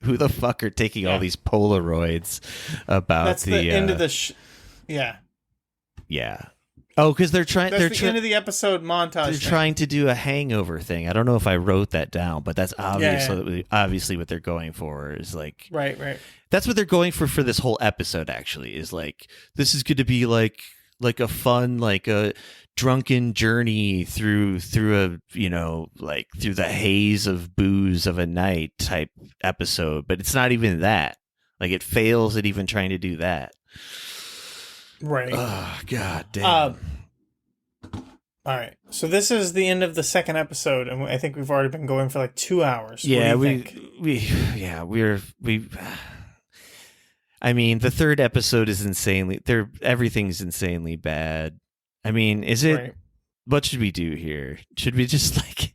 Who the fuck are taking all these Polaroids about That's the end of the yeah. Yeah. Oh, because they're trying. That's the end of the episode montage. They're trying to do a hangover thing. I don't know if I wrote that down, but that's obviously what they're going for. Is like right. That's what they're going for this whole episode. Actually, is like, this is going to be like a fun, like a drunken journey through a through the haze of booze of a night type episode. But it's not even that. Like, it fails at even trying to do that. Right. Oh, god damn. All right. So this is the end of the second episode, and I think we've already been going for like 2 hours. Yeah, what do you think? I mean, the third episode is everything's insanely bad. I mean, is it? Right. What should we do here? Should we just like,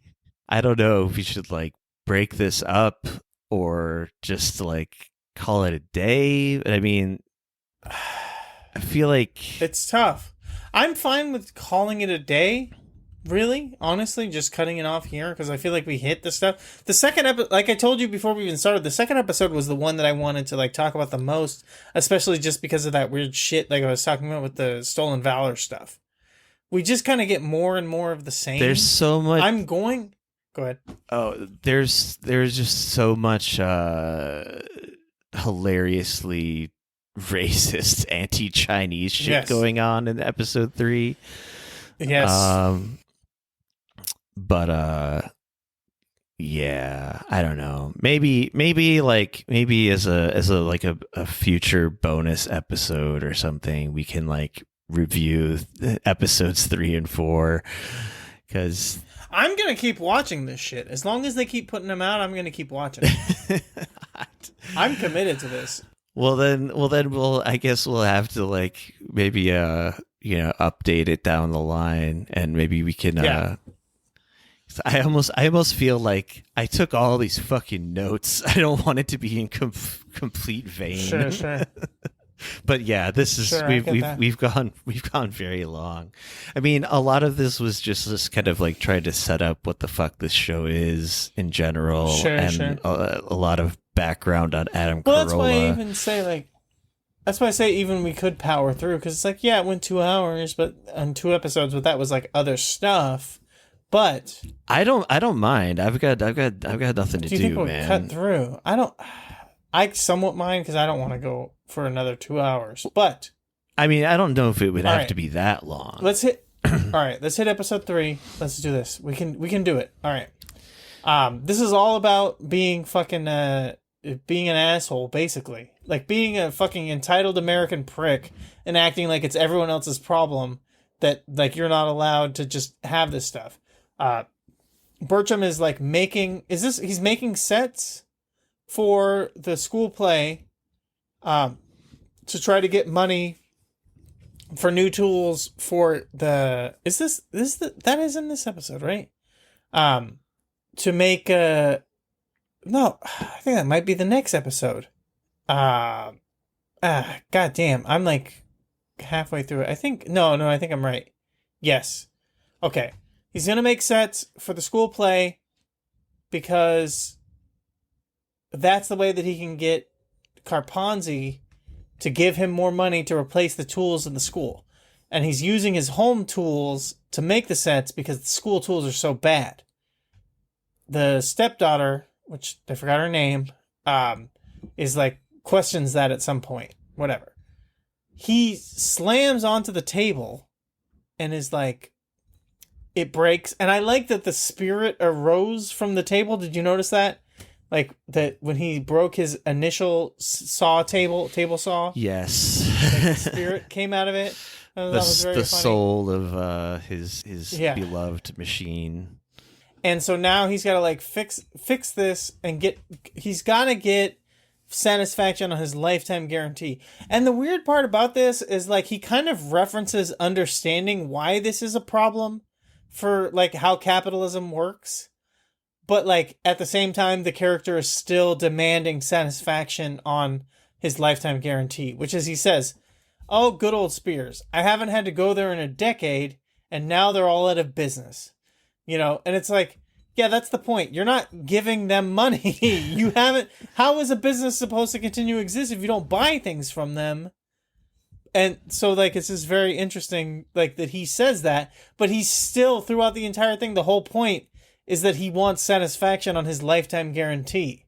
I don't know if we should like break this up or just like call it a day? I mean, I feel like it's tough. I'm fine with calling it a day. Really, honestly, just cutting it off here, because I feel like we hit the stuff. The second episode, like I told you before we even started, the second episode was the one that I wanted to like talk about the most, especially just because of that weird shit like I was talking about with the Stolen Valor stuff. We just kind of get more and more of the same. There's so much. Go ahead. Oh, there's just so much hilariously racist anti-Chinese shit going on in episode 3. Yes. But yeah, I don't know. Maybe as a future bonus episode or something, we can like review episodes 3 and 4, because I'm gonna keep watching this shit as long as they keep putting them out. I'm gonna keep watching. I'm committed to this. Well then I guess we'll have to like maybe update it down the line, and maybe we can I almost feel like I took all these fucking notes. I don't want it to be in complete vain. Sure. But yeah, this is we've gone very long. I mean, a lot of this was just kind of like trying to set up what the fuck this show is in general, a lot of background on Adam Corolla. Well, that's why I say even we could power through, because it's like, yeah, it went 2 hours, but on 2 episodes, but that was like other stuff. But I don't mind. I've got nothing to do. Do you think we'll man. cut through? I somewhat mind, because I don't want to go for another 2 hours. But I mean, I don't know if it would have to be that long. Let's hit. All right, let's hit episode 3. Let's do this. We can do it. All right. This is all about being being an asshole, basically. Like being a fucking entitled American prick and acting like it's everyone else's problem that like you're not allowed to just have this stuff. Birchum is like he's making sets for the school play to try to get money for new tools for that is in this episode, right? To make no, I think that might be the next episode. God damn, I'm like halfway through it. I think I think I'm right. Yes. Okay. He's gonna make sets for the school play because that's the way that he can get Carponzi to give him more money to replace the tools in the school. And he's using his home tools to make the sets because the school tools are so bad. The stepdaughter, which I forgot her name, is like questions that at some point. Whatever. He slams onto the table and is like, it breaks. And I like that the spirit arose from the table. Did you notice that? Like that when he broke his initial table saw. Yes. Like the spirit came out of it. That was very the funny. soul of his beloved machine. And so now he's got to like fix this and he's got to get satisfaction on his lifetime guarantee. And the weird part about this is like he kind of references understanding why this is a problem for like how capitalism works. But like at the same time, the character is still demanding satisfaction on his lifetime guarantee, which is, he says, "Oh, good old Spears. I haven't had to go there in a decade, and now they're all out of business." You know, and it's like, yeah, that's the point. You're not giving them money. You haven't. How is a business supposed to continue to exist if you don't buy things from them? And so, like, it's just very interesting, like, that he says that, but he's still, throughout the entire thing, the whole point is that he wants satisfaction on his lifetime guarantee.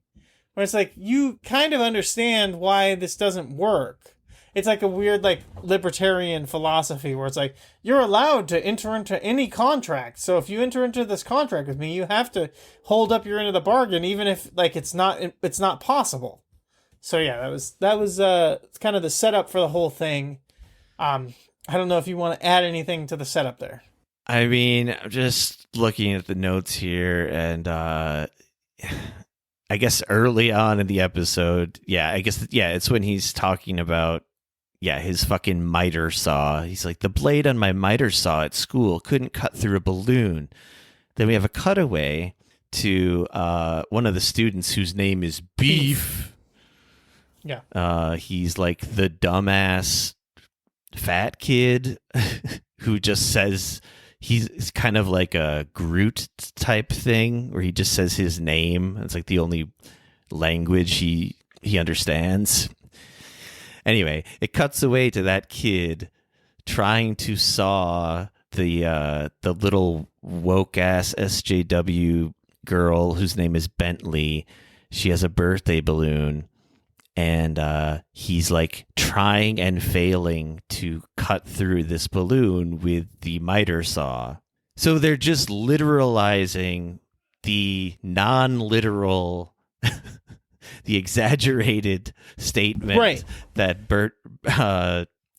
Where it's like, you kind of understand why this doesn't work. It's like a weird, like, libertarian philosophy where it's like, you're allowed to enter into any contract. So if you enter into this contract with me, you have to hold up your end of the bargain, even if, like, it's not possible. So yeah, that was kind of the setup for the whole thing. I don't know if you want to add anything to the setup there. I mean, I'm just looking at the notes here, and I guess early on in the episode, it's when he's talking about, his fucking miter saw. He's like, the blade on my miter saw at school couldn't cut through a balloon. Then we have a cutaway to one of the students whose name is Beef. Yeah. He's like the dumbass fat kid who just says... He's kind of like a Groot type thing where he just says his name. It's like the only language he understands. Anyway, it cuts away to that kid trying to saw the little woke ass SJW girl whose name is Bentley. She has a birthday balloon. And he's like trying and failing to cut through this balloon with the miter saw. So they're just literalizing the non-literal, the exaggerated statement that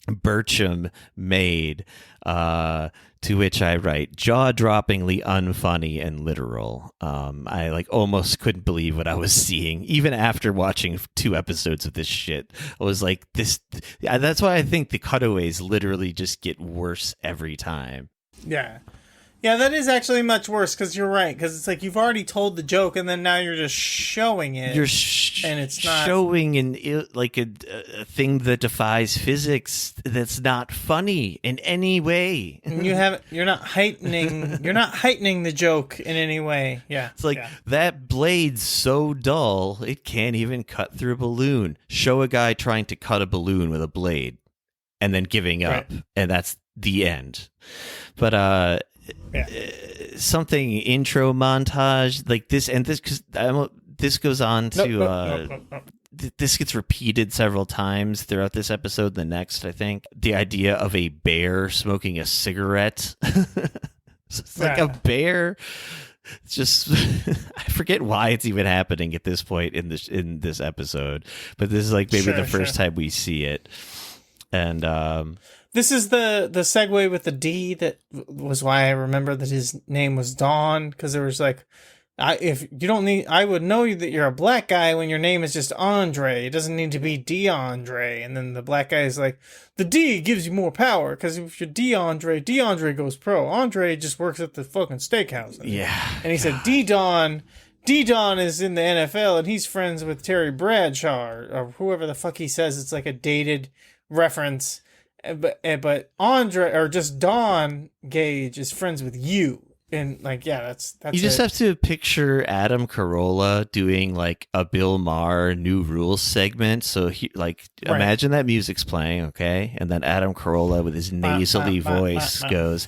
Birchum made, to which I write, jaw-droppingly unfunny and literal. I like almost couldn't believe what I was seeing, even after watching 2 episodes of this shit. I was like, this. That's why I think the cutaways literally just get worse every time. Yeah. Yeah, that is actually much worse, because you're right. Because it's like you've already told the joke, and then now you're just showing it. And it's not showing a thing that defies physics. That's not funny in any way. You're not heightening. You're not heightening the joke in any way. Yeah, it's like that blade's so dull it can't even cut through a balloon. Show a guy trying to cut a balloon with a blade, and then giving up, and that's the end. But something intro montage like this, and this because this goes on to this gets repeated several times throughout this episode. The next, I think, the idea of a bear smoking a cigarette. It's like a bear. It's just I forget why it's even happening at this point in this episode, but this is like maybe the first time we see it, and this is the segue with the D that was why I remember that his name was Don, because there was like, I would know that you're a black guy when your name is just Andre. It doesn't need to be DeAndre. And then the black guy is like, the D gives you more power, because if you're DeAndre goes pro. Andre just works at the fucking steakhouse. Yeah. And he said D-Don is in the NFL, and he's friends with Terry Bradshaw, or whoever the fuck he says. It's like a dated reference. But Andre, or just Don Gage, is friends with you. And like, that's you just have to picture Adam Corolla doing like a Bill Maher New Rules segment. So imagine that music's playing, okay? And then Adam Corolla with his nasally voice goes,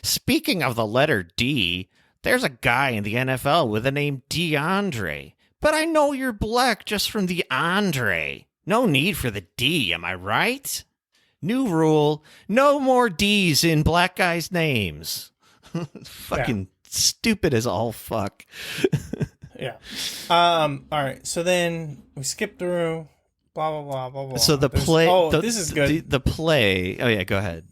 speaking of the letter D, there's a guy in the NFL with the name DeAndre. But I know you're black just from the Andre. No need for the D, am I right? New rule, no more D's in black guys' names. Fucking stupid as all fuck. Yeah. All right. So then we skip through blah blah blah blah blah. So the play. This is good. The play. Oh yeah, go ahead.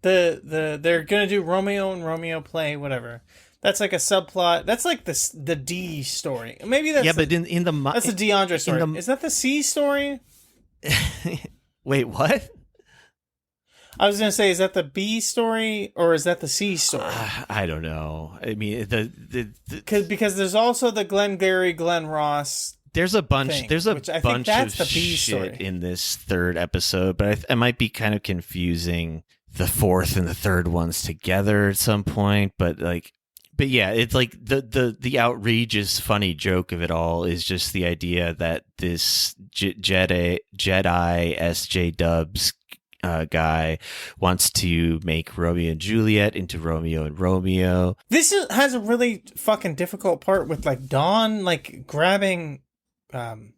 They're gonna do Romeo and Romeo play, whatever. That's like a subplot. That's like the D story. Maybe that's but in the that's the DeAndre story. Is that the C story? Wait, what? I was gonna say, is that the B story or is that the C story? I don't know. I mean, because there's also the Glengarry Glen Ross. There's a bunch. Thing, there's a bunch of the B shit story. in this third episode, but I might be kind of confusing the fourth and the third ones together at some point. But yeah, it's like the outrageous funny joke of it all is just the idea that this Jedi SJ Dubs guy wants to make Romeo and Juliet into Romeo and Romeo. This has a really fucking difficult part with like Don like grabbing Don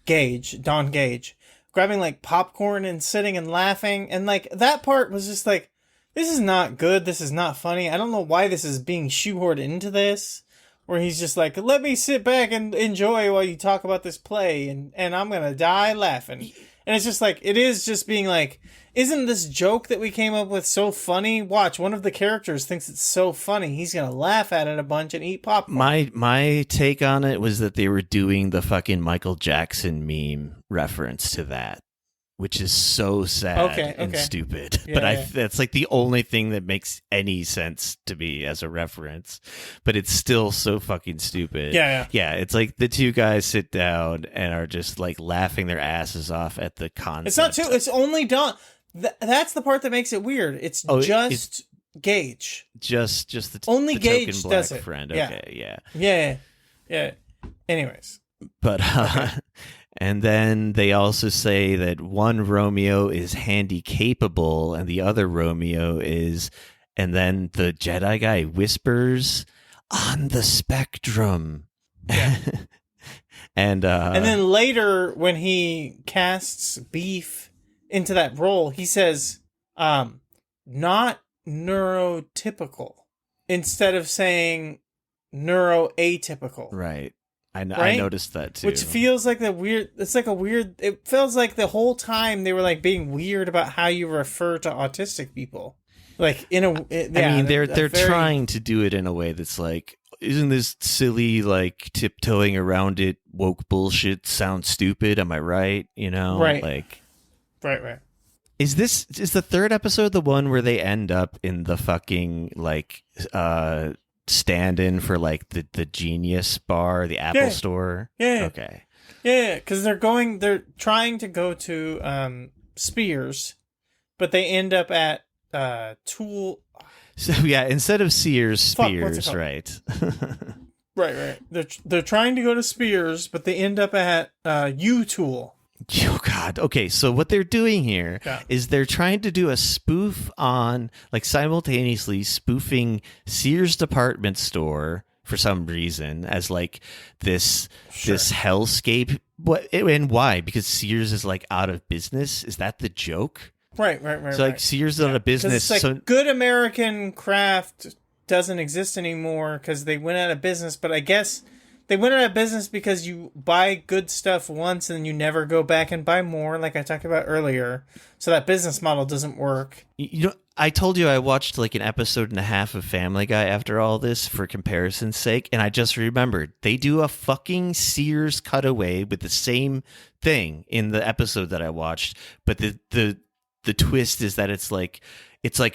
Gage grabbing like popcorn and sitting and laughing, and like that part was just like, this is not good, this is not funny. I don't know why this is being shoehorned into this, where he's just like, let me sit back and enjoy while you talk about this play, and I'm gonna die laughing. And it's just like, it is just being like, isn't this joke that we came up with so funny? Watch, one of the characters thinks it's so funny, he's gonna laugh at it a bunch and eat popcorn. My take on it was that they were doing the fucking Michael Jackson meme reference to that, which is so sad and stupid. Yeah, but that's like the only thing that makes any sense to me as a reference. But it's still so fucking stupid. Yeah. It's like the two guys sit down and are just like laughing their asses off at the concept. It's not two. It's only Don. That's the part that makes it weird. It's just Gage. Just the only the Gage token black does it. friend. Yeah. Okay, yeah. Anyways, but and then they also say that one Romeo is handy capable and the other Romeo is, and then the Jedi guy whispers, on the spectrum. Yeah. and then later when he casts Beef into that role, he says, not neurotypical, instead of saying neuroatypical. Right. I Right? noticed that too. Which feels like it feels like the whole time they were like being weird about how you refer to autistic people. Like they're trying to do it in a way that's like, isn't this silly, like tiptoeing around it woke bullshit sound stupid? Am I right? You know? Right. Like, right. Is the third episode the one where they end up in the fucking like stand-in for like the Genius bar, the Apple store? Yeah. Okay. Yeah, because they're trying to go to Spears, but they end up at Tool. So yeah, instead of Sears, Spears, right? Right. They're trying to go to Spears, but they end up at U-Tool. Oh God. Okay, so what they're doing here is they're trying to do a spoof on, like, simultaneously spoofing Sears department store for some reason as like this hellscape. What and why? Because Sears is like out of business. Is that the joke? Right. So like Sears is out of business. It's like good American craft doesn't exist anymore because they went out of business. But I guess they went out of business because you buy good stuff once and you never go back and buy more, like I talked about earlier. So that business model doesn't work. You know, I told you I watched like an episode and a half of Family Guy after all this for comparison's sake, and I just remembered they do a fucking Sears cutaway with the same thing in the episode that I watched, but the twist is that it's like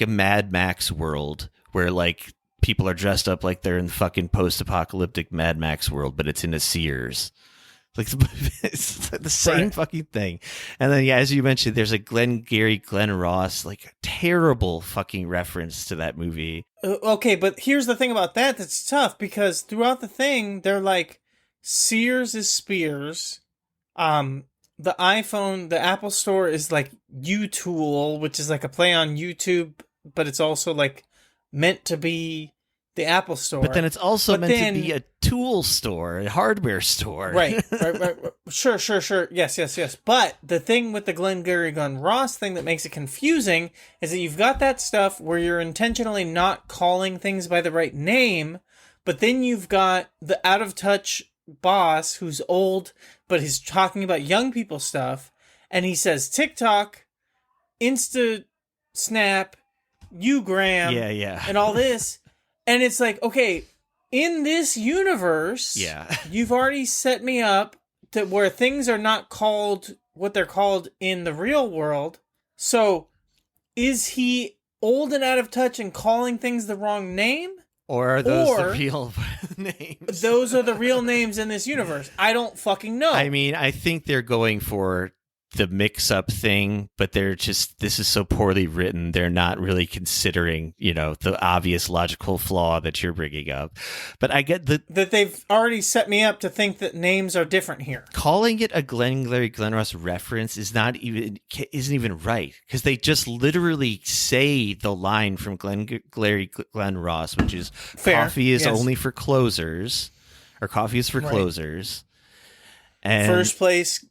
a Mad Max world where like people are dressed up like they're in fucking post-apocalyptic Mad Max world, but it's in a Sears. Like it's the same fucking thing. And then as you mentioned, there's a Glenn Ross, like terrible fucking reference to that movie. Okay, but here's the thing about that that's tough, because throughout the thing they're like, Sears is Spears. The Apple Store is like U-Tool, which is like a play on YouTube, but it's also like meant to be the Apple Store. But then it's also meant to be a tool store, a hardware store. Right. Sure. Yes. But the thing with the Glengarry Glen Ross thing that makes it confusing is that you've got that stuff where you're intentionally not calling things by the right name, but then you've got the out of touch boss who's old, but he's talking about young people stuff, and he says TikTok, Insta Snap, Ugram, and all this, and it's like, okay, in this universe, you've already set me up to where things are not called what they're called in the real world. So, is he old and out of touch and calling things the wrong name? Or are those the real names? Those are the real names in this universe. I don't fucking know. I mean, I think they're going for the mix-up thing, but this is so poorly written, they're not really considering, the obvious logical flaw that you're bringing up. But I get that they've already set me up to think that names are different here. Calling it a Glengarry Glen Ross reference isn't even right, because they just literally say the line from Glengarry Glen Ross, which is fair. Coffee is only for closers, or coffee is for closers. And first place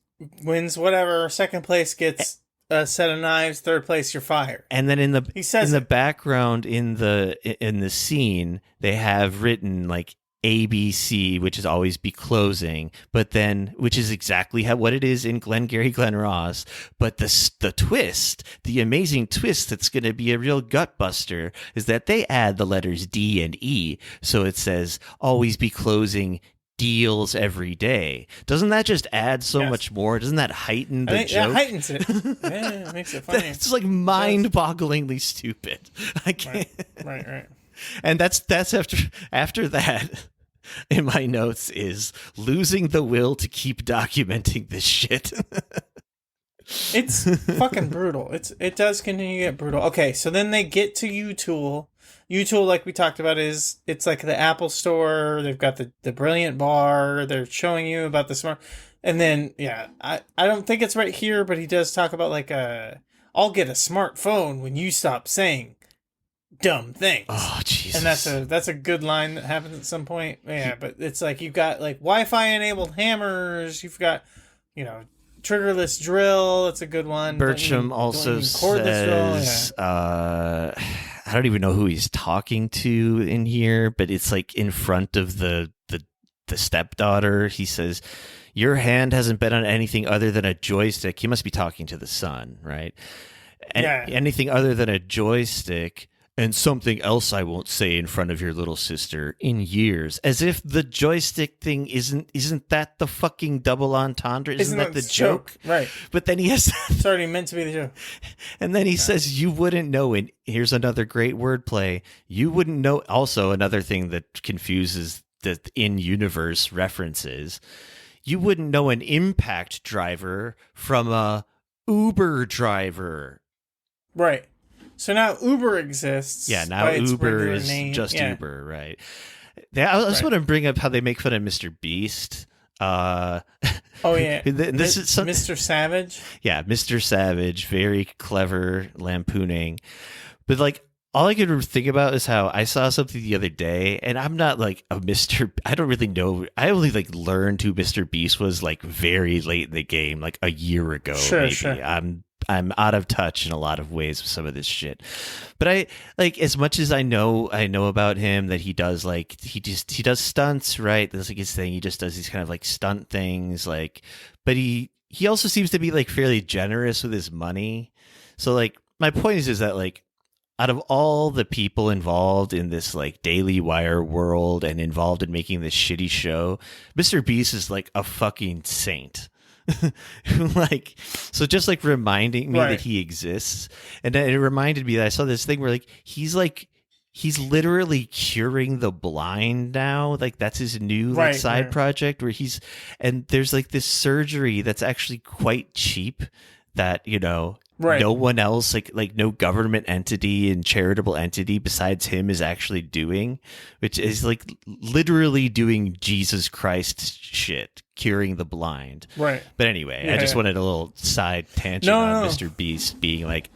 wins whatever. Second place gets a set of knives. Third place, you're fired. And then in the background in the scene, they have written like ABC, which is always be closing, but then which is exactly what it is in Glengarry Glen Ross. But the twist, the amazing twist that's going to be a real gut buster, is that they add the letters D and E, so it says always be closing deals every day. Doesn't that just add so much more? Doesn't that heighten the joke? It heightens it. It makes it funny. It's like mind-bogglingly stupid. I can't. Right. And that's after that. In my notes is losing the will to keep documenting this shit. It's fucking brutal. It does continue to get brutal. Okay, so then they get to U-Tool. U-Tool, like we talked about, it's like the Apple store. They've got the Brilliant bar. They're showing you about the smart. And then, I don't think it's right here, but he does talk about like I'll get a smartphone when you stop saying dumb things. Oh, Jesus. And that's a good line that happens at some point. Yeah, but it's like you've got like Wi-Fi enabled hammers. You've got, triggerless drill. It's a good one. Birchum also says, I don't even know who he's talking to in here, but it's like in front of the stepdaughter. He says, your hand hasn't been on anything other than a joystick. He must be talking to the son, right? Anything other than a joystick and something else I won't say in front of your little sister in years. As if the joystick thing isn't that the fucking double entendre? Isn't that the joke? Right. But then he has... It's already meant to be the joke. And then he says, you wouldn't know. And here's another great wordplay. You wouldn't know. Also, another thing that confuses the in-universe references. You wouldn't know an impact driver from a Uber driver. Right. So now Uber exists. Yeah, now Uber is just Uber, right? I also want to bring up how they make fun of Mr. Beast. Oh, yeah. This is Mr. Savage? Yeah, Mr. Savage, very clever lampooning. But like, all I could think about is how I saw something the other day, and I'm not like a Mr. I don't really know. I only like learned who Mr. Beast was like very late in the game, like a year ago. Sure, maybe. sure. I'm out of touch in a lot of ways with some of this shit. But I like, as much as I know about him, that he does like he does stunts, right? That's like his thing. He just does these kind of like stunt things, like. But he also seems to be like fairly generous with his money. So like, my point is that like, out of all the people involved in this like Daily Wire world and involved in making this shitty show, Mr. Beast is like a fucking saint. Like, so just like reminding me that he exists. And then it reminded me that I saw this thing where like he's literally curing the blind now. Like that's his new side project where and there's like this surgery that's actually quite cheap that, no one else, like no government entity and charitable entity besides him is actually doing, which is like literally doing Jesus Christ shit, curing the blind. Right. But anyway, I just wanted a little side tangent on Mr. Beast being like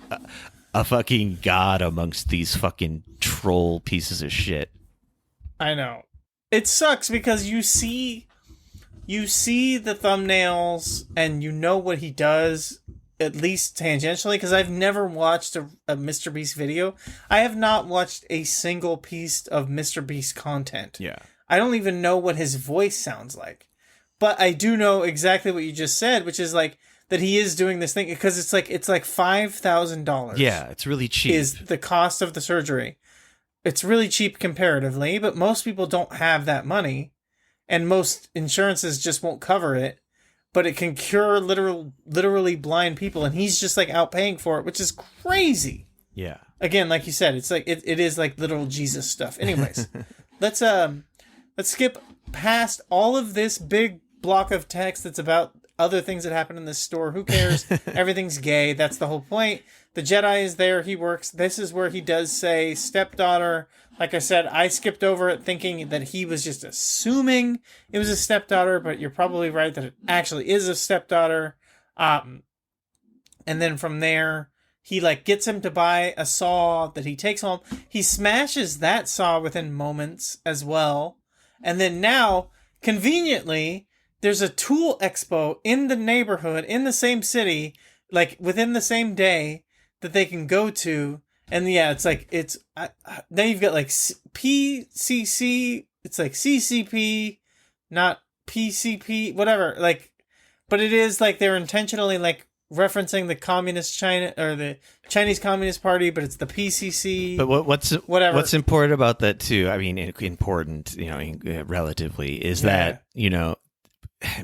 a fucking god amongst these fucking troll pieces of shit. I know. it sucks because you see the thumbnails and you know what he does, at least tangentially, because I've never watched a Mr. Beast video. I have not watched a single piece of Mr. Beast content. Yeah. I don't even know what his voice sounds like. But I do know exactly what you just said, which is like that he is doing this thing because it's like $5,000. Yeah, it's really cheap. Is the cost of the surgery. It's really cheap comparatively, but most people don't have that money, and most insurances just won't cover it. But it can cure literally blind people, and he's just like out paying for it, which is crazy. Yeah. Again, like you said, it's like it is like literal Jesus stuff. Anyways, let's skip past all of this big block of text that's about other things that happen in this store. Who cares? Everything's gay. That's the whole point. The Jedi is there. He works. This is where he does say stepdaughter. Like I said, I skipped over it thinking that he was just assuming it was a stepdaughter, but you're probably right that it actually is a stepdaughter. And then from there, he like gets him to buy a saw that he takes home. He smashes that saw within moments as well. And then now, conveniently, there's a tool expo in the neighborhood, in the same city, like within the same day that they can go to. And yeah, it's like, now you've got like PCC, it's like CCP, not PCP, whatever. Like, but it is like they're intentionally like referencing the communist China or the Chinese Communist Party, but it's the PCC. But what's important about that too? I mean, important, relatively, is that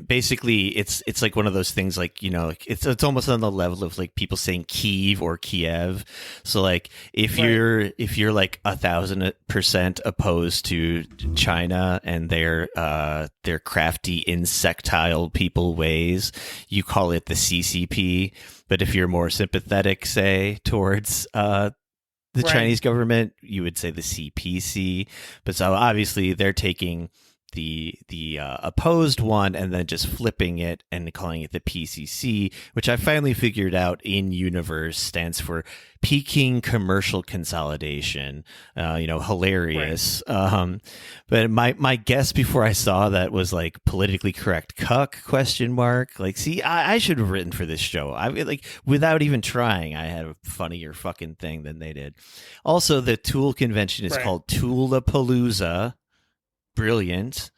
basically it's like one of those things like it's almost on the level of like people saying Kyiv or Kiev. So like if you're like 1,000% opposed to China and their crafty insectile people ways, you call it the CCP. But if you're more sympathetic, say, towards the Chinese government, you would say the CPC. But so obviously they're taking the opposed one and then just flipping it and calling it the PCC, which I finally figured out in universe stands for Peking Commercial Consolidation. Hilarious. Right. But my guess before I saw that was like politically correct cuck ? Like, see, I should have written for this show. I like without even trying, I had a funnier fucking thing than they did. Also, the Tool convention is called Toolapalooza. Brilliant.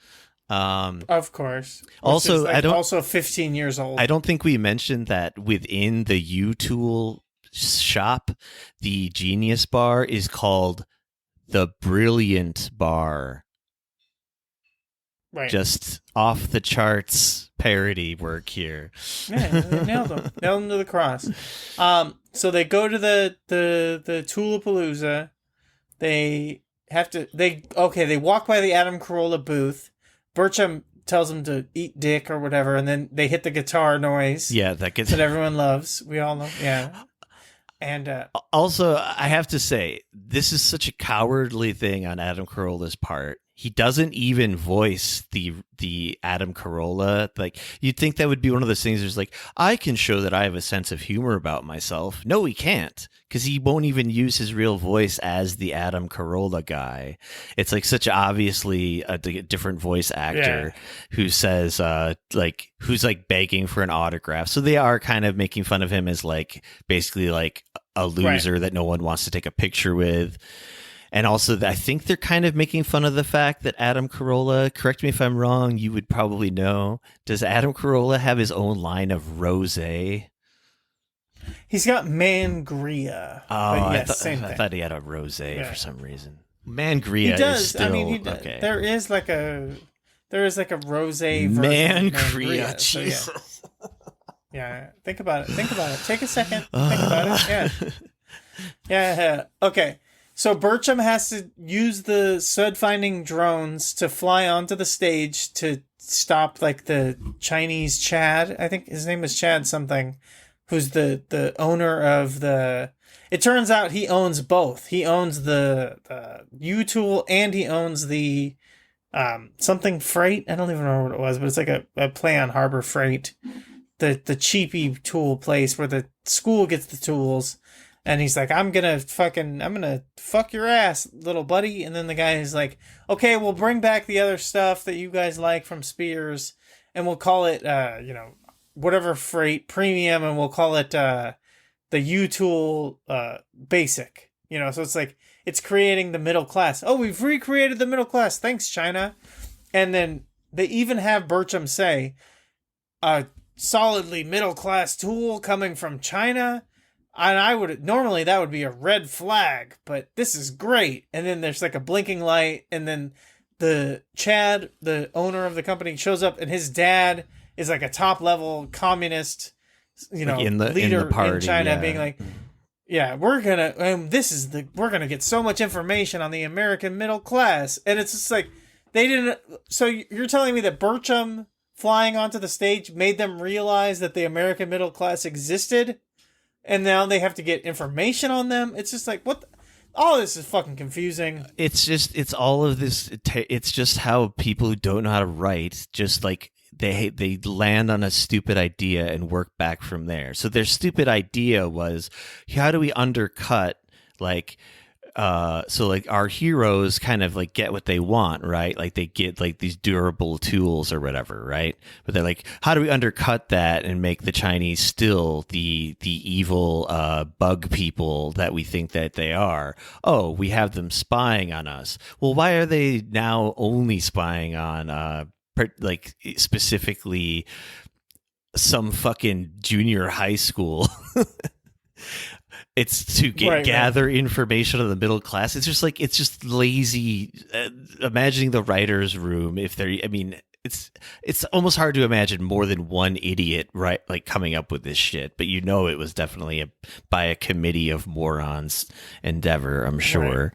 Of course. Also, also 15 years old. I don't think we mentioned that within the U-Tool shop, the Genius Bar is called the Brilliant Bar. Right. Just off the charts parody work here. Yeah, they nailed them. Nailed them to the cross. So they go to the Toolapalooza. They walk by the Adam Corolla booth. Birchum tells them to eat dick or whatever, and then they hit the guitar noise. Yeah, that everyone loves. We all know. Yeah. And also, I have to say, this is such a cowardly thing on Adam Carolla's part. He doesn't even voice the Adam Corolla. Like, you'd think that would be one of those things there's like, I can show that I have a sense of humor about myself. No, he can't, because he won't even use his real voice as the Adam Corolla guy. It's like such obviously a different voice actor who says, who's like begging for an autograph. So they are kind of making fun of him as like basically like a loser that no one wants to take a picture with. And also, I think they're kind of making fun of the fact that Adam Corolla, correct me if I'm wrong, you would probably know, does Adam Corolla have his own line of rosé? He's got Mangria. Oh, yes, I thought he had a rosé for some reason. Mangria he does. Is still... I mean, he does. Okay. There is like a rosé version Mangria, Jesus. So yeah, think about it. Take a second. Think about it. Yeah. Okay. So Birchum has to use the stud-finding drones to fly onto the stage to stop like the Chinese Chad. I think his name is Chad something, who's the owner of the... It turns out he owns both. He owns the U-Tool and he owns the something freight. I don't even remember what it was, but it's like a play on Harbor Freight. The cheapy tool place where the school gets the tools. And he's like, I'm gonna fuck your ass, little buddy. And then the guy is like, okay, we'll bring back the other stuff that you guys like from Spears, and we'll call it, whatever freight premium, and we'll call it the U-Tool basic. So it's like, it's creating the middle class. Oh, we've recreated the middle class. Thanks, China. And then they even have Birchum say, a solidly middle class tool coming from China. And normally that would be a red flag, but this is great. And then there's like a blinking light, and then Chad, the owner of the company, shows up, and his dad is like a top level communist, leader in the party, in China, being like, yeah, we're gonna get so much information on the American middle class. And it's just like, they didn't. So you're telling me that Birchum flying onto the stage made them realize that the American middle class existed, and now they have to get information on them? It's just like, what? All this is fucking confusing. It's all of this. It's just how people who don't know how to write, just like they land on a stupid idea and work back from there. So their stupid idea was, how do we undercut, like, so like our heroes kind of like get what they want, right? Like they get like these durable tools or whatever, right? But they're like, how do we undercut that and make the Chinese still the evil bug people that we think that they are? Oh, we have them spying on us. Well, why are they now only spying on like specifically some fucking junior high school? It's to gather information on the middle class. It's just lazy. Imagining the writer's room, it's almost hard to imagine more than one idiot, right? Like coming up with this shit, but it was definitely by a committee of morons endeavor, I'm sure. Right.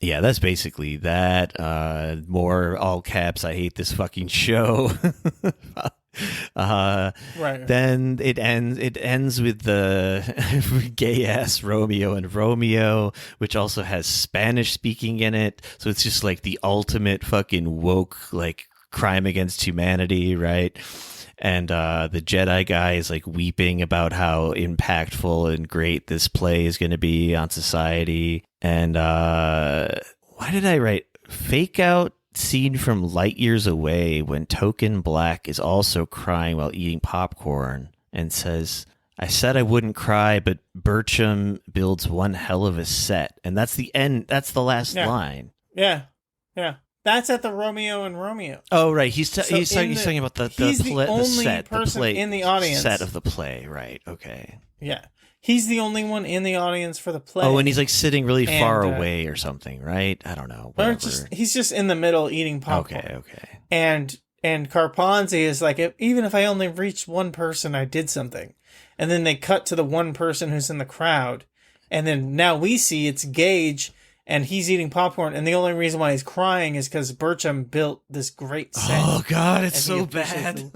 Yeah, that's basically that. More all caps, I hate this fucking show. Right. Then it ends with the gay ass Romeo and Romeo, which also has Spanish speaking in it. So it's just like the ultimate fucking woke, like, crime against humanity, right? And the Jedi guy is like weeping about how impactful and great this play is going to be on society. And why did I write fake out scene from light years away when Token Black is also crying while eating popcorn and says, I said I wouldn't cry, but Birchum builds one hell of a set. And that's the end. That's the last line. Yeah. Yeah. That's at the Romeo and Romeo. Oh, right. He's talking about the person in the audience set of the play. Right. Okay. Yeah. He's the only one in the audience for the play. Oh, and he's like sitting really far away or something, right? I don't know. He's just in the middle eating popcorn. Okay. And Carponzi is like, even if I only reached one person, I did something. And then they cut to the one person who's in the crowd. And then now we see it's Gage, and he's eating popcorn. And the only reason why he's crying is because Birchum built this great set. Oh, God, it's so bad.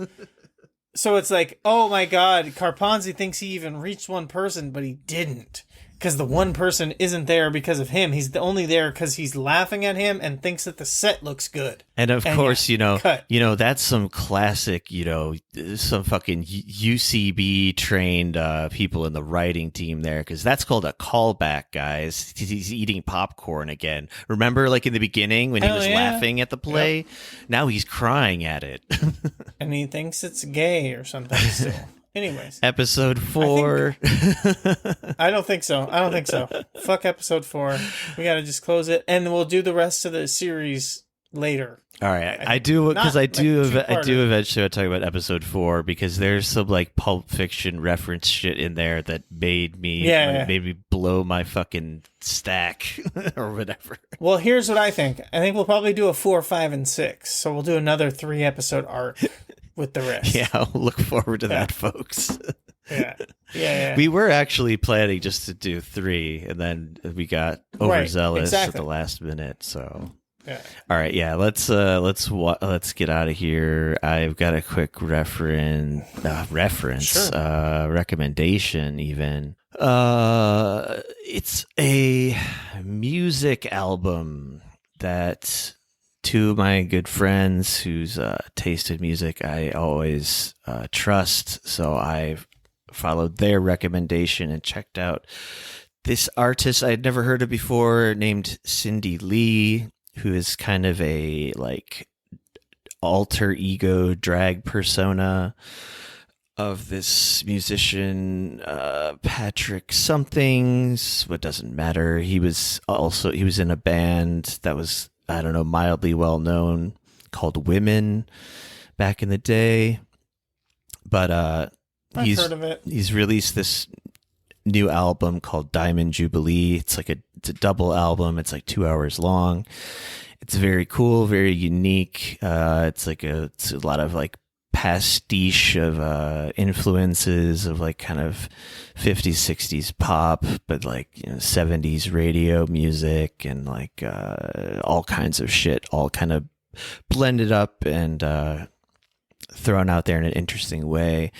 So it's like, oh my God, Carponzi thinks he even reached one person, but he didn't. Because the one person isn't there because of him. He's only there because he's laughing at him and thinks that the set looks good. And of course, that's some classic, some fucking UCB trained people in the writing team there, because that's called a callback, guys. He's eating popcorn again. Remember, like in the beginning when he was laughing at the play? Yep. Now he's crying at it. And he thinks it's gay or something still. Anyways. Episode 4. I don't think so. Fuck episode 4. We got to just close it, and we'll do the rest of the series later. All right. I do eventually talk about episode 4, because there's some like Pulp Fiction reference shit in there that made me blow my fucking stack or whatever. Well, here's what I think. I think we'll probably do a 4, 5, and 6. So we'll do another 3 episode arc with the rest. Yeah, I'll look forward to that, folks. Yeah. We were actually planning just to do 3, and then we got overzealous at the last minute. So, yeah. All right, yeah. Let's get out of here. I've got a quick recommendation, even. It's a music album that 2 of my good friends whose taste in music I always trust, so I've followed their recommendation and checked out this artist I'd never heard of before named Cindy Lee, who is kind of a like alter ego drag persona of this musician, Patrick somethings, what doesn't matter. He was in a band that was, I don't know, mildly well known called Women back in the day. But I've heard of it. He's released this new album called Diamond Jubilee. It's a double album. It's like 2 hours long. It's very cool, very unique. It's a lot of like pastiche of influences of like kind of 50s 60s pop, but like 70s radio music and like all kinds of shit, all kind of blended up and thrown out there in an interesting way.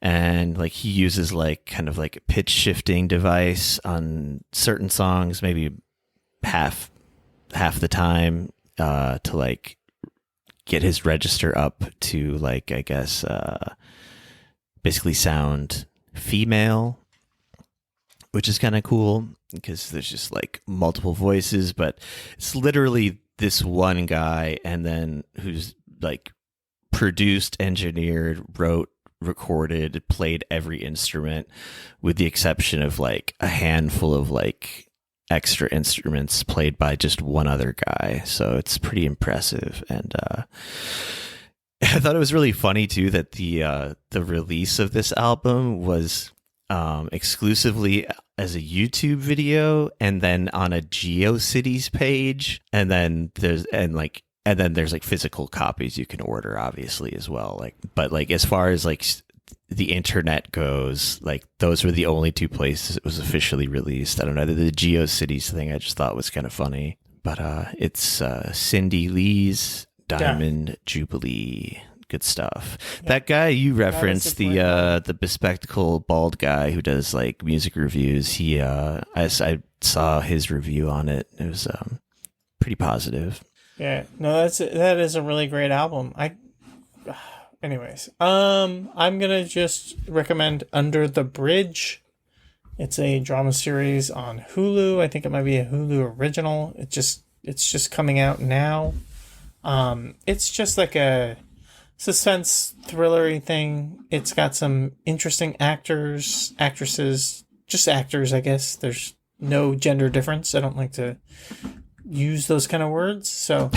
And like he uses like kind of like a pitch shifting device on certain songs, maybe half the time, to like get his register up to like, I guess, basically sound female, which is kind of cool because there's just like multiple voices, but it's literally this one guy and then who's like produced, engineered, wrote, recorded, played every instrument with the exception of like a handful of like extra instruments played by just one other guy. So it's pretty impressive. And I thought it was really funny too that the release of this album was exclusively as a YouTube video and then on a GeoCities page, and then there's like physical copies you can order obviously as well. Like, but like as far as like the internet goes, like those were the only two places it was officially released. I don't know, the GeoCities thing I just thought was kind of funny, but it's Cindy Lee's Diamond Jubilee. Good stuff. Yeah. That guy you referenced, the bespectacled bald guy who does like music reviews, I saw his review on it. It was pretty positive. Yeah, no, that is a really great album. Anyways, I'm gonna just recommend Under the Bridge. It's a drama series on Hulu. I think it might be a Hulu original. It's just coming out now. It's just like a suspense thrillery thing. It's got some interesting actors, actresses, just actors, I guess. There's no gender difference. I don't like to use those kind of words. So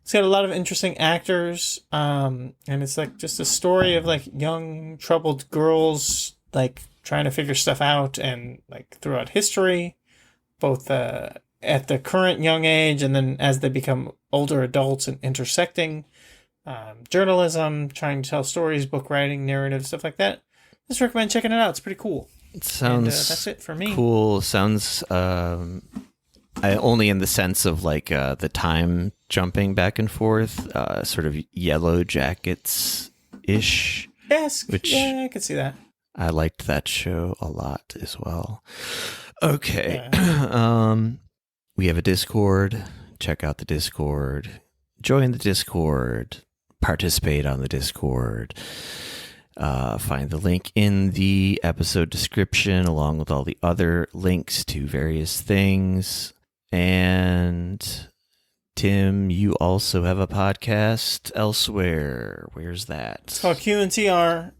it's got a lot of interesting actors. And it's like just a story of like young troubled girls, like trying to figure stuff out and like throughout history, both at the current young age and then as they become older adults and intersecting journalism, trying to tell stories, book writing, narrative, stuff like that. Just recommend checking it out. It's pretty cool. It sounds that's it for me. Cool. Sounds only in the sense of like the time jumping back and forth, sort of Yellow Jackets ish. Yes, yeah, I could see that. I liked that show a lot as well. Okay. Yeah. We have a Discord. Check out the Discord. Join the Discord. Participate on the Discord. Find the link in the episode description along with all the other links to various things. And Tim, you also have a podcast elsewhere. Where's that? It's called QNTR.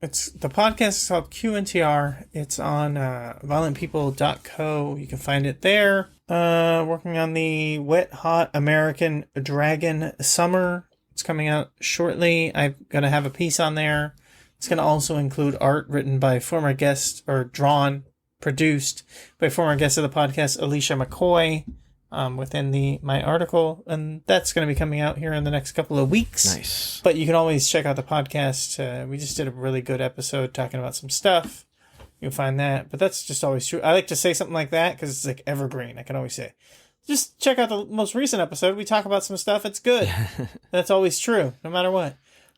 The podcast is called QNTR. It's on violentpeople.co. You can find it there. Working on the Wet Hot American Dragon Summer. It's coming out shortly. I'm going to have a piece on there. It's going to also include art written by former guest, or drawn, produced by former guest of the podcast, Alicia McCoy, within my article. And that's going to be coming out here in the next couple of weeks. Nice. But you can always check out the podcast. We just did a really good episode talking about some stuff. You'll find that. But that's just always true. I like to say something like that because it's like evergreen. I can always say, just check out the most recent episode. We talk about some stuff. It's good. That's always true, no matter what.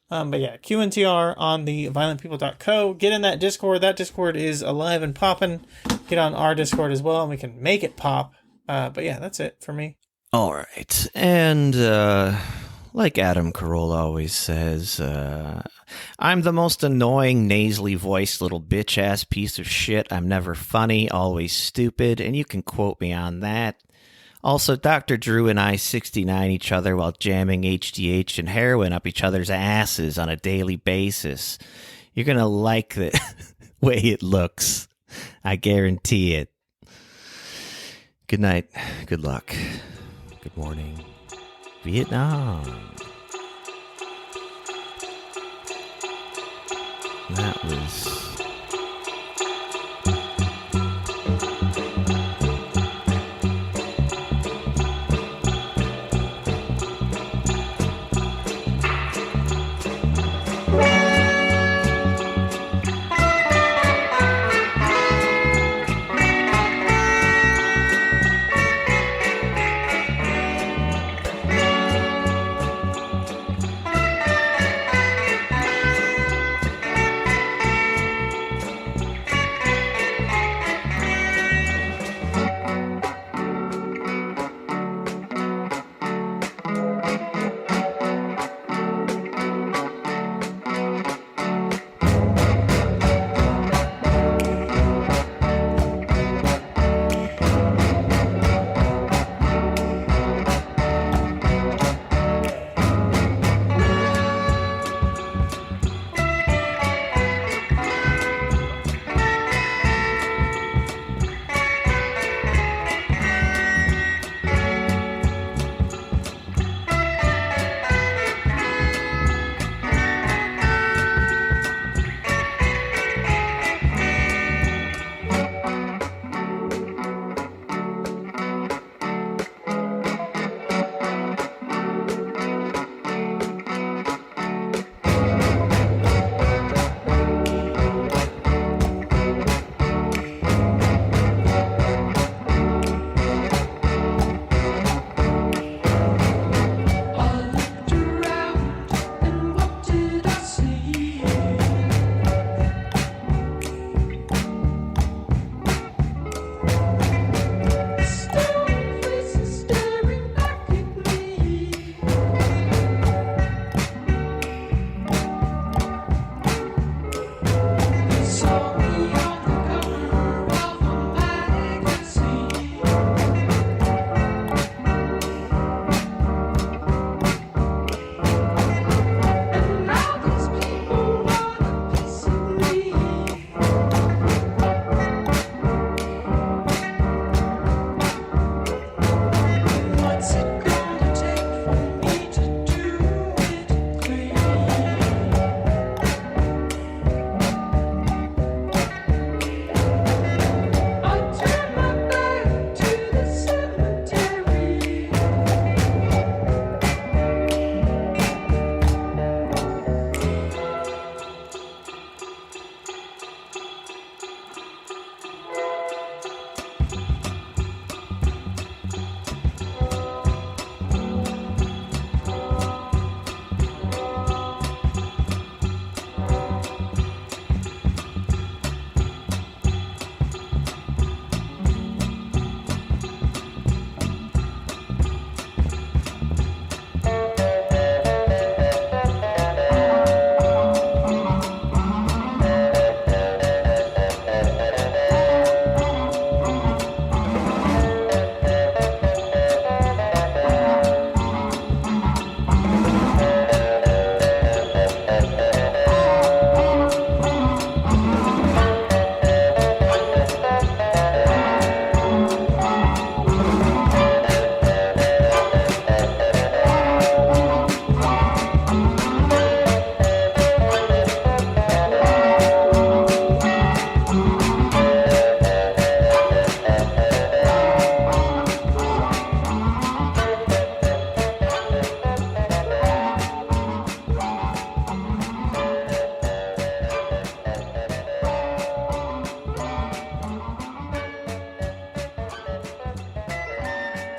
But yeah, QNTR on the violentpeople.co. Get in that Discord. That Discord is alive and popping. Get on our Discord as well, and we can make it pop. But yeah, that's it for me. All right. And like Adam Corolla always says, I'm the most annoying, nasally voiced little bitch-ass piece of shit. I'm never funny, always stupid, and you can quote me on that. Also, Dr. Drew and I 69 each other while jamming HGH and heroin up each other's asses on a daily basis. You're gonna like the way it looks. I guarantee it. Good night. Good luck. Good morning. Vietnam. That was...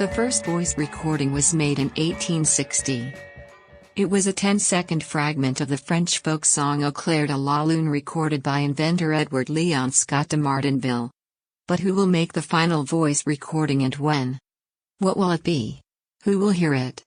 The first voice recording was made in 1860. It was a 10-second fragment of the French folk song Au clair de la lune recorded by inventor Edward Leon Scott de Martinville. But who will make the final voice recording and when? What will it be? Who will hear it?